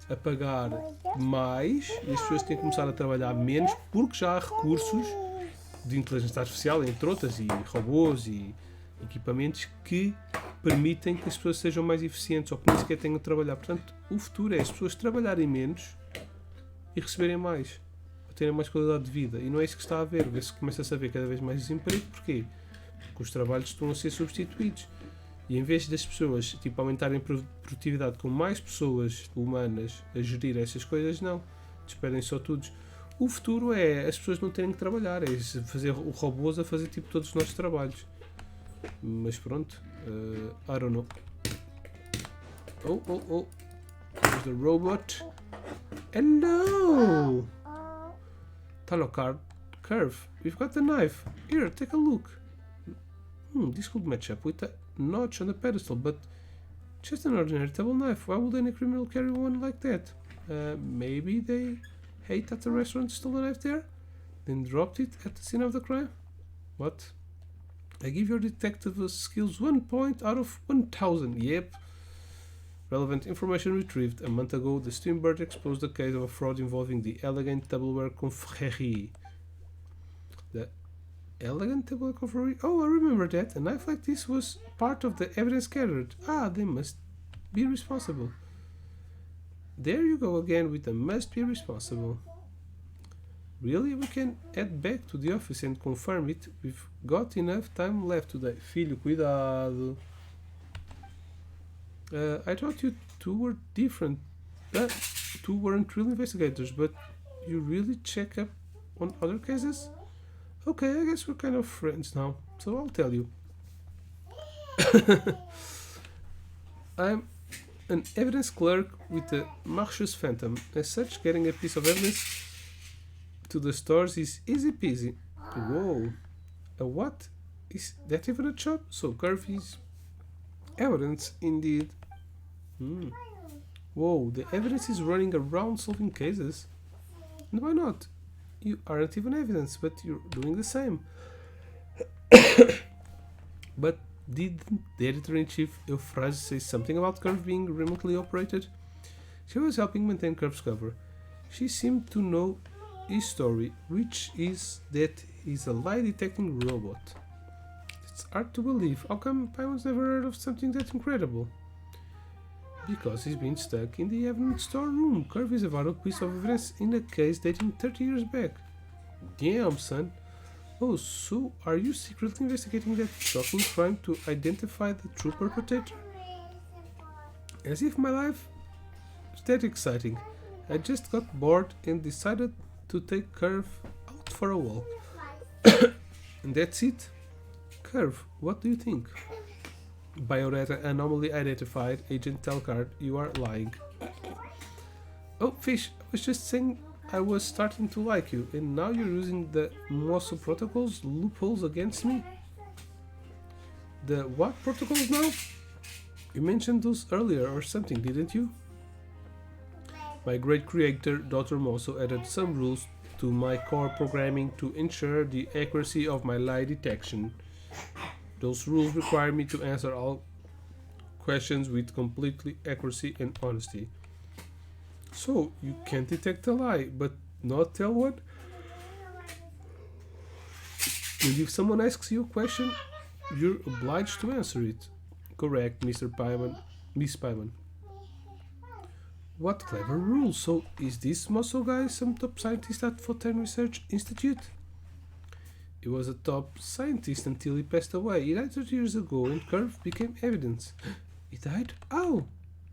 a pagar mais e as pessoas têm que começar a trabalhar menos porque já há recursos de inteligência artificial, entre outras, e robôs e equipamentos que permitem que as pessoas sejam mais eficientes ou que nem sequer tenham de trabalhar. Portanto, o futuro é as pessoas trabalharem menos e receberem mais, para terem mais qualidade de vida. E não é isso que está a haver. Vê-se que começa a haver cada vez mais desemprego. Porquê? Porque os trabalhos estão a ser substituídos. E em vez das pessoas tipo, aumentarem a produtividade com mais pessoas humanas a gerir essas coisas, não. Despedem só todos. O futuro é as pessoas não terem que trabalhar, é fazer o robôs a fazer tipo todos os nossos trabalhos. Mas pronto, I don't know. Oh. There's the robot. Hello! Talocard curve. We've got the knife. Here, take a look. This could match up with a notch on the pedestal, but just an ordinary table knife. Why would any criminal carry one like that? Maybe they ate at the restaurant, stole a knife there, then dropped it at the scene of the crime? What? I give your detective skills 1 point out of 1000. Yep. Relevant information retrieved. A month ago, the Steambird exposed the case of a fraud involving the elegant tableware confrérie. The elegant tableware confrérie? Oh, I remember that. A knife like this was part of the evidence gathered. They must be responsible. There you go again with the must be responsible. Really? We can head back to the office and confirm it. We've got enough time left today. Filho, cuidado. I thought you two were different. Two weren't real investigators, but you really check up on other cases? Okay, I guess we're kind of friends now, so I'll tell you. I'm an evidence clerk with the Marchus Phantom. As such, getting a piece of evidence to the stores is easy peasy. Whoa. A what? Is that even a job? So Curvy's evidence indeed. Whoa, the evidence is running around solving cases. And why not? You aren't even evidence, but you're doing the same. But didn't the editor-in-chief Euphrasia say something about Curve being remotely operated? She was helping maintain Curve's cover. She seemed to know his story, which is that he's a lie-detecting robot. It's hard to believe. How come Paimon's never heard of something that incredible? Because he's been stuck in the evidence storeroom. Curve is a vital piece of evidence in a case dating 30 years back. Damn, son. Oh, so are you secretly investigating that shocking crime to identify the true perpetrator? As if my life is that exciting. I just got bored and decided to take Curve out for a walk. And that's it. Curve, what do you think? Biodata anomaly identified. Agent Telcard, you are lying. Oh, Fish, I was just saying I was starting to like you, and now you're using the Mosso protocols loopholes against me? The what protocols now? You mentioned those earlier or something, didn't you? My great creator, Dr. Mosso, added some rules to my core programming to ensure the accuracy of my lie detection. Those rules require me to answer all questions with complete accuracy and honesty. So, you can detect a lie, but not tell one? And if someone asks you a question, you're obliged to answer it. Correct, Mr. Pyman. Miss Pyman. What clever rule. So, is this muscle guy some top scientist at Fortin Research Institute? He was a top scientist until he passed away. He died 30 years ago and Curve became evidence. He died? How?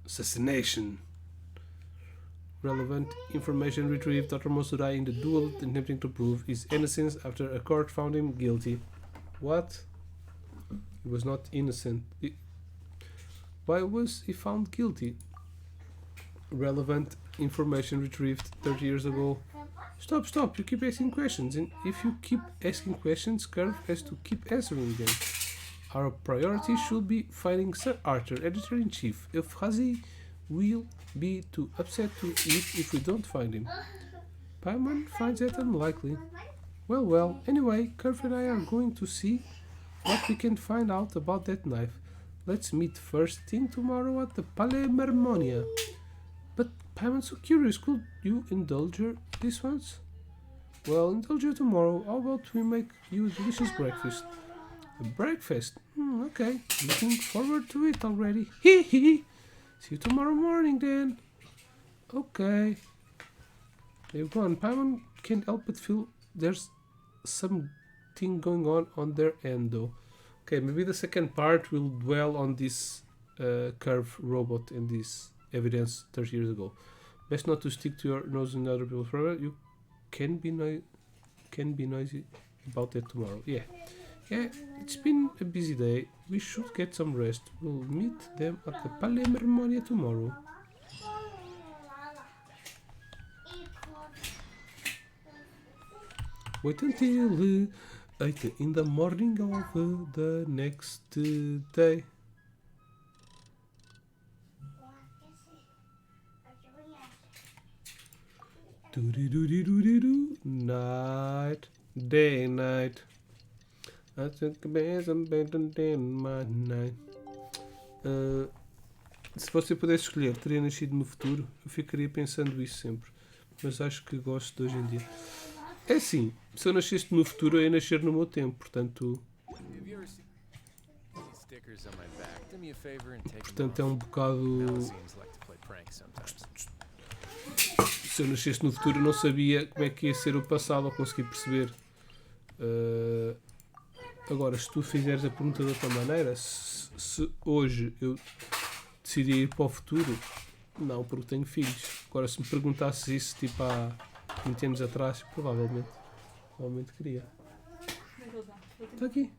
Assassination. Relevant information retrieved. Dr. Mosudai in the duel attempting to prove his innocence after a court found him guilty. What? He was not innocent. Why was he found guilty? Relevant information retrieved 30 years ago. Stop, you keep asking questions, and if you keep asking questions, Curve has to keep answering them. Our priority should be finding Sir Arthur, Editor-in-Chief. If Hazi will be too upset to eat if we don't find him. Paimon finds that unlikely. Well, anyway, Curve and I are going to see what we can find out about that knife. Let's meet first thing tomorrow at the Palais Marmonia. But Paimon's so curious, could you indulge her this once? Well, indulge her tomorrow. How about we make you a delicious breakfast? A breakfast? Okay. Looking forward to it already. Hee hee. See you tomorrow morning then. Okay. They've gone. Paimon can't help but feel there's something going on their end though. Okay, maybe the second part will dwell on this Curve robot and this evidence 30 years ago. Best not to stick to your nose in other people's forever. You can be noisy about that tomorrow. Yeah, it's been a busy day. We should get some rest. We'll meet them at the Palais Marmonia tomorrow. Wait until 8 in the morning of the next day. Night, day, night. I think I'm better than my night. Se você pudesse escolher, teria nascido no futuro, eu ficaria pensando isso sempre. Mas acho que gosto de hoje em dia. É assim, se eu nascesse no futuro, eu ia nascer no meu tempo, portanto. Portanto, é um bocado. Se eu nascesse no futuro, eu não sabia como é que ia ser o passado, ou consegui perceber. Agora, se tu fizeres a pergunta de outra maneira, se hoje eu decidi ir para o futuro, não, porque tenho filhos. Agora, se me perguntasses isso tipo há 20 anos atrás, provavelmente queria. Está aqui.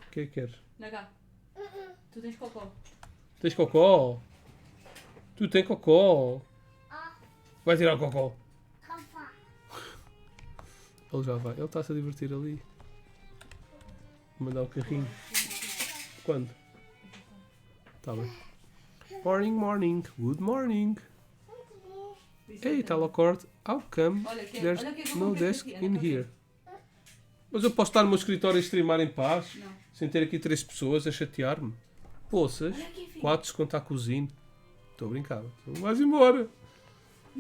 O que é que queres? Naga, tu tens cocó. Tens cocó? Tu tens cocó? Vai tirar o cocó. Ele já vai. Ele está-se a divertir ali. Vou mandar o carrinho. Quando? Tá bem. Morning. Good morning. Hey, telecord. How come there's no desk in here? Mas eu posso estar no meu escritório a streamar em paz? Não. Sem ter aqui 3 pessoas a chatear-me? Poças. 4 se contar cozinho. Estou a brincar. Vais embora.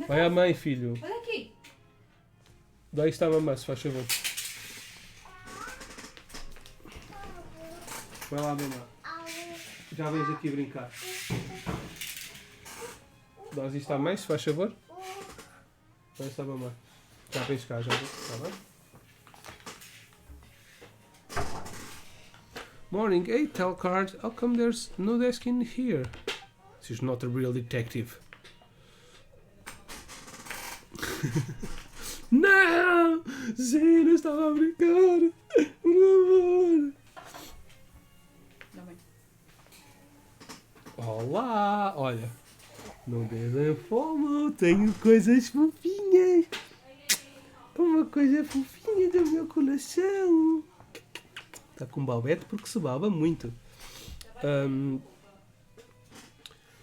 Vai à mãe, filho. Olha aqui. Daí está a mamãe, se faz favor. Vai lá, mamãe. Já vens aqui brincar. Dás isto à mãe, se faz favor. Vai estar a mamãe. Já vens cá, já vens. Está bem? Morning, hey, Telcard. How come there's no desk in here? She's not a real detective. Não! Zina, estava a brincar! Por favor! Olá! Olha, não devem fome, tenho coisas fofinhas! Uma coisa fofinha do meu coração! Está com babete porque se baba muito.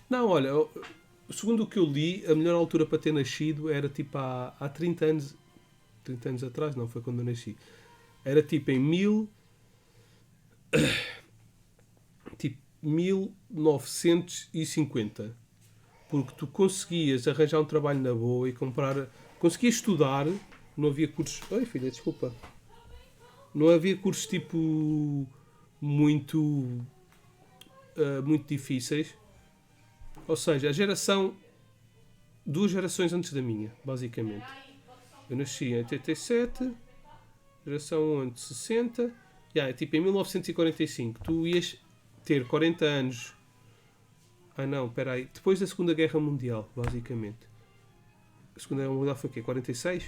Não, olha, segundo o que eu li, a melhor altura para ter nascido era tipo há 30 anos. 30 anos atrás, não, foi quando eu nasci. Era tipo em 1950. Porque tu conseguias arranjar um trabalho na boa e comprar. Conseguias estudar, não havia cursos. Oi filha, desculpa. Não havia cursos tipo muito muito difíceis. Ou seja, a geração, 2 gerações antes da minha, basicamente. Eu nasci em 87, geração antes 60, tipo em 1945. Tu ias ter 40 anos. Ah não, espera aí. Depois da Segunda Guerra Mundial, basicamente. A Segunda Guerra Mundial foi o quê? 46?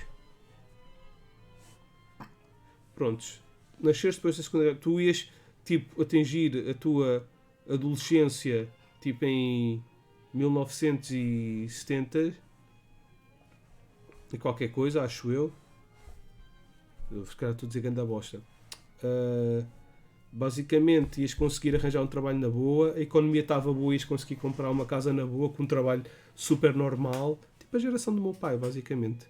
Prontos. Nasceres depois da Segunda Guerra. Tu ias, tipo, atingir a tua adolescência, tipo, em 1970 e qualquer coisa, acho eu. Se calhar estou a dizer ganda bosta. Basicamente, ias conseguir arranjar um trabalho na boa, a economia estava boa, ias conseguir comprar uma casa na boa, com um trabalho super normal. Tipo a geração do meu pai, basicamente.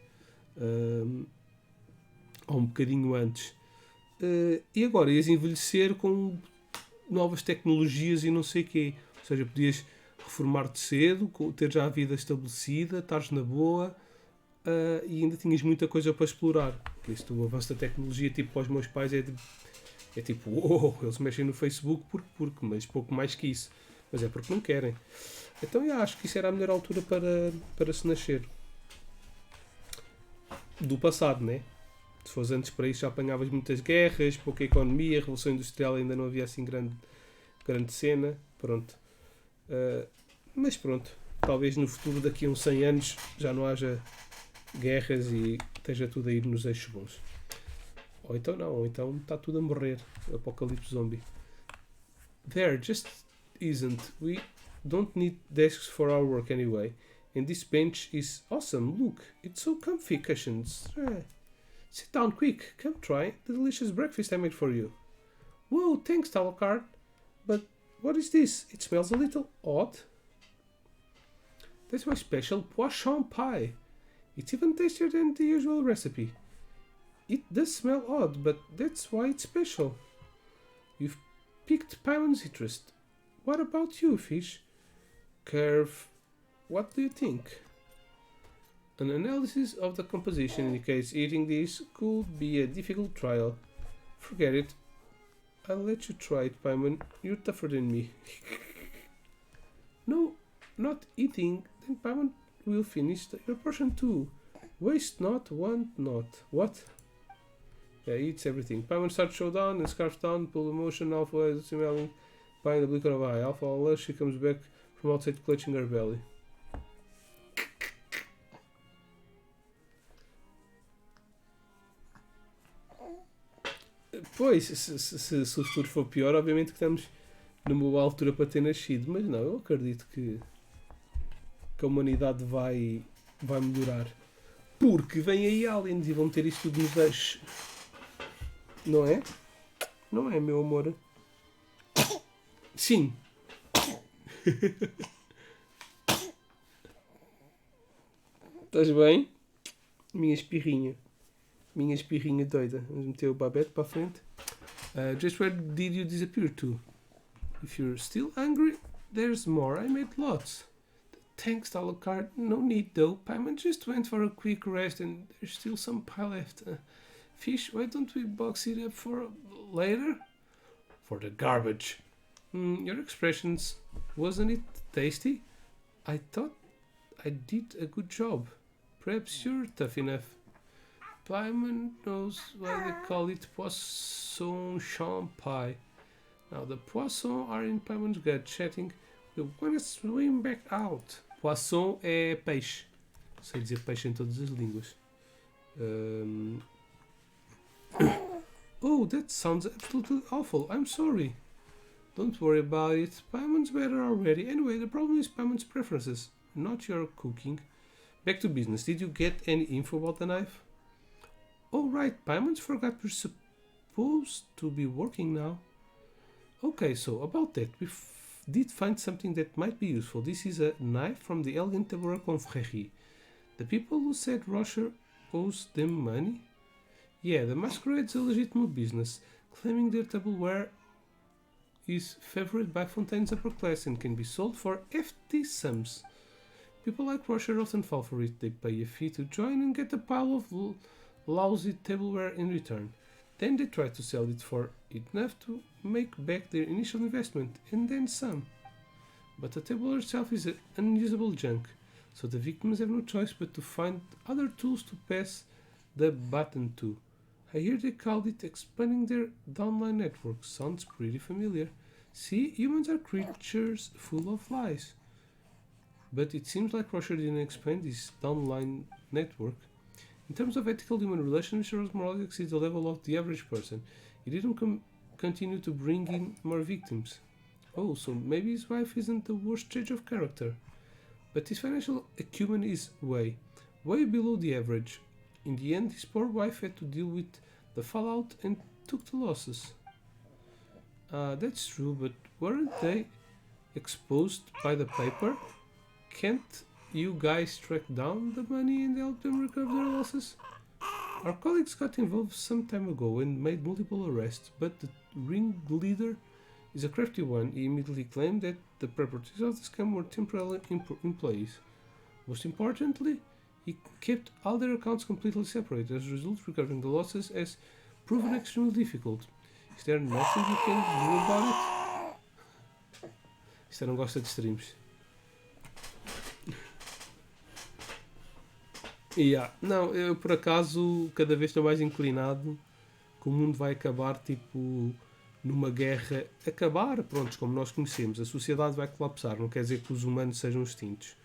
Ou um bocadinho antes. E agora ias envelhecer com novas tecnologias e não sei o quê. Ou seja, podias reformar-te cedo, ter já a vida estabelecida, estares na boa, e ainda tinhas muita coisa para explorar. Porque isto, o avanço da tecnologia, tipo, para os meus pais é tipo, eles mexem no Facebook porque, mas pouco mais que isso. Mas é porque não querem. Então eu acho que isso era a melhor altura para se nascer. Do passado, né? Se fosse antes para isso já apanhavas muitas guerras, pouca economia, a Revolução Industrial ainda não havia assim grande cena. Pronto. Mas pronto. Talvez no futuro, daqui a uns 100 anos, já não haja guerras e esteja tudo a ir nos eixos bons. Ou então não, ou então está tudo a morrer. Apocalipse zombie. There just isn't. We don't need desks for our work anyway. And this bench is awesome. Look, it's so comfy, cushions. Sit down quick. Come try the delicious breakfast I made for you. Whoa, thanks, towel cart. But what is this? It smells a little odd. That's my special poisson pie. It's even tastier than the usual recipe. It does smell odd, but that's why it's special. You've piqued Paimon's interest. What about you, fish? Curve, what do you think? An analysis of the composition indicates eating this could be a difficult trial. Forget it. I'll let you try it, Paimon. You're tougher than me. No, not eating. Then Paimon will finish your portion too. Waste not, want not. What? Yeah, he eats everything. Paimon starts showdown and scarfs down, pull emotion, Alpha is smelling, buying the blicker of eye. Alpha all she comes back from outside clutching her belly. Pois, se o futuro for pior, obviamente que estamos numa boa altura para ter nascido, mas não, eu acredito que a humanidade vai melhorar. Porque vem aí aliens e vão ter isto tudo nos eixos. Não é? Não é, meu amor? Sim. Estás bem? Minha espirrinha doida. Vamos meter o babete para a frente. Just where did you disappear to? If you're still hungry, there's more. I made lots. Thanks, Alucard. No need though. Paimon just went for a quick rest and there's still some pie left. Fish, why don't we box it up for later? For the garbage. Your expressions, wasn't it tasty? I thought I did a good job. Perhaps you're tough enough. Paimon knows why they call it poisson champ pie. Now the poissons are in Paimon's gut, chatting. We want to swim back out. Poisson é peixe. Sei dizer peixe em todas as línguas. Oh, that sounds absolutely awful. I'm sorry. Don't worry about it. Paimon's better already. Anyway, the problem is Paimon's preferences, not your cooking. Back to business. Did you get any info about the knife? Oh, right. Paimon's forgot we're supposed to be working now. Okay, so about that, we did find something that might be useful. This is a knife from the elegant tableware confrérie. The people who said Rocher owes them money? Yeah, the masquerade's a legitimate business, claiming their tableware is favored by Fontaine's upper class and can be sold for hefty sums. People like Rocher often fall for it. They pay a fee to join and get a pile of lousy tableware in return. Then they try to sell it for enough to make back their initial investment, and then some. But the table herself is unusable junk, so the victims have no choice but to find other tools to pass the baton to. I hear they called it expanding their downline network. Sounds pretty familiar. See, humans are creatures full of lies. But it seems like Roger didn't expand his downline network. In terms of ethical human relations, Mr. Morales exceeds the level of the average person. He didn't continue to bring in more victims. Oh, so maybe his wife isn't the worst change of character. But his financial acumen is way below the average. In the end, his poor wife had to deal with the fallout and took the losses. That's true, but weren't they exposed by the paper? Can't you guys track down the money and help them recover their losses? Our colleagues got involved some time ago and made multiple arrests, but the ringleader is a crafty one. He immediately claimed that the preparatories of the scam were temporarily in place. Most importantly, he kept all their accounts completely separate. As a result, recovering the losses has proven extremely difficult. Is there nothing you can do about it? Isto não gosta de streams. Não, eu por acaso cada vez estou mais inclinado que o mundo vai acabar tipo numa guerra. Acabar, pronto, como nós conhecemos. A sociedade vai colapsar. Não quer dizer que os humanos sejam extintos.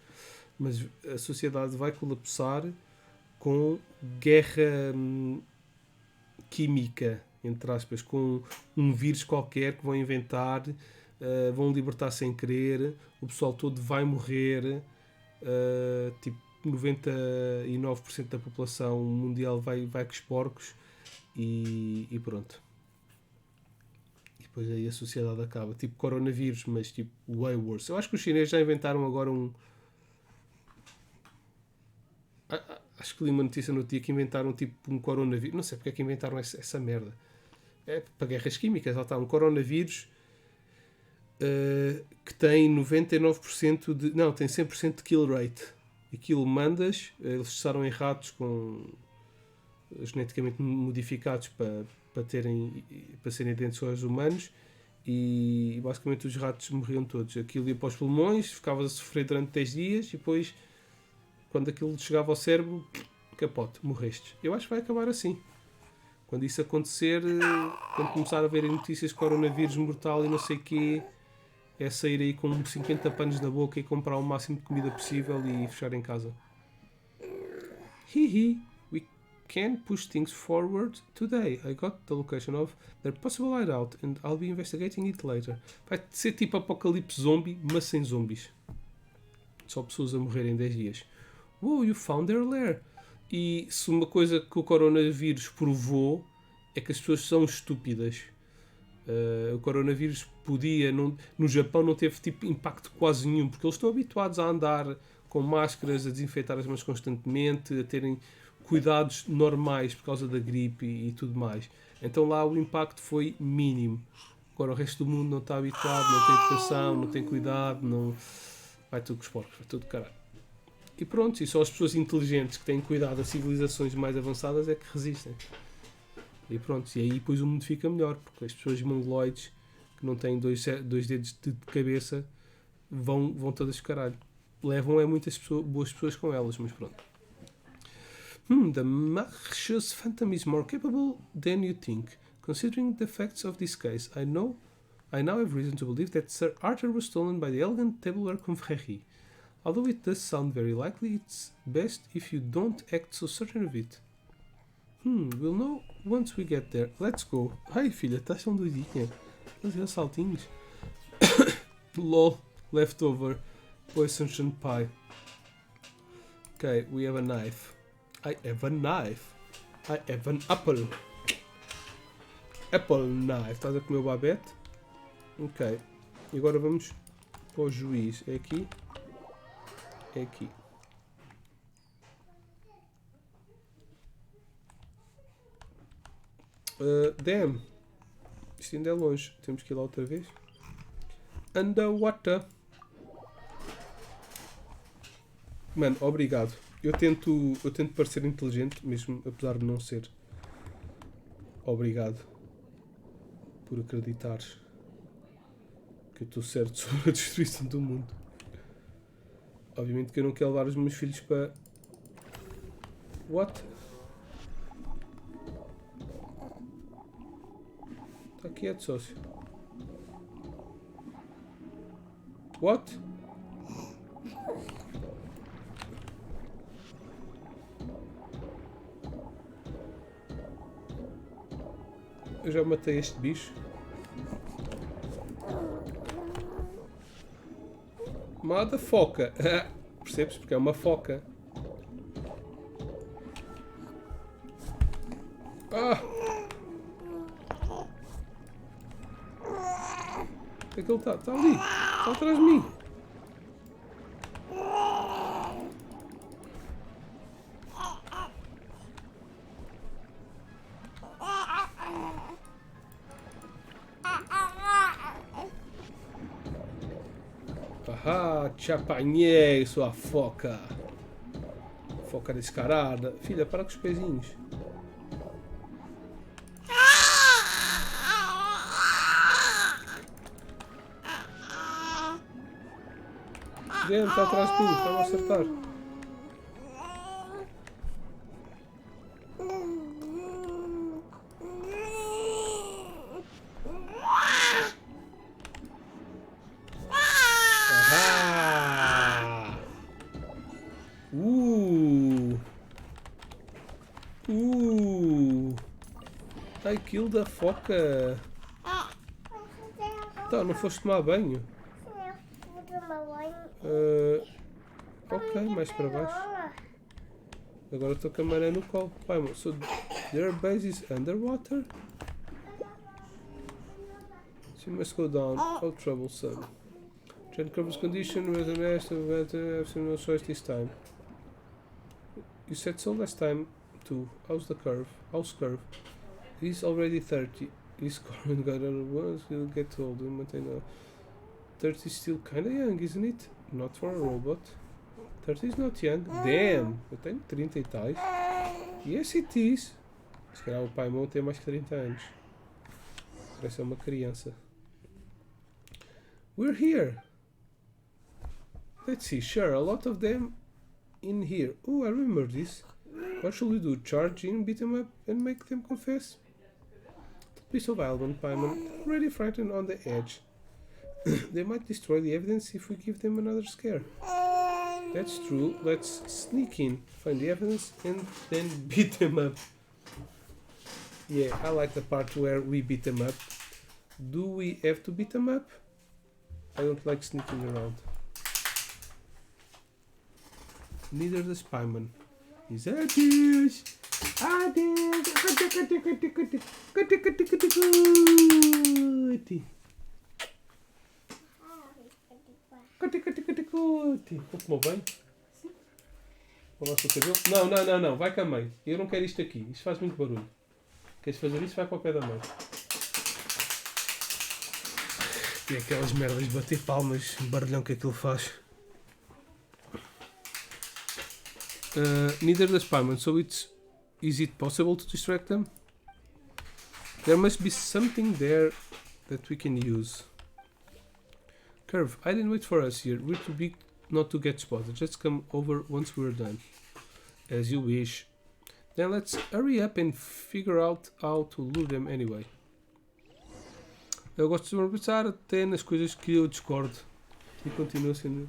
Mas a sociedade vai colapsar com guerra química, entre aspas, com um vírus qualquer que vão inventar, vão libertar sem querer, o pessoal todo vai morrer, tipo 99% da população mundial vai com os porcos e pronto. E depois aí a sociedade acaba. Tipo coronavírus, mas tipo way worse. Eu acho que os chineses já inventaram agora acho que li uma notícia no dia que inventaram tipo um coronavírus. Não sei porque é que inventaram essa merda. É para guerras químicas. Lá está um coronavírus que tem 99% de... Não, tem 100% de kill rate. Aquilo mandas, eles testaram em ratos geneticamente modificados para serem idênticos aos humanos e basicamente os ratos morriam todos. Aquilo ia para os pulmões, ficavas a sofrer durante 10 dias e depois, quando aquilo chegava ao cérebro, capote, morreste. Eu acho que vai acabar assim. Quando isso acontecer, quando começar a ver notícias de coronavírus mortal e não sei o quê, é sair aí com 50 panos na boca e comprar o máximo de comida possível e fechar em casa. We can push things forward today. I got the location of their possible hideout and I'll be investigating it later. Vai ser tipo apocalipse zombie, mas sem zombies. Só pessoas a morrerem em 10 dias. Wow, you found their lair. E se uma coisa que o coronavírus provou é que as pessoas são estúpidas. O coronavírus no Japão não teve tipo impacto quase nenhum, porque eles estão habituados a andar com máscaras, a desinfetar as mãos constantemente, a terem cuidados normais por causa da gripe e tudo mais. Então lá o impacto foi mínimo. Agora o resto do mundo não está habituado, não tem educação, não tem cuidado, não... vai tudo com os porcos, vai tudo caralho. E pronto, e só as pessoas inteligentes que têm cuidado a civilizações mais avançadas é que resistem. E pronto, e aí depois o mundo fica melhor, porque as pessoas mongoloides que não têm dois dedos de cabeça vão todas de caralho. Levam muitas boas pessoas com elas, mas pronto. The malicious phantom is more capable than you think. Considering the facts of this case, I now have reason to believe that Sir Arthur was stolen by the elegant tableware confrérie. Although it does sound very likely, it's best if you don't act so certain of it. We'll know once we get there. Let's go. Ai filha, estás tão doidinha. Fazer saltinhos. LOL. Leftover. Poison pie. Okay, we have a knife. I have a knife. I have an apple. Apple knife. Estás a comer o babete? Ok. E agora vamos para o juiz. É aqui? É aqui. Damn. Isto ainda é longe. Temos que ir lá outra vez. Underwater. Mano, obrigado. Eu tento parecer inteligente, mesmo apesar de não ser. Obrigado por acreditares que eu estou certo sobre a destruição do mundo. Obviamente que eu não quero levar os meus filhos para... What? Está quieto, sócio. What? Eu já matei este bicho. Mata foca. Percebes? Porque é uma foca. Ah! Onde é que ele está? Está ali. Está atrás de mim. Ah, te apanhei, sua foca. Foca descarada. Filha, para com os pezinhos. Dentro, está atrás de mim, está-me a acertar. Ah! I killed a foca. Então, não foste tomar banho? Ok, mais para baixo. Agora estou com a maré no colo. Pai, so their base is underwater? So you must go down. How troublesome. Trend covers condition with the rest of it. Have no choice this time. You said so last time too. How's the curve? How's curve? He's already 30. He's current got other ones. He'll get old. We'll maintain a 30 is still kinda young, isn't it? Not for a robot. 30 is not young. Damn! Eu tenho 30 e tais. Yes, it is. Se calhar o pai meu tem mais que 30 anos. Parece uma criança. We're here. Let's see. Sure, a lot of them in here. Oh, I remember this. What should we do? Charge in, beat them up, and make them confess? Piece of Alban Paimon, already frightened on the edge. They might destroy the evidence if we give them another scare. That's true. Let's sneak in, find the evidence, and then beat them up. Yeah, I like the part where we beat them up. Do we have to beat them up? I don't like sneaking around. Neither does Paimon. He's adeus! Adeus! Vou tomar banho? Vou lá o cabelo? Não, vai com a mãe. Eu não quero isto aqui. Isto faz muito barulho. Queres fazer isso? Vai para o pé da mãe. Tem aquelas merdas de bater palmas, o barulhão que aquilo faz. Neither does Paimon, so is it possible to distract them? There must be something there that we can use. Curve, I didn't wait for us here. We're too big not to get spotted. Just come over once we're done. As you wish. Then let's hurry up and figure out how to lure them anyway. Eu gosto de pensar até nas coisas que eu discordo. E continuo sendo...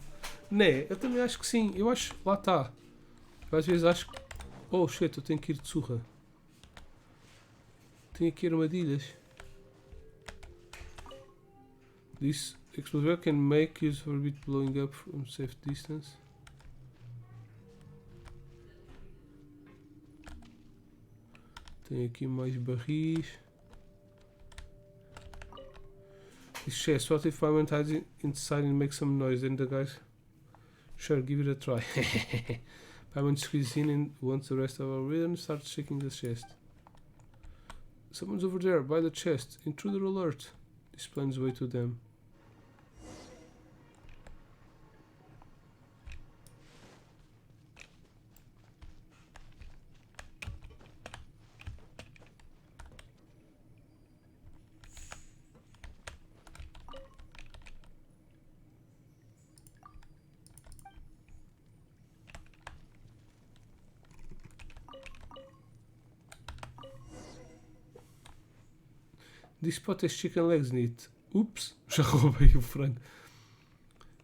Né, eu também acho que sim. Eu acho... Lá está. Eu às vezes acho que... Oh shit, eu tenho que ir de surra. Tenho aqui armadilhas. This explosion can make use of a bit blowing up from safe distance. Tenho aqui mais barris. This chest, what if Paimon hides inside and makes some noise? Then the guys... Sure, give it a try. Paimon squeezes in and once the rest of our rhythm starts shaking the chest. Someone's over there, by the chest. Intruder alert. This plans way to them. This pot has chicken legs in it. Ups, já roubei o frango.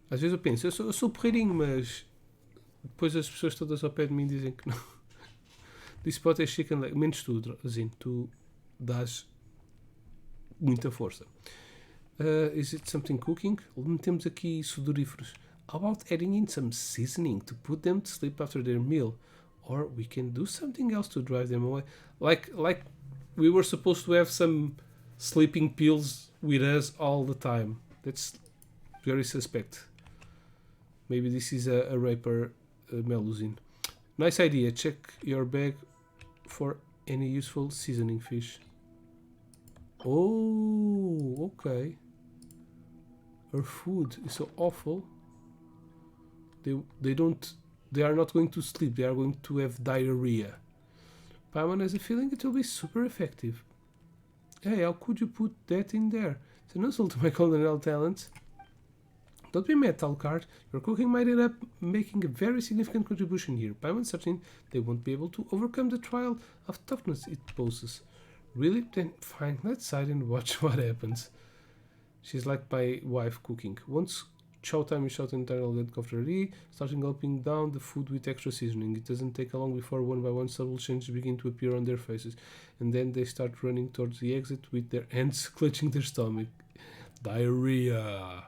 Às vezes eu penso, eu sou porreirinho, mas depois as pessoas todas ao pé de mim dizem que não. This pot has chicken legs. Menos tu, Zin, tu dás muita força. Is it something cooking? Metemos aqui sudoríferos. How about adding in some seasoning to put them to sleep after their meal? Or we can do something else to drive them away. Like we were supposed to have some sleeping pills with us all the time. That's very suspect. Maybe this is a raper Melusine. Nice idea. Check your bag for any useful seasoning fish. Oh, okay. Her food is so awful. They are not going to sleep. They are going to have diarrhea. Paimon has a feeling it will be super effective. Hey, how could you put that in there? It's an insult to my culinary talents. Don't be mad, Talcard. Your cooking might end up making a very significant contribution here. Paimon's certain they won't be able to overcome the trial of toughness it poses. Really? Then fine, let's sit and watch what happens. She's like my wife cooking. Once chow time is shot internal get comfortably, starting gulping down the food with extra seasoning. It doesn't take long before one by one subtle changes begin to appear on their faces, and then they start running towards the exit with their hands clutching their stomach. Diarrhea.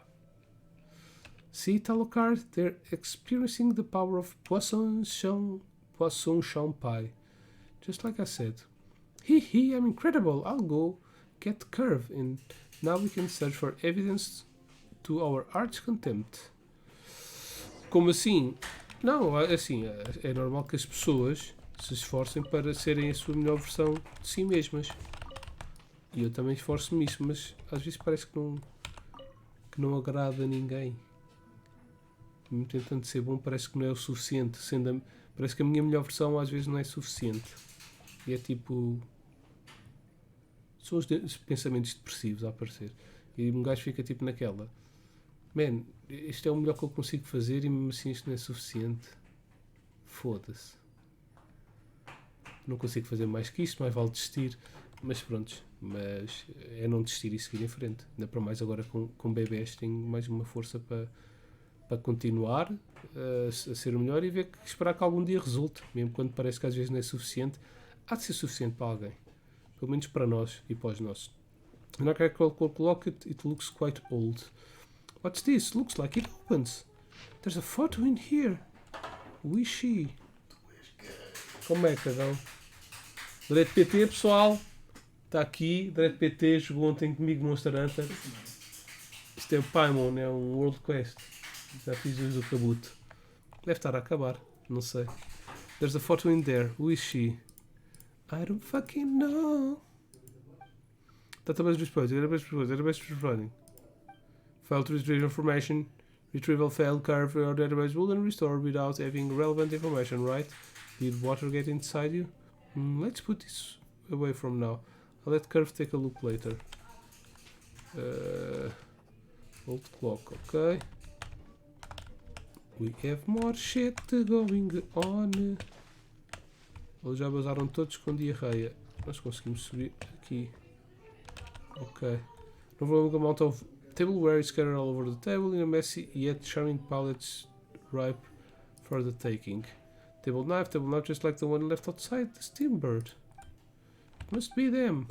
See, Talocard, they're experiencing the power of poisson champai. Just like I said. Hee, I'm incredible. I'll go get Curve, and now we can search for evidence to our arch contempt. Como assim? Não, assim, é normal que as pessoas se esforcem para serem a sua melhor versão de si mesmas. E eu também esforço-me isso, mas às vezes parece que não agrada a ninguém. Mesmo tentando ser bom, parece que não é o suficiente. Parece que a minha melhor versão às vezes não é suficiente. E é tipo... São os pensamentos depressivos a aparecer. E um gajo fica tipo naquela... Man, isto é o melhor que eu consigo fazer e mesmo assim isto não é suficiente. Foda-se. Não consigo fazer mais que isto, mais vale desistir. Mas pronto, mas é não desistir e seguir em frente. Ainda para mais agora com bebés tenho mais uma força para continuar a ser o melhor e esperar que algum dia resulte. Mesmo quando parece que às vezes não é suficiente, há de ser suficiente para alguém. Pelo menos para nós e para os nossos. And I can lock it, it looks quite old. What's this? Looks like it opens. There's a photo in here. Who is she? Como é, cadão? Direito PT, pessoal. Está aqui. Direito PT jogou ontem comigo no Monster Hunter. Isto é o Paimon, é um World Quest. Já fiz os do Kabuto. Deve estar a acabar. Não sei. There's a photo in there. Who is she? I don't fucking know. Database response. Database responding. Failed to retrieve information. Retrieval failed. Curve or database wouldn't restore without having relevant information, right? Did water get inside you? Let's put this away from now. I'll let Curve take a look later. Old clock, okay. We have more shit going on. Eles já basaram todos com diarreia. Nós conseguimos subir aqui. Ok. No volume amount of tableware is scattered all over the table in a messy yet charming pallets ripe for the taking. Table knife just like the one left outside the steambird. Must be them.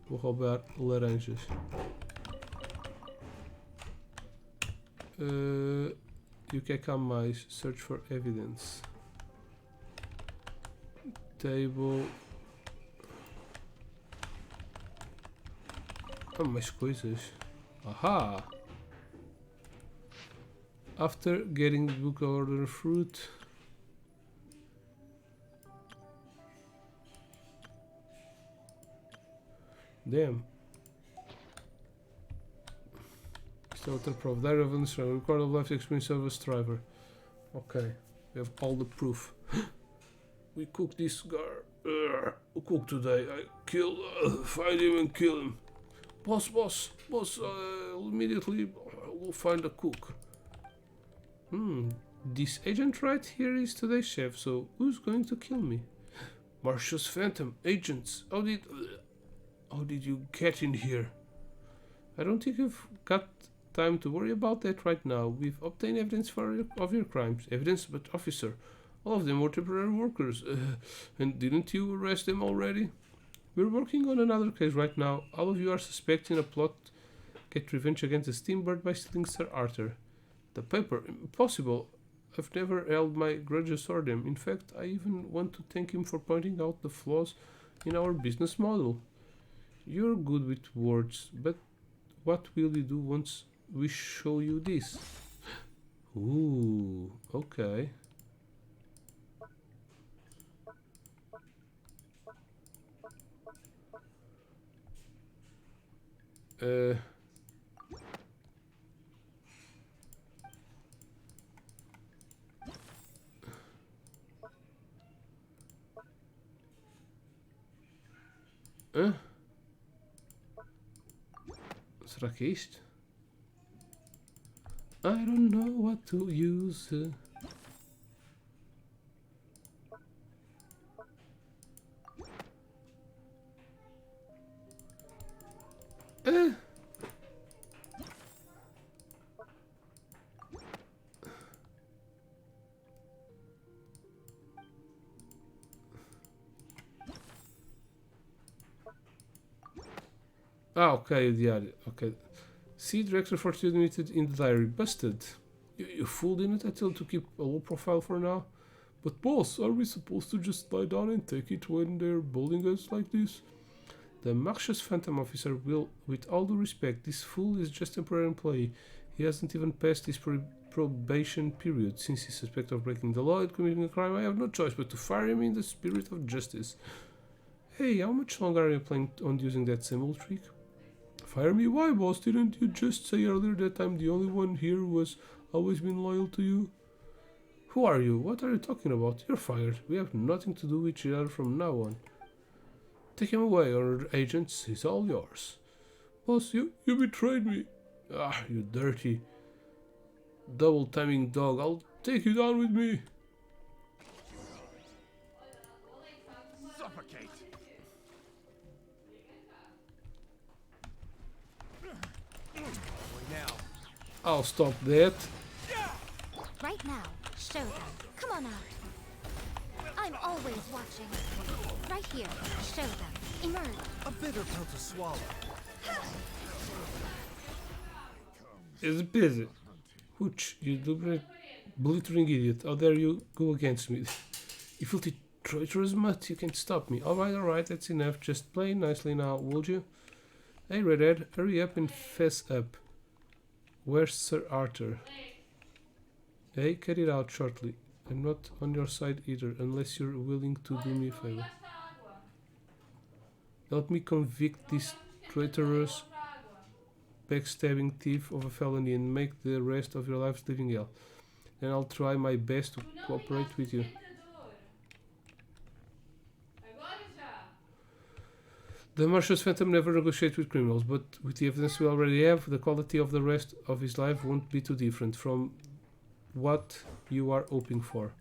Vou roubar laranjas. E o que é que há mais? Search for evidence. Table. Há mais coisas. Aha! After getting the book order fruit. Damn. Isto é outra prova. Diary of an Striver. Record of life experience of a striver. Okay. We have all the proof. We cooked this guy. We cooked today. I kill. Find him and kill him. Boss. Immediately we'll find a cook. This agent right here is today's chef, so who's going to kill me? Marcia's Phantom. Agents. How did you get in here? I don't think you've got time to worry about that right now. We've obtained evidence of your crimes. Evidence? But officer, all of them were temporary workers. And didn't you arrest them already? We're working on another case right now. All of you are suspecting a plot to get revenge against the Steambird by stealing Sir Arthur. The paper? Impossible. I've never held my grudges toward him. In fact, I even want to thank him for pointing out the flaws in our business model. You're good with words, but what will you do once we show you this? Ooh, okay. Uh... Será que é isto? I don't know what to use. Ah, ok, o diário. Ok. See, director for admitted in the diary. Busted. You fooled in it. I told to keep a low profile for now. But boss, are we supposed to just lie down and take it when they're bullying us like this? The Martius Phantom Officer will, with all due respect, this fool is just temporary employee. He hasn't even passed his probation period. Since he's suspected of breaking the law and committing a crime, I have no choice but to fire him in the spirit of justice. Hey, how much longer are you planning on using that same old trick? Fire me? Why, boss? Didn't you just say earlier that I'm the only one here who has always been loyal to you? Who are you? What are you talking about? You're fired. We have nothing to do with each other from now on. Take him away, honored agents. He's all yours. Boss, you betrayed me. Ah, you dirty double-timing dog. I'll take you down with me. Suffocate. Now. I'll stop that. Right now, show them. Come on out. I'm always watching. Right here, show them. Emerge. A bitter pill to swallow. It's busy. Hooch, you blithering idiot. How dare you go against me? You filthy traitorous mutt. You can't stop me. Alright, that's enough. Just play nicely now, would you? Hey, Redhead, hurry up and fess up. Where's Sir Arthur? Hey, get it out shortly. I'm not on your side either, unless you're willing to do me a favor. Help me convict this traitorous, backstabbing thief of a felony and make the rest of your lives living hell. Then I'll try my best to cooperate with you. The Martius Phantom never negotiates with criminals, but with the evidence we already have, the quality of the rest of his life won't be too different from what you are hoping for.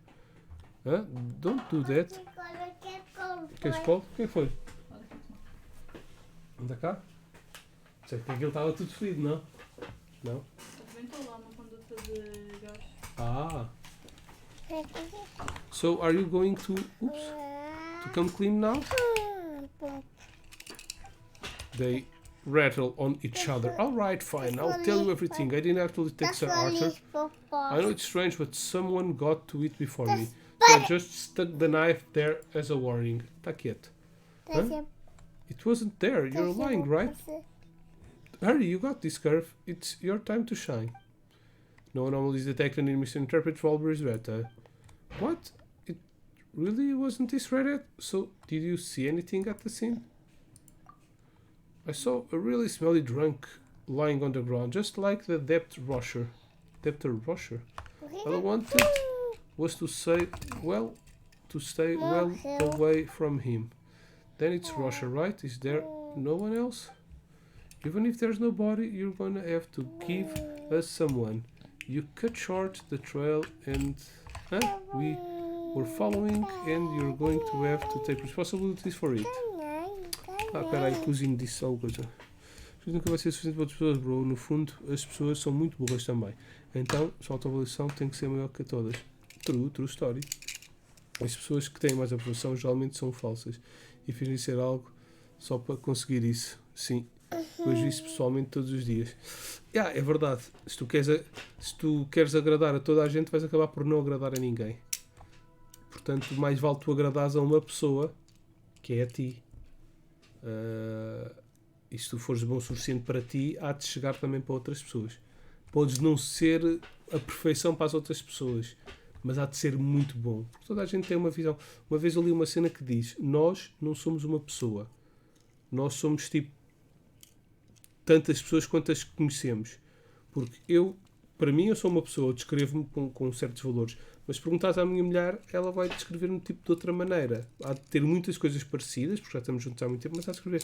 Huh? Don't do that. Queres colo? Quem foi? Anda cá? Sei que aquilo estava tudo fedido, não? Não? Apresentou lá uma conduta de gás. Ah. So are you going to come clean now? They rattle on each other. Alright, fine, I'll tell you everything. I didn't actually take Sir Arthur. I know it's strange, but someone got to it before me. So I just stuck the knife there as a warning. Tá quieto. Huh? It wasn't there. You're lying, right? Hurry, you got this, Curve. It's your time to shine. No anomalies detected in misinterpreted Walbury's beta. What? It really wasn't this Reddit? So, did you see anything at the scene? I saw a really smelly drunk lying on the ground, just like the debtor rusher. All I wanted was to stay well away from him. Then it's Russia, right? Is there no one else? Even if there's nobody, you're gonna have to give us someone. You cut short the trail and we were following, and you're going to have to take responsibilities for it. Peraí, que o Zinho disse alguma coisa. Isto nunca vai ser suficiente para outras pessoas, bro. No fundo, as pessoas são muito burras também. Então, a sua autoavaliação tem que ser maior que a todas. True story. As pessoas que têm mais aprovação geralmente são falsas e fingem ser algo só para conseguir isso. Sim, vejo isso pessoalmente todos os dias. É verdade. Se tu queres agradar a toda a gente, vais acabar por não agradar a ninguém. Portanto, mais vale tu agradares a uma pessoa que é a ti. E se tu fores bom o suficiente para ti, há de chegar também para outras pessoas. Podes não ser a perfeição para as outras pessoas, mas há de ser muito bom. Porque toda a gente tem uma visão. Uma vez eu li uma cena que diz: nós não somos uma pessoa. Nós somos tipo tantas pessoas quantas conhecemos. Porque para mim, eu sou uma pessoa, eu descrevo-me com certos valores. Mas se perguntares à minha mulher, ela vai descrever-me tipo de outra maneira. Há de ter muitas coisas parecidas, porque já estamos juntos há muito tempo, mas há de escrever.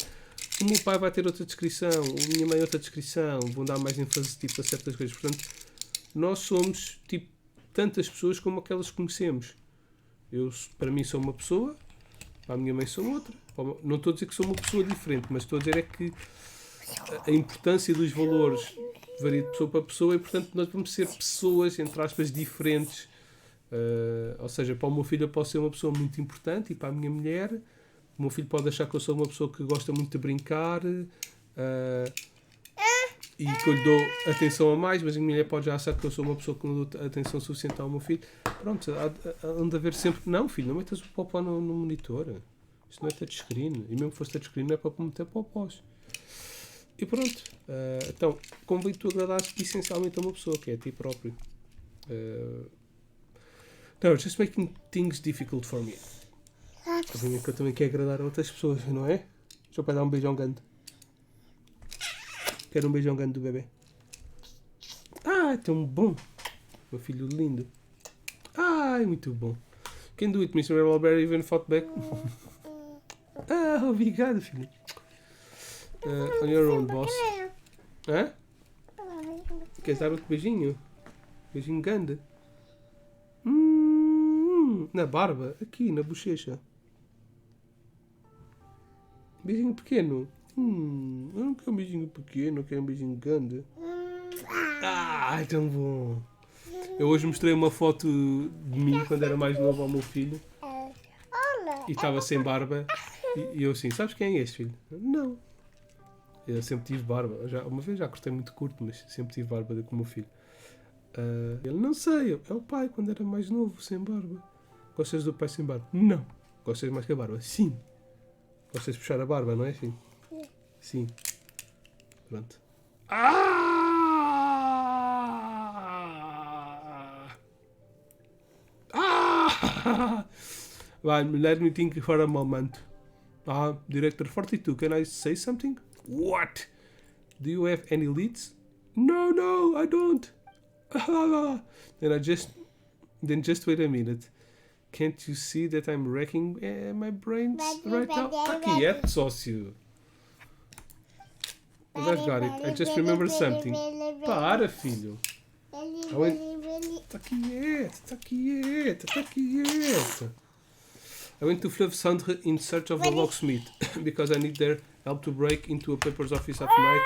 O meu pai vai ter outra descrição, a minha mãe outra descrição, vão dar mais ênfase tipo, a certas coisas. Portanto, nós somos tipo tantas pessoas como aquelas que conhecemos. Eu, para mim, sou uma pessoa, para a minha mãe sou outra. Não estou a dizer que sou uma pessoa diferente, mas estou a dizer é que a importância dos valores varia de pessoa para pessoa e, portanto, nós vamos ser pessoas, entre aspas, diferentes. Ou seja, para o meu filho eu posso ser uma pessoa muito importante e para a minha mulher, o meu filho pode achar que eu sou uma pessoa que gosta muito de brincar e que eu lhe dou atenção a mais, mas a minha mulher pode já achar que eu sou uma pessoa que não dou atenção suficiente ao meu filho. Pronto, há de haver sempre... Não, filho, não metas o popó no monitor. Isto não é touchscreen. E mesmo que fosse touchscreen não é para meter popós. E pronto. Então, convém tu agradares essencialmente a uma pessoa, que é a ti próprio. No, just making things difficult for me. Obviamente que eu também quero agradar a outras pessoas, não é? Deixa eu pai dar um beijão grande. Quero um beijão grande do bebê. É tão bom. Meu filho lindo. Ai, muito bom. Can do it, Mr. Rebelberry, even fought back. Obrigado, filho. On your own, boss. Hã? Queres dar outro beijinho? Beijinho grande. Na barba, aqui, na bochecha. Beijinho pequeno. Eu não quero um beijinho pequeno, eu quero um beijinho grande. É tão bom. Eu hoje mostrei uma foto de mim quando era mais novo ao meu filho. E estava sem barba. E eu assim, sabes quem é este, filho? Não. Eu sempre tive barba. Uma vez já cortei muito curto, mas sempre tive barba com o meu filho. Ele, não sei, é o pai quando era mais novo, sem barba. Gostas do pai sem barba? Não. Gostas mais que a barba? Sim. Gostas de puxar a barba, não é assim? Sim. Pronto. Let me think for a moment. Director 42, can I say something? What? Do you have any leads? No, I don't. Then just wait a minute. Can't you see that I'm wrecking my brains right now? Quieto, sócio. I've got it. I just remembered something. Para, filho. Tá quieto. I went to Fleuve Cendre in search of a locksmith because I need their help to break into a paper's office at night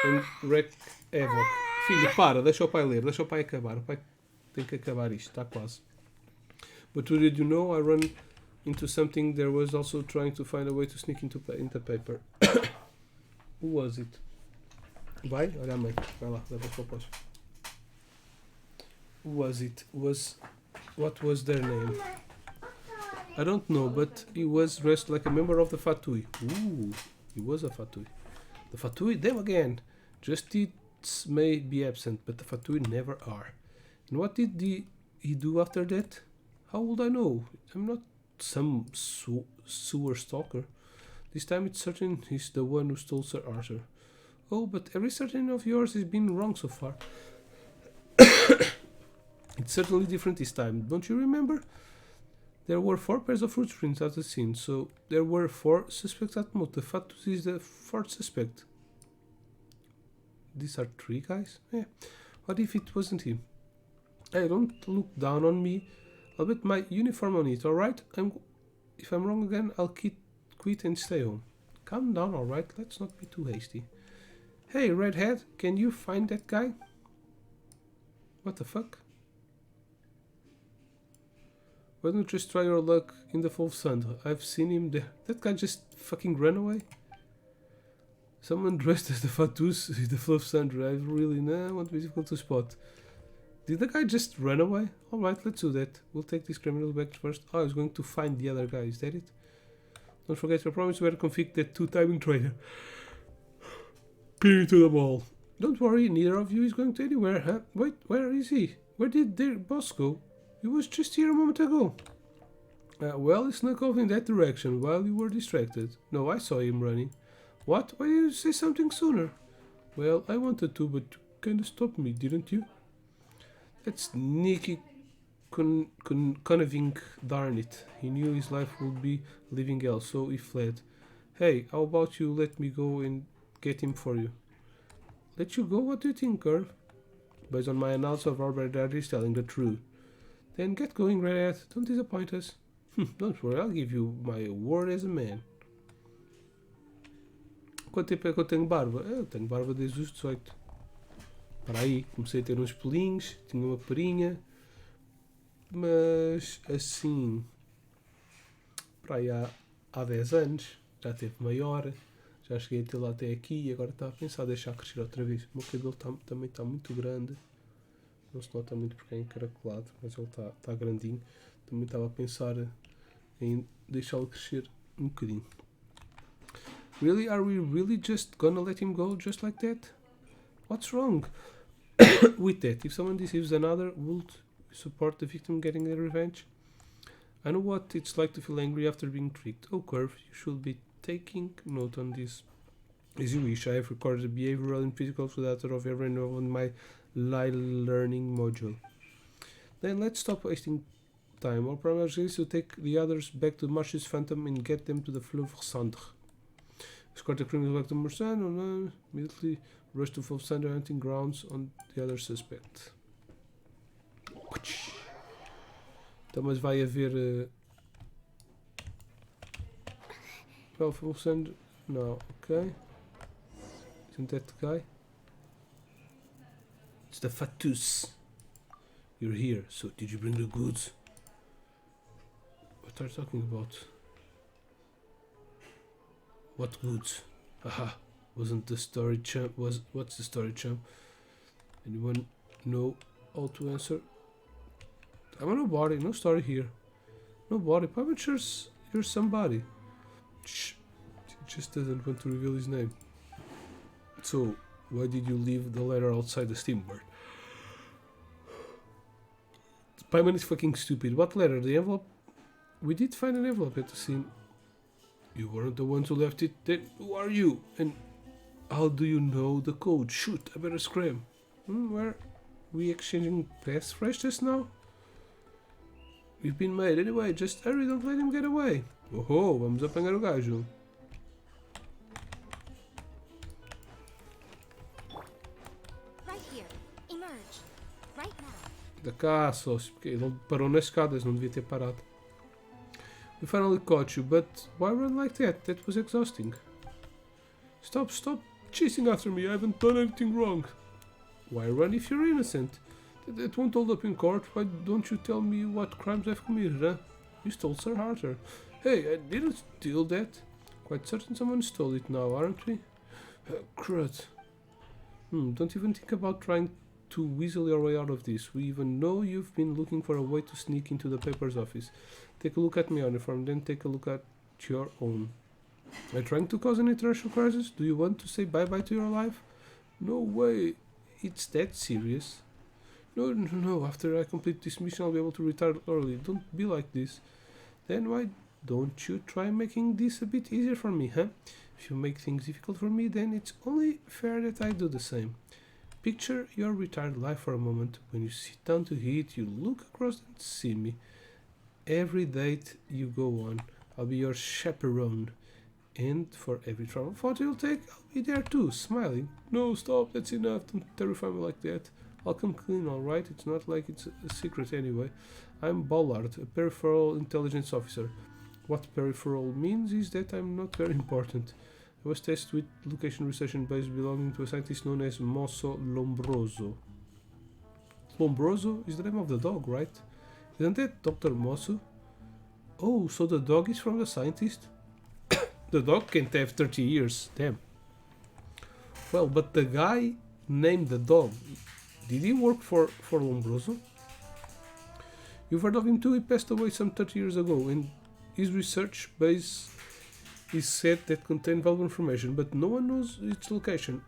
and wreak havoc. Filho, para, deixa o pai ler, deixa o pai acabar. O pai tem que acabar isto, está quase. But did you know I ran into something there was also trying to find a way to sneak into paper. Who was it? Vai? Olha a mãe. Vai lá, leva os popós. Who was it? What was their name? I don't know, but he was dressed like a member of the Fatui. Ooh, he was a Fatui. The Fatui, them again. Justice may be absent, but the Fatui never are. And what did he do after that? How would I know? I'm not some sewer stalker. This time it's certain he's the one who stole Sir Arthur. Oh, but every certain of yours has been wrong so far. It's certainly different this time, don't you remember? There were 4 pairs of footprints at the scene, so there were 4 suspects at most. The Fatus is the 4th suspect. These are 3 guys? Yeah. What if it wasn't him? Hey, don't look down on me. I'll bet my uniform on it, alright? If I'm wrong again, I'll quit and stay home. Calm down, alright? Let's not be too hasty. Hey, redhead, can you find that guy? What the fuck? Why don't you just try your luck in the Wolf Sand? I've seen him there. That guy just fucking ran away. Someone dressed as the Fatus in the Wolf Sand. I really won't be difficult to spot. Did the guy just run away? Alright, let's do that. We'll take this criminal back first. Oh, I was going to find the other guy. Is that it? Don't forget your promise to better config that 2-timing trainer. Peer into the ball. Don't worry, neither of you is going to anywhere, huh? Wait, where is he? Where did their boss go? He was just here a moment ago. Well, he snuck off in that direction while you were distracted. No, I saw him running. What? Why didn't you say something sooner? Well, I wanted to, but you kinda stopped me, didn't you? That sneaky conniving, darn it. He knew his life would be living hell, so he fled. Hey, how about you let me go and get him for you? Let you go? What do you think, Curve? Based on my analysis of our brother is telling the truth. Then get going, Redhead. Don't disappoint us. Don't worry, I'll give you my word as a man. Quanto tempo é que eu tenho barba? Eu tenho barba desde os 18. Para aí, comecei a ter uns pelinhos, tinha uma perinha, mas assim, para aí há 10 anos, já teve maior, já cheguei a ter lá até aqui e agora estava a pensar em deixar crescer outra vez. O meu cabelo também está muito grande, não se nota muito porque é encaracolado, mas ele está grandinho. Também estava a pensar em deixá-lo crescer um bocadinho. Really? Are we really just gonna let him go just like that? What's wrong with that? If someone deceives another, would you support the victim getting their revenge? I know what it's like to feel angry after being tricked. Oh, Curve, you should be taking note on this. As you wish, I have recorded the behavioral and physical data of everyone on my learning module. Then let's stop wasting time. Our primary is to take the others back to Marsh's Phantom and get them to the Fleuve Cendre. Escort the criminals back to Marsan, immediately rush to Fleuve Cendre hunting grounds on the other suspect. Então, mas vai haver... Well, Fleuve Cendre... No, okay. Isn't that the guy? It's the Fatus. You're here, so did you bring the goods? What are you talking about? What goods? Haha, wasn't the story champ? What's the story champ? Anyone know how to answer? I'm a nobody, no story here. Nobody, publishers, you're somebody. Shh, he just doesn't want to reveal his name. So, why did you leave the letter outside the steamboat? Paimon is fucking stupid. What letter? The envelope? We did find an envelope at the scene. You weren't the ones who left it, then who are you? And how do you know the code? Shoot, I better scram. Where? We exchanging passphrase just now? We've been made anyway, just hurry, don't let him get away. Oh, vamos apanhar o gajo. Right here. Emerge. Right now. Da cá, sócio, porque ele parou nas escadas, não devia ter parado. We finally caught you, but why run like that? That was exhausting. Stop chasing after me, I haven't done anything wrong. Why run if you're innocent? That won't hold up in court. Why don't you tell me what crimes I've committed, huh? You stole Sir Arthur. Hey, I didn't steal that. Quite certain someone stole it now, aren't we? Crud. Don't even think about trying to weasel your way out of this. We even know you've been looking for a way to sneak into the paper's office. Take a look at my uniform, then take a look at your own. Are you trying to cause an international crisis? Do you want to say bye-bye to your life? No way. It's that serious. No. After I complete this mission, I'll be able to retire early. Don't be like this. Then why don't you try making this a bit easier for me, huh? If you make things difficult for me, then it's only fair that I do the same. Picture your retired life for a moment. When you sit down to eat, you look across and see me. Every date you go on, I'll be your chaperone. And for every travel photo you'll take, I'll be there too, smiling. No, stop, that's enough, don't terrify me like that. I'll come clean, alright? It's not like it's a secret anyway. I'm Ballard, a peripheral intelligence officer. What peripheral means is that I'm not very important. I was tasked with location research and base belonging to a scientist known as Mosso Lombroso. Lombroso is the name of the dog, right? Isn't that Dr. Mosso? Oh, so the dog is from the scientist? The dog can't have 30 years, damn. Well, but the guy named the dog, did he work for Lombroso? You've heard of him too, he passed away some 30 years ago, and his research base is said that contained valuable information, but no one knows its location.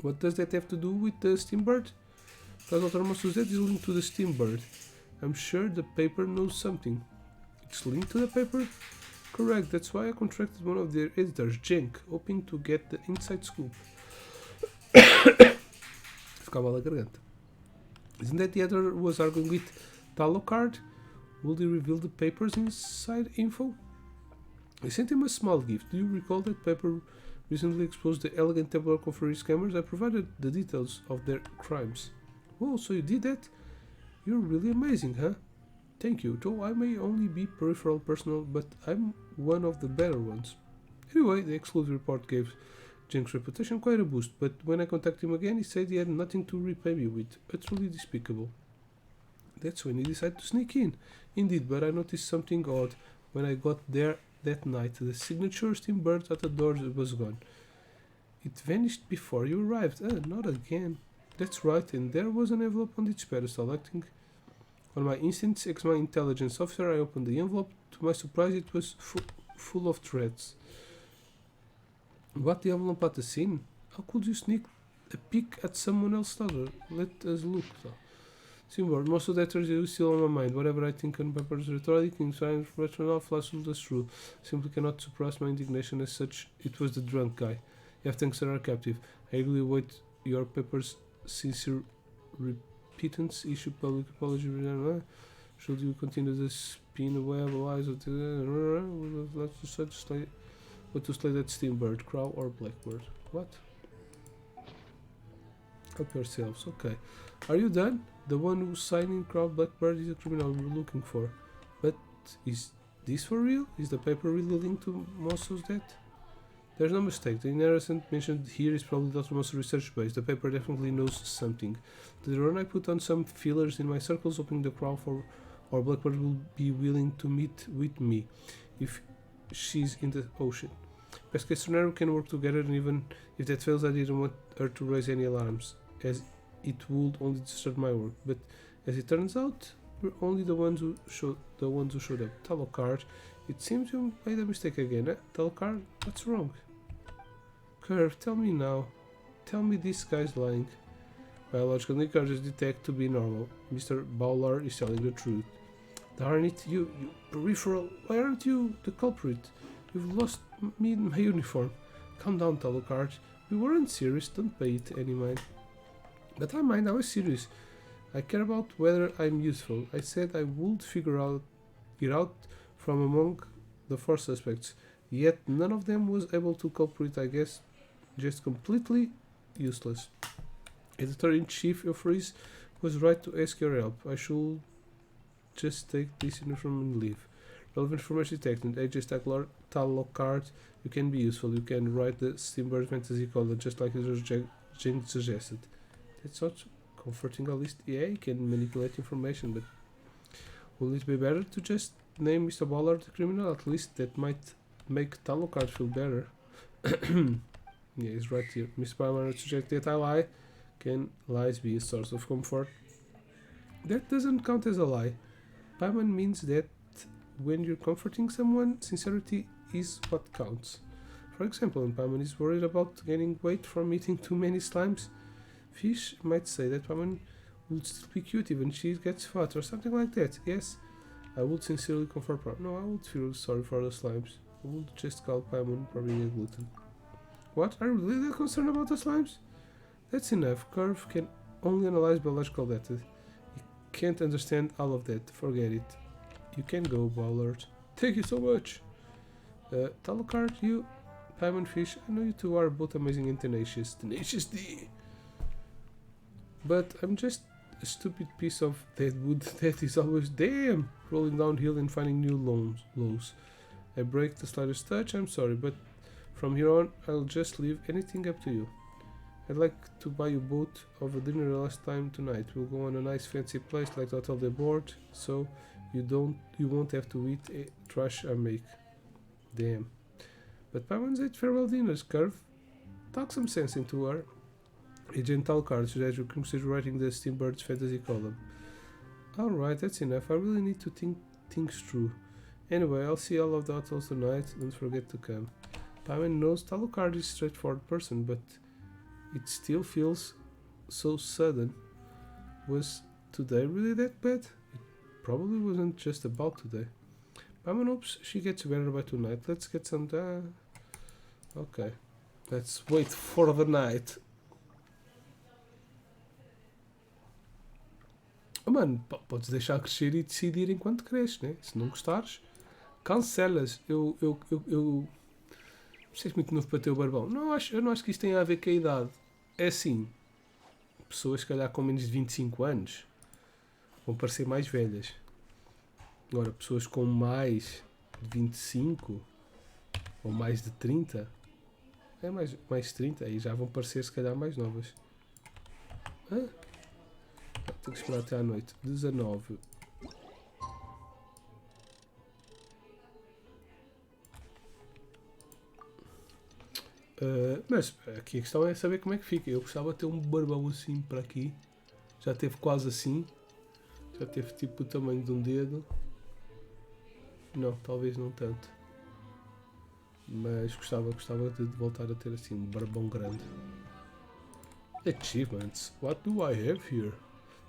What does that have to do with the Steambird? Because Dr. Mosso's death is linked to the Steambird. I'm sure the paper knows something. It's linked to the paper? Correct, that's why I contracted one of their editors, Jenk, hoping to get the inside scoop. Ficava a garganta. Isn't that the other was arguing with Talocard? Will he reveal the paper's inside info? I sent him a small gift. Do you recall that paper recently exposed the elegant tabular conferee scammers? I provided the details of their crimes. Oh, so you did that? You're really amazing, huh? Thank you, though I may only be peripheral personnel, but I'm one of the better ones. Anyway, the exclusive report gave Jenk's reputation quite a boost, but when I contacted him again, he said he had nothing to repay me with. Utterly despicable. That's when he decided to sneak in. Indeed, but I noticed something odd when I got there that night. The signature Steambird at the door was gone. It vanished before you arrived. Not again. That's right, and there was an envelope on its pedestal. Acting on my instincts as my intelligence officer, I opened the envelope. To my surprise, it was full of threats. What, the envelope at the scene? How could you sneak a peek at someone else's daughter? Let us look. Steambird, most of that is still on my mind. Whatever I think on paper's rhetoric, in science, rational, flashes the true. Simply cannot suppress my indignation as such. It was the drunk guy. You have thanks are captive. I eagerly await your paper's sincere repentance, issue public apology. Should you continue to spin away of lies of let's slay that Steambird, crow or blackbird? What? Help yourselves. Okay. Are you done? The one who's signing crow blackbird is a criminal we're looking for. But is this for real? Is the paper really linked to Mosso's death? There's no mistake. The innocent mentioned here is probably Dr. Mosso's research base. The paper definitely knows something. Later on I put on some feelers in my circles, hoping the crow or blackbird will be willing to meet with me if she's in the ocean. Best case scenario, we can work together, and even if that fails, I didn't want her to raise any alarms, as it would only disturb my work. But as it turns out, we're only the ones who showed up. Talocard, it seems you made a mistake again, eh? Talocard, what's wrong? Curve, tell me now. Tell me this guy's lying. Biological indicators detect to be normal. Mr. Bowler is telling the truth. Darn it, you peripheral, why aren't you the culprit? You've lost me in my uniform. Calm down, Talocard. We weren't serious, don't pay it any mind. But I mind, I was serious. I care about whether I'm useful. I said I would figure it out from among the 4 suspects. Yet none of them was able to culprit, I guess. Just completely useless. Editor-in-Chief Euphrates was right to ask your help. I should just take this information and leave. Relevant information detected. Aegis Talocard. You can be useful. You can write the Steambird fantasy color just like Jane suggested. That's not comforting, at least. Yeah, you can manipulate information, but will it be better to just name Mr. Ballard the criminal? At least that might make Talocard feel better. Yeah, he's right here. Mr. Palmer suggests that I lie. Can lies be a source of comfort? That doesn't count as a lie. Paimon means that when you're comforting someone, sincerity is what counts. For example, when Paimon is worried about gaining weight from eating too many slimes, Fish might say that Paimon would still be cute even if she gets fat or something like that. Yes, I would sincerely comfort Paimon. No, I would feel sorry for the slimes. I would just call Paimon for being a glutton. What? Are you really that concerned about the slimes? That's enough. Curve can only analyze biological data. He can't understand all of that. Forget it. You can go, Ballard. Thank you so much. Talocard, you, Paimon, Fish, I know you two are both amazing and tenacious. Tenacious D! But I'm just a stupid piece of dead wood that is always... Damn! rolling downhill and finding new lows. I break the slightest touch, I'm sorry, but from here on I'll just leave anything up to you. I'd like to buy you both over dinner last time tonight. We'll go on a nice fancy place like the Hotel de Board, so you won't have to eat trash I make. Damn. But Paimon ate farewell dinners, Curve. Talk some sense into her. Agent Alucard suggests you consider writing the Steambird's fantasy column. Alright, that's enough. I really need to think things through. Anyway, I'll see all of the hotels tonight. Don't forget to come. Paimon knows Alucard is a straightforward person, but it still feels so sudden. Was today really that bad? It probably wasn't just about today. Paimon hopes she gets better by tonight. Let's get some... Okay. Let's wait for the night. Oh, mano, podes deixar crescer e decidir enquanto cresces, né? Se não gostares, cancelas. Eu não sei, muito novo para ter o barbão. Eu não acho que isto tenha a ver com a idade. É assim, pessoas se calhar com menos de 25 anos vão parecer mais velhas. Agora, pessoas com mais de 25 ou mais de 30, mais de 30, aí já vão parecer se calhar mais novas. Hã? Tenho que esperar até à noite. 19. Mas aqui a questão é saber como é que fica. Eu gostava de ter um barbão assim para aqui. Já teve quase assim. Já teve tipo o tamanho de um dedo. Não, talvez não tanto. Mas gostava de voltar a ter assim um barbão grande. Achievements. What do I have here?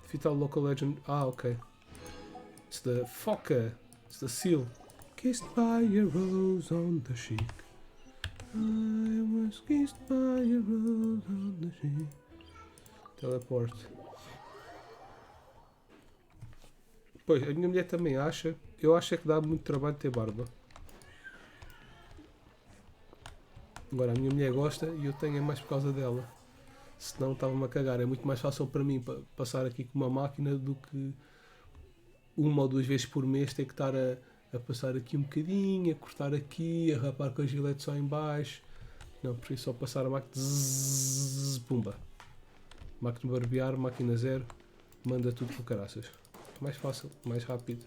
Defeat a local legend. Ah, okay. It's the Foca. It's the seal. Kissed by a rose on the cheek. I was kissed by a rose on the cheek. Teleport. Pois, a minha mulher também acha. Eu acho é que dá muito trabalho ter barba. Agora, a minha mulher gosta e eu tenho é mais por causa dela. Senão estava-me a cagar. É muito mais fácil para mim passar aqui com uma máquina do que uma ou duas vezes por mês ter que estar a passar aqui um bocadinho, a cortar aqui, a rapar com a gilete só em baixo. Não, prefiro só passar a máquina. Zzz, pumba. Máquina de barbear, máquina zero. Manda tudo por caraças. Mais fácil, mais rápido.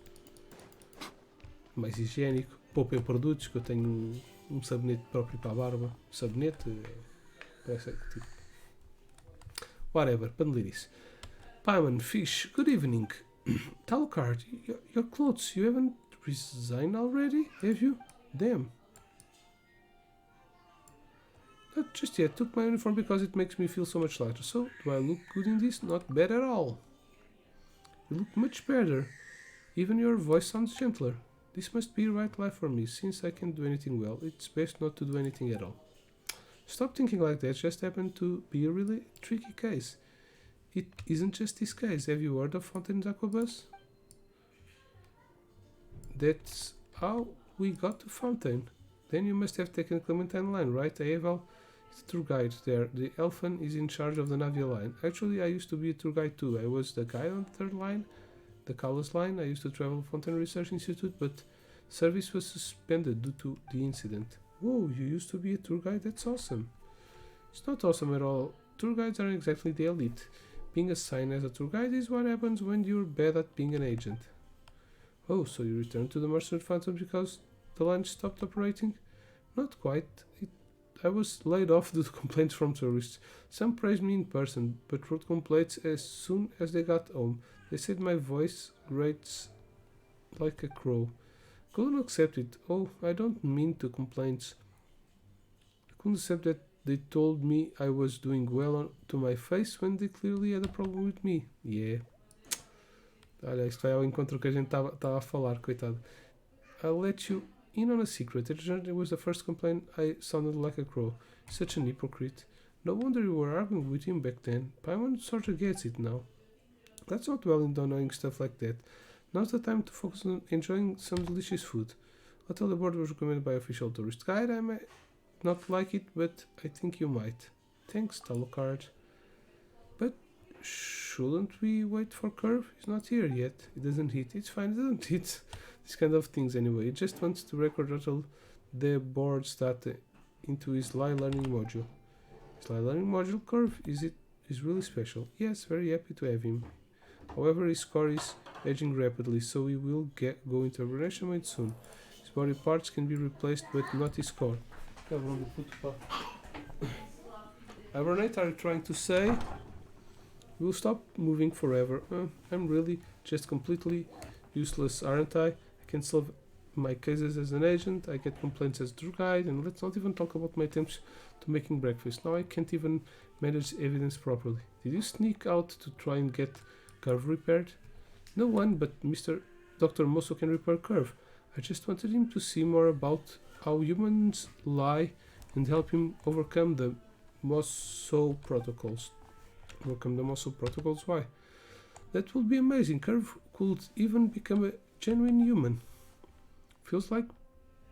Mais higiênico. Poupa em produtos, que eu tenho um sabonete próprio para a barba. Sabonete? Parece que tipo. Whatever, panelirice. Paimon, Fish, good evening. Alucard, your clothes, you haven't resigned already, have you? Damn. Not just yet, took my uniform because it makes me feel so much lighter. So, do I look good in this? Not bad at all. You look much better. Even your voice sounds gentler. This must be the right life for me. Since I can't do anything well, it's best not to do anything at all. Stop thinking like that, just happened to be a really tricky case. It isn't just this case. Have you heard of Fontaine's Aquabus? That's how we got to Fontaine. Then you must have taken Clementine line, right? Aeval is the tour guide there. The Elfin is in charge of the Navia line. Actually, I used to be a tour guide too. I was the guide on the third line, the Kalos line. I used to travel Fontaine Research Institute, but service was suspended due to the incident. Whoa, you used to be a tour guide? That's awesome. It's not awesome at all. Tour guides aren't exactly the elite. Being assigned as a tour guide is what happens when you're bad at being an agent. Oh, so you returned to the Mercenary Phantom because the line stopped operating? Not quite. I was laid off due to complaints from tourists. Some praised me in person, but wrote complaints as soon as they got home. They said my voice grates like a crow. Couldn't accept it. Oh, I don't mean to complaints. I couldn't accept that they told me I was doing well to my face when they clearly had a problem with me. Yeah. Olha, isto vai ao encontro que a gente estava a falar, coitado. I'll let you in on a secret. It was the first complaint I sounded like a crow. Such an hypocrite. No wonder you were arguing with him back then. Paimon sort of gets it now. That's not well into knowing stuff like that. Now's the time to focus on enjoying some delicious food. Hotel the board was recommended by official tourist guide. I may not like it, but I think you might. Thanks, Alucard. But shouldn't we wait for Curve? He's not here yet. It doesn't hit. It's fine. It doesn't hit. These kind of things anyway. It just wants to record all the board's data into his live learning module. His live learning module Curve is really special. Yes, very happy to have him. However, his score is aging rapidly, so he will go into hibernation mode soon. His body parts can be replaced, but not his score. Hibernate, are you trying to say? We'll stop moving forever. I'm really just completely useless, aren't I? I can solve my cases as an agent, I get complaints as tour guide, and let's not even talk about my attempts to making breakfast. Now I can't even manage evidence properly. Did you sneak out to try and get Curve repaired? No one but Dr. Mosso can repair Curve. I just wanted him to see more about how humans lie and help him overcome the Mosso protocols. Why? That would be amazing. Curve could even become a genuine human. Feels like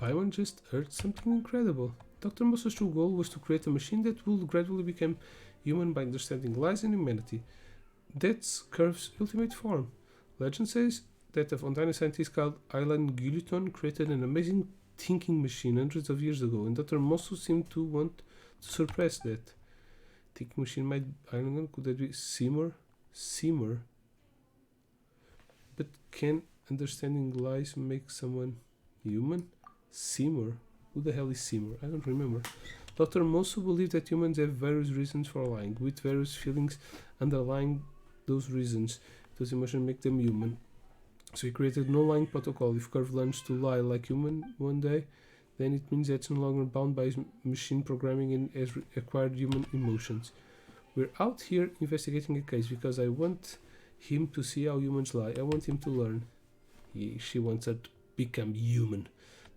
Paimon just heard something incredible. Dr. Mosso's true goal was to create a machine that will gradually become human by understanding lies and humanity. That's Curve's ultimate form. Legend says that a Fontana scientist called Aylan Guluton created an amazing thinking machine hundreds of years ago, and Dr. Mosso seemed to want to suppress that. Thinking machine might, I don't know, could that be Seymour? But can understanding lies make someone human? Seymour? Who the hell is Seymour? I don't remember. Dr. Mosso believed that humans have various reasons for lying, with various feelings underlying those reasons. Those emotions make them human. So he created no lying protocol. If Curve learns to lie like human one day, then it means that it's no longer bound by his machine programming and has acquired human emotions. We're out here investigating a case because I want him to see how humans lie. I want him to learn. She wants her to become human.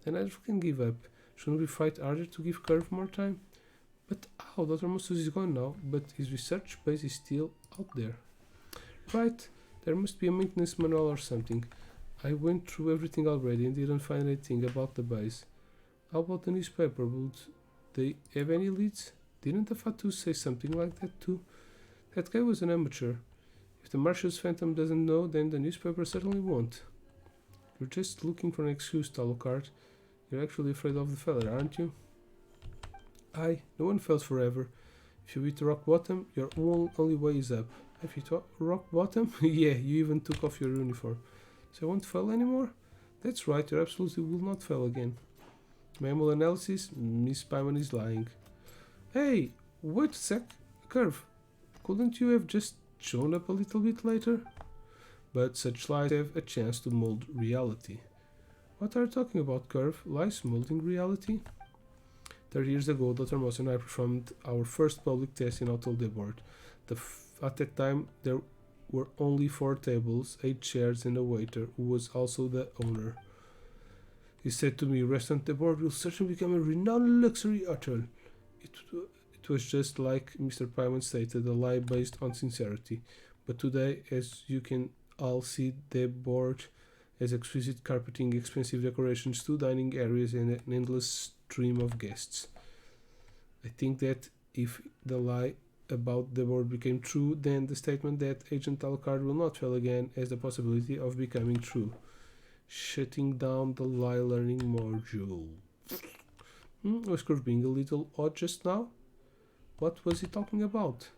Then I can give up. Shouldn't we fight harder to give Curve more time? But how? Dr. Mosso is gone now, but his research base is still out there. Right, there must be a maintenance manual or something. I went through everything already and didn't find anything about the base. How about the newspaper? Would they have any leads? Didn't the Fatu say something like that too? That guy was an amateur. If the Martian's Phantom doesn't know, then the newspaper certainly won't. You're just looking for an excuse, Talocard. You're actually afraid of the feller, aren't you? Aye, no one fails forever. If you hit rock bottom, your only way is up. Have you hit rock bottom? Yeah, you even took off your uniform. So I won't fail anymore? That's right, you absolutely will not fail again. Mammal analysis, Miss Paimon is lying. Hey, wait a sec, Curve. Couldn't you have just shown up a little bit later? But such lies have a chance to mold reality. What are you talking about, Curve? Lies molding reality? 30 years ago, Dr. Moss and I performed our first public test in Hotel de Board. At that time, there were only 4 tables, 8 chairs, and a waiter, who was also the owner. He said to me, Restaurant de Board will certainly become a renowned luxury hotel. It was just like Mr. Paimon stated, a lie based on sincerity. But today, as you can all see, the board has exquisite carpeting, expensive decorations, 2 dining areas, and an endless stream of guests. I think that if the lie about the board became true, then the statement that Agent Alucard will not fail again has the possibility of becoming true. Shutting down the lie learning module. Was Curve being a little odd just now? What was he talking about?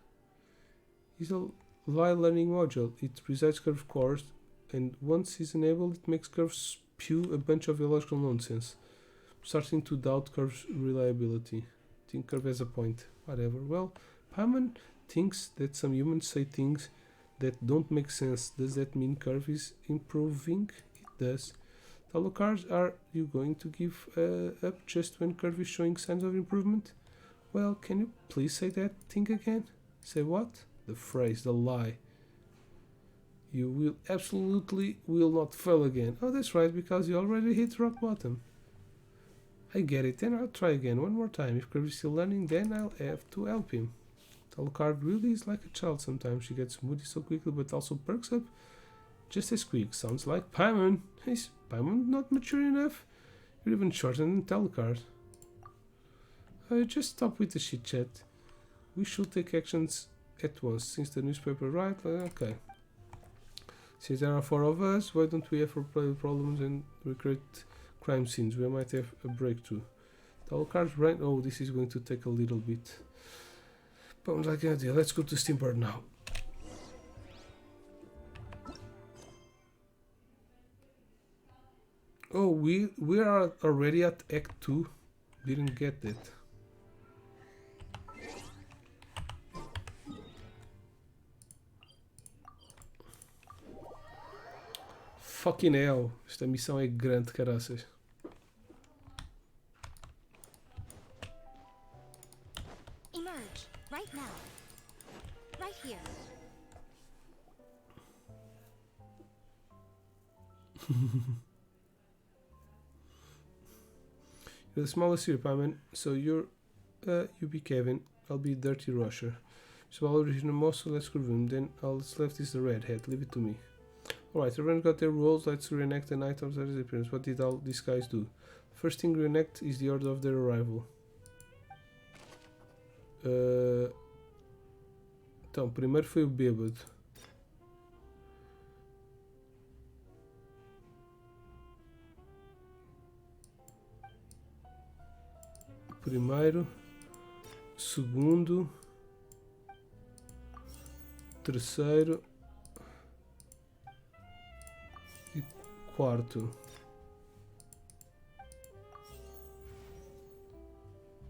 It's a lie learning module. It resets Curve cores, and once it's enabled, it makes Curve spew a bunch of illogical nonsense. I'm starting to doubt Curve's reliability. I think Curve has a point. Whatever. Well, Paimon thinks that some humans say things that don't make sense. Does that mean Curve is improving? It does. Talocard, are you going to give up just when Curve is showing signs of improvement? Well, can you please say that thing again? Say what? The phrase, the lie. You will absolutely will not fail again. Oh, that's right, because you already hit rock bottom. I get it, then I'll try again one more time. If Curve is still learning, then I'll have to help him. Talocard really is like a child sometimes. She gets moody so quickly, but also perks up just as quick. Sounds like Paimon. Is Paimon not mature enough? You're even shorter than Talocard. Just stop with the chit chat. We should take at once. Since the newspaper right, okay. Since there are 4 of us, why don't we have problems and recreate crime scenes? We might have a breakthrough. The whole card's right. Oh, this is going to take a little bit. But like an idea. Let's go to Steambird now. Oh, we are already at Act 2. Didn't get that. Fucking hell. Esta missão é grande, caraças. Emerge, right now. Right here. You're the smallest here, Paimon. So you be Kevin. I'll be Dirty Rusher. So I'll original most, so let's groove him. Then all that's left is the redhead. Leave it to me. Alright, everyone got their roles. Let's reenact the night of their disappearance. What did all these guys do? First thing reenact is the order of their arrival. Então, primeiro foi o bêbado. Primeiro, segundo, terceiro e quarto.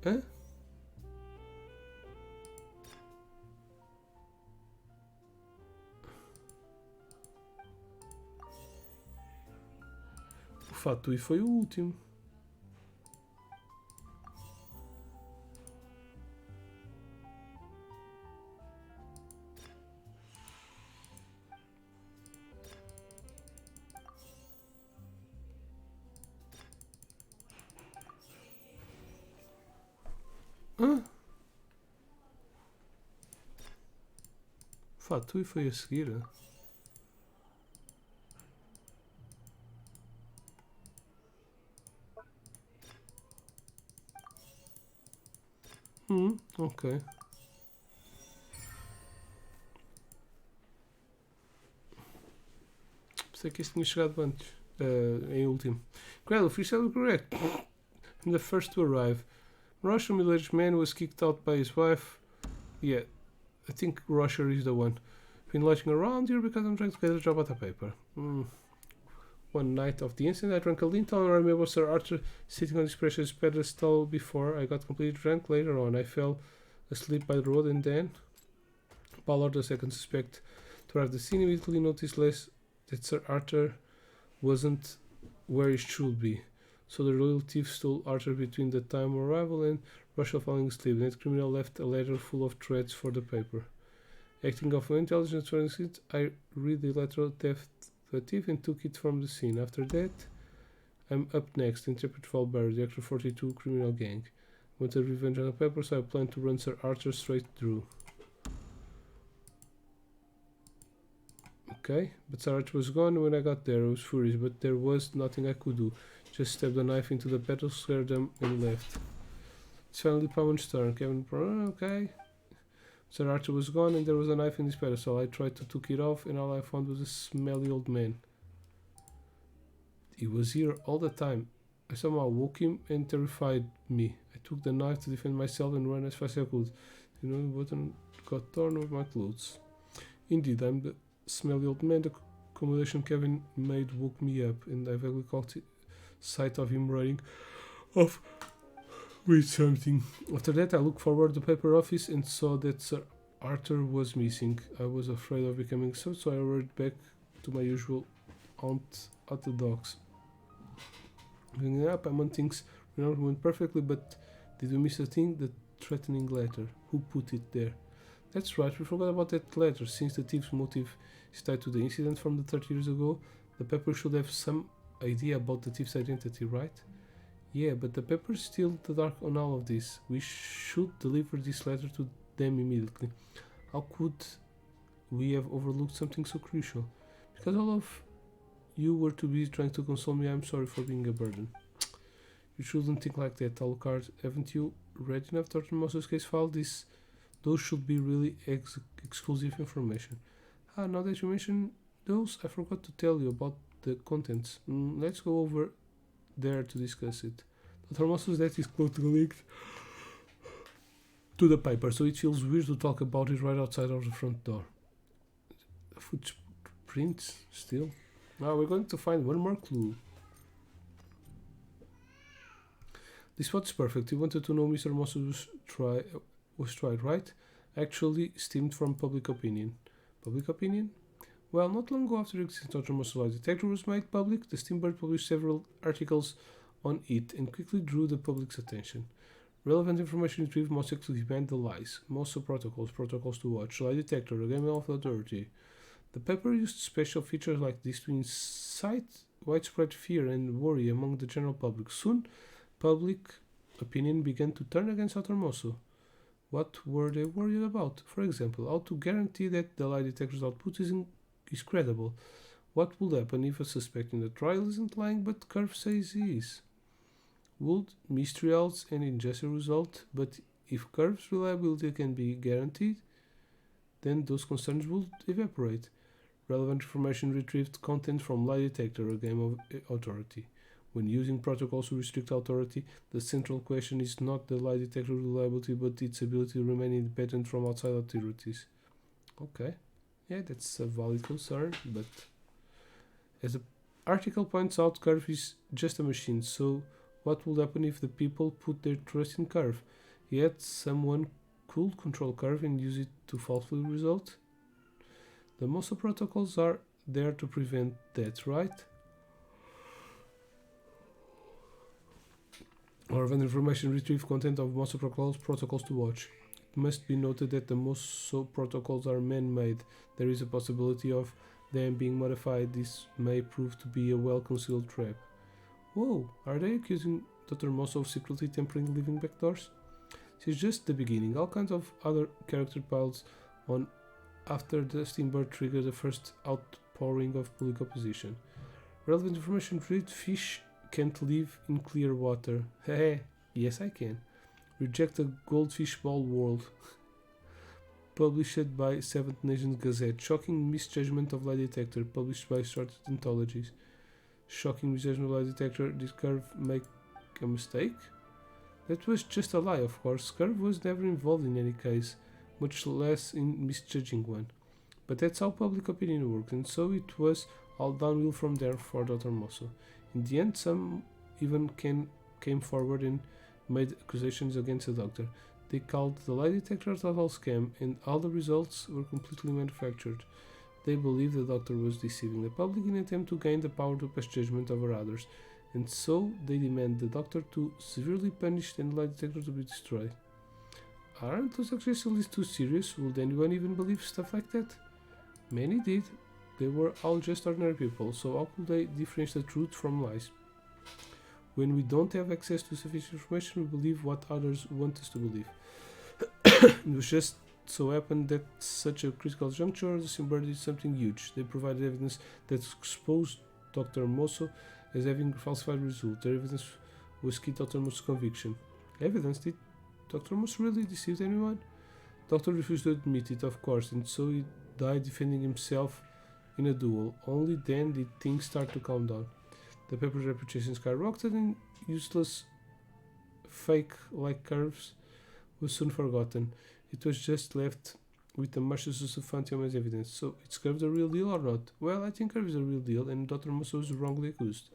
Hã? O Fatui foi o último. Hã? Fatui foi a seguir? Ok. Pensei que isso tinha chegado antes. Em último. Incredible, freestyle correct. I'm the first to arrive. Rosher, middle-aged man, was kicked out by his wife. Yeah, I think Rosher is the one. Been lodging around here because I'm trying to get a job at a paper. One night of the incident, I drank a little. I remember Sir Arthur sitting on his precious pedestal before I got completely drunk. Later on, I fell asleep by the road, and then Ballard, the second suspect to arrive at the scene, immediately noticed that Sir Arthur wasn't where he should be. So the royal thief stole Arthur between the time of arrival and Russia falling asleep. The criminal left a letter full of threats for the paper. Acting off my intelligence forensics, I read the letter theft to the thief and took it from the scene. After that, I'm up next, Interpret Valberry, the Actor 42 criminal gang. Wanted revenge on the paper, so I plan to run Sir Arthur straight through. Okay, but Sir Arthur was gone when I got there. I was furious, but there was nothing I could do. Just stabbed a knife into the petals, scared them, and left. It's finally Paimon's turn. Kevin, okay. Sir Arthur was gone, and there was a knife in his pedestal. I tried to take it off, and all I found was a smelly old man. He was here all the time. I somehow woke him and terrified me. I took the knife to defend myself and ran as fast as I could. You know, the button got torn with my clothes. Indeed, I'm the smelly old man. The accommodation Kevin made woke me up, and I vaguely caught sight of him running off with something. After that, I looked forward to the paper office and saw that Sir Arthur was missing. I was afraid of becoming so I hurried back to my usual haunt at the docks. Hanging up, Paimon thinks went perfectly, but did we miss a thing? The threatening letter. Who put it there? That's right, we forgot about that letter. Since the thief's motive is tied to the incident from the 30 years ago, the paper should have some idea about the thief's identity, right? Yeah, but the paper's still the dark on all of this. We should deliver this letter to them immediately. How could we have overlooked something so crucial? Because all of you were too busy trying to console me, I'm sorry for being a burden. You shouldn't think like that, Alucard. Haven't you read enough Dr. Mosso's case file? This Those should be really exclusive information. Ah, now that you mention those, I forgot to tell you about the contents. Let's go over there to discuss it. The thermosus that is closely linked to the paper, so it feels weird to talk about it right outside of the front door. Footprints still. Now we're going to find one more clue. This spot's perfect. You wanted to know Mr. Moss was tried, right? Actually stemmed from public opinion. Public opinion? Well, not long ago after the existence of the Moss lie detector was made public, the Steambird published several articles on it and quickly drew the public's attention. Relevant information retrieved most exclusively banned the lies, Mosso protocols, protocols to watch, lie detector, a game of authority. The paper used special features like this to incite widespread fear and worry among the general public. Soon, public opinion began to turn against Mosso. What were they worried about? For example, how to guarantee that the lie detector's output is credible. What would happen if a suspect in the trial isn't lying but Curve says he is? Would mistrials and injustice result? But if Curve's reliability can be guaranteed, then those concerns would evaporate. Relevant information retrieved content from lie detector, a game of authority. When using protocols to restrict authority, the central question is not the lie detector reliability, but its ability to remain independent from outside authorities. Okay, yeah, that's a valid concern, but as the article points out, Curve is just a machine, so what would happen if the people put their trust in Curve? Yet someone could control Curve and use it to falsely result? The Mosso protocols are there to prevent that, right? Relevant information retrieve content of Mosso protocols to watch. It must be noted that the Mosso protocols are man-made. There is a possibility of them being modified. This may prove to be a well-concealed trap. Whoa, are they accusing Dr. Mosso of secretly tampering living backdoors? This is just the beginning. All kinds of other character piles on after the Steambird triggered the first outpouring of public opposition. Relevant information read fish can't live in clear water. Heh, yes I can. Reject a goldfish ball world. Published by Seventh Nations Gazette. Shocking misjudgment of lie detector. Published by Started Anthologies. Shocking misjudgment of lie detector. Did Curve make a mistake? That was just a lie, of course. Curve was never involved in any case, much less in misjudging one. But that's how public opinion works, and so it was all downhill from there for Dr. Mosso. In the end, some even came forward and made accusations against the doctor. They called the lie detector a total scam, and all the results were completely manufactured. They believed the doctor was deceiving the public in an attempt to gain the power to pass judgment over others, and so they demand the doctor to severely punish and the lie detector to be destroyed. Aren't those accusations too serious? Would anyone even believe stuff like that? Many did. They were all just ordinary people, so how could they differentiate the truth from lies? When we don't have access to sufficient information, we believe what others want us to believe. It was just so happened that such a critical juncture, the Steambird did something huge. They provided evidence that exposed Dr. Mosso as having falsified results. Their evidence was key to Dr. Mosso's conviction. Evidence? Did Dr. Mosso really deceive anyone? Doctor refused to admit it, of course, and so he died defending himself in a duel. Only then did things start to calm down. The paper's reputation skyrocketed and useless fake like Curves was soon forgotten. It was just left with the Marcius of Phantom as evidence. So is Curve the real deal or not? Well, I think Curve is a real deal and Dr. Mosso was wrongly accused.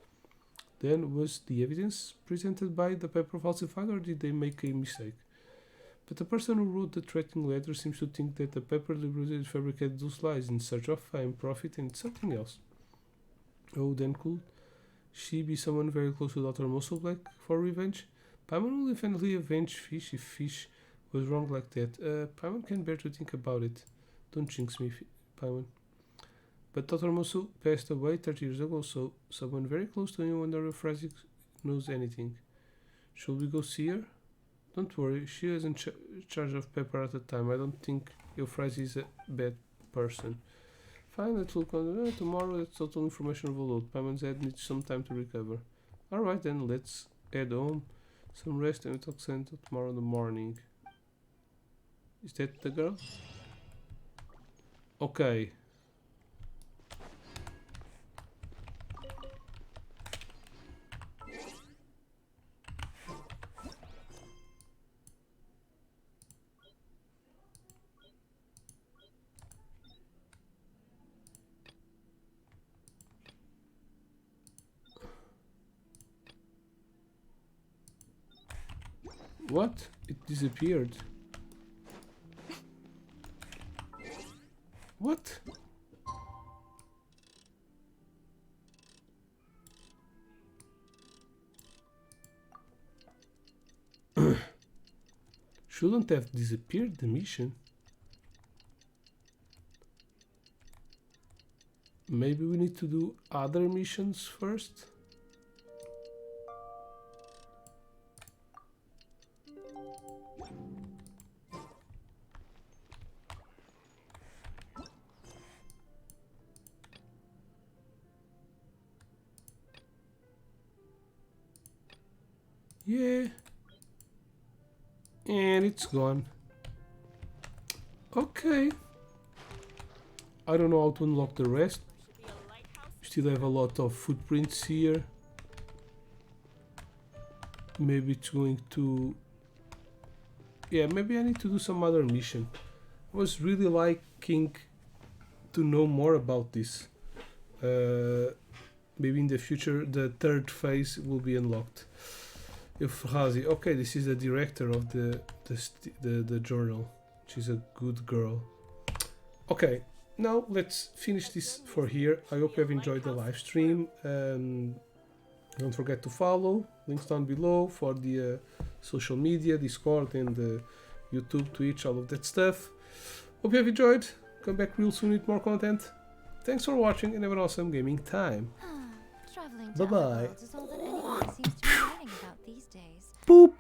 Then was the evidence presented by the paper falsified, or did they make a mistake? But the person who wrote the threatening letter seems to think that the paper deliberately fabricated those lies in search of fame, profit, and something else. Oh, then could she be someone very close to Dr. Mosso Black for revenge? Paimon will definitely avenge Fish if Fish was wrong like that. Paimon can bear to think about it. Don't jinx me, Paimon. But Dr. Mosso passed away 30 years ago, so someone very close to him wonder if Razik knows anything. Should we go see her? Don't worry, she was in charge of paper at the time. I don't think Euphrasia is a bad person. Fine, let's look on tomorrow. That's total information overload. Paimon's head needs some time to recover. Alright then, let's head home. Some rest and we'll talk tomorrow in the morning. Is that the girl? Okay. What? It disappeared. What? Shouldn't have disappeared the mission. Maybe we need to do other missions first? Yeah. And it's gone. Okay. I don't know how to unlock the rest. Still have a lot of footprints here. Maybe it's going to... Yeah, maybe I need to do some other mission. I was really liking to know more about this. Maybe in the future the third phase will be unlocked. Euphrasie. Okay, this is the director of the journal. She's a good girl. Okay, now let's finish this for here. I hope you have enjoyed the live stream. Don't forget to follow. Links down below for the social media, Discord and YouTube, Twitch, all of that stuff. Hope you have enjoyed. Come back real soon with more content. Thanks for watching and have an awesome gaming time. Traveling to other worlds is all that anyone seems to be writing about these days. Boop.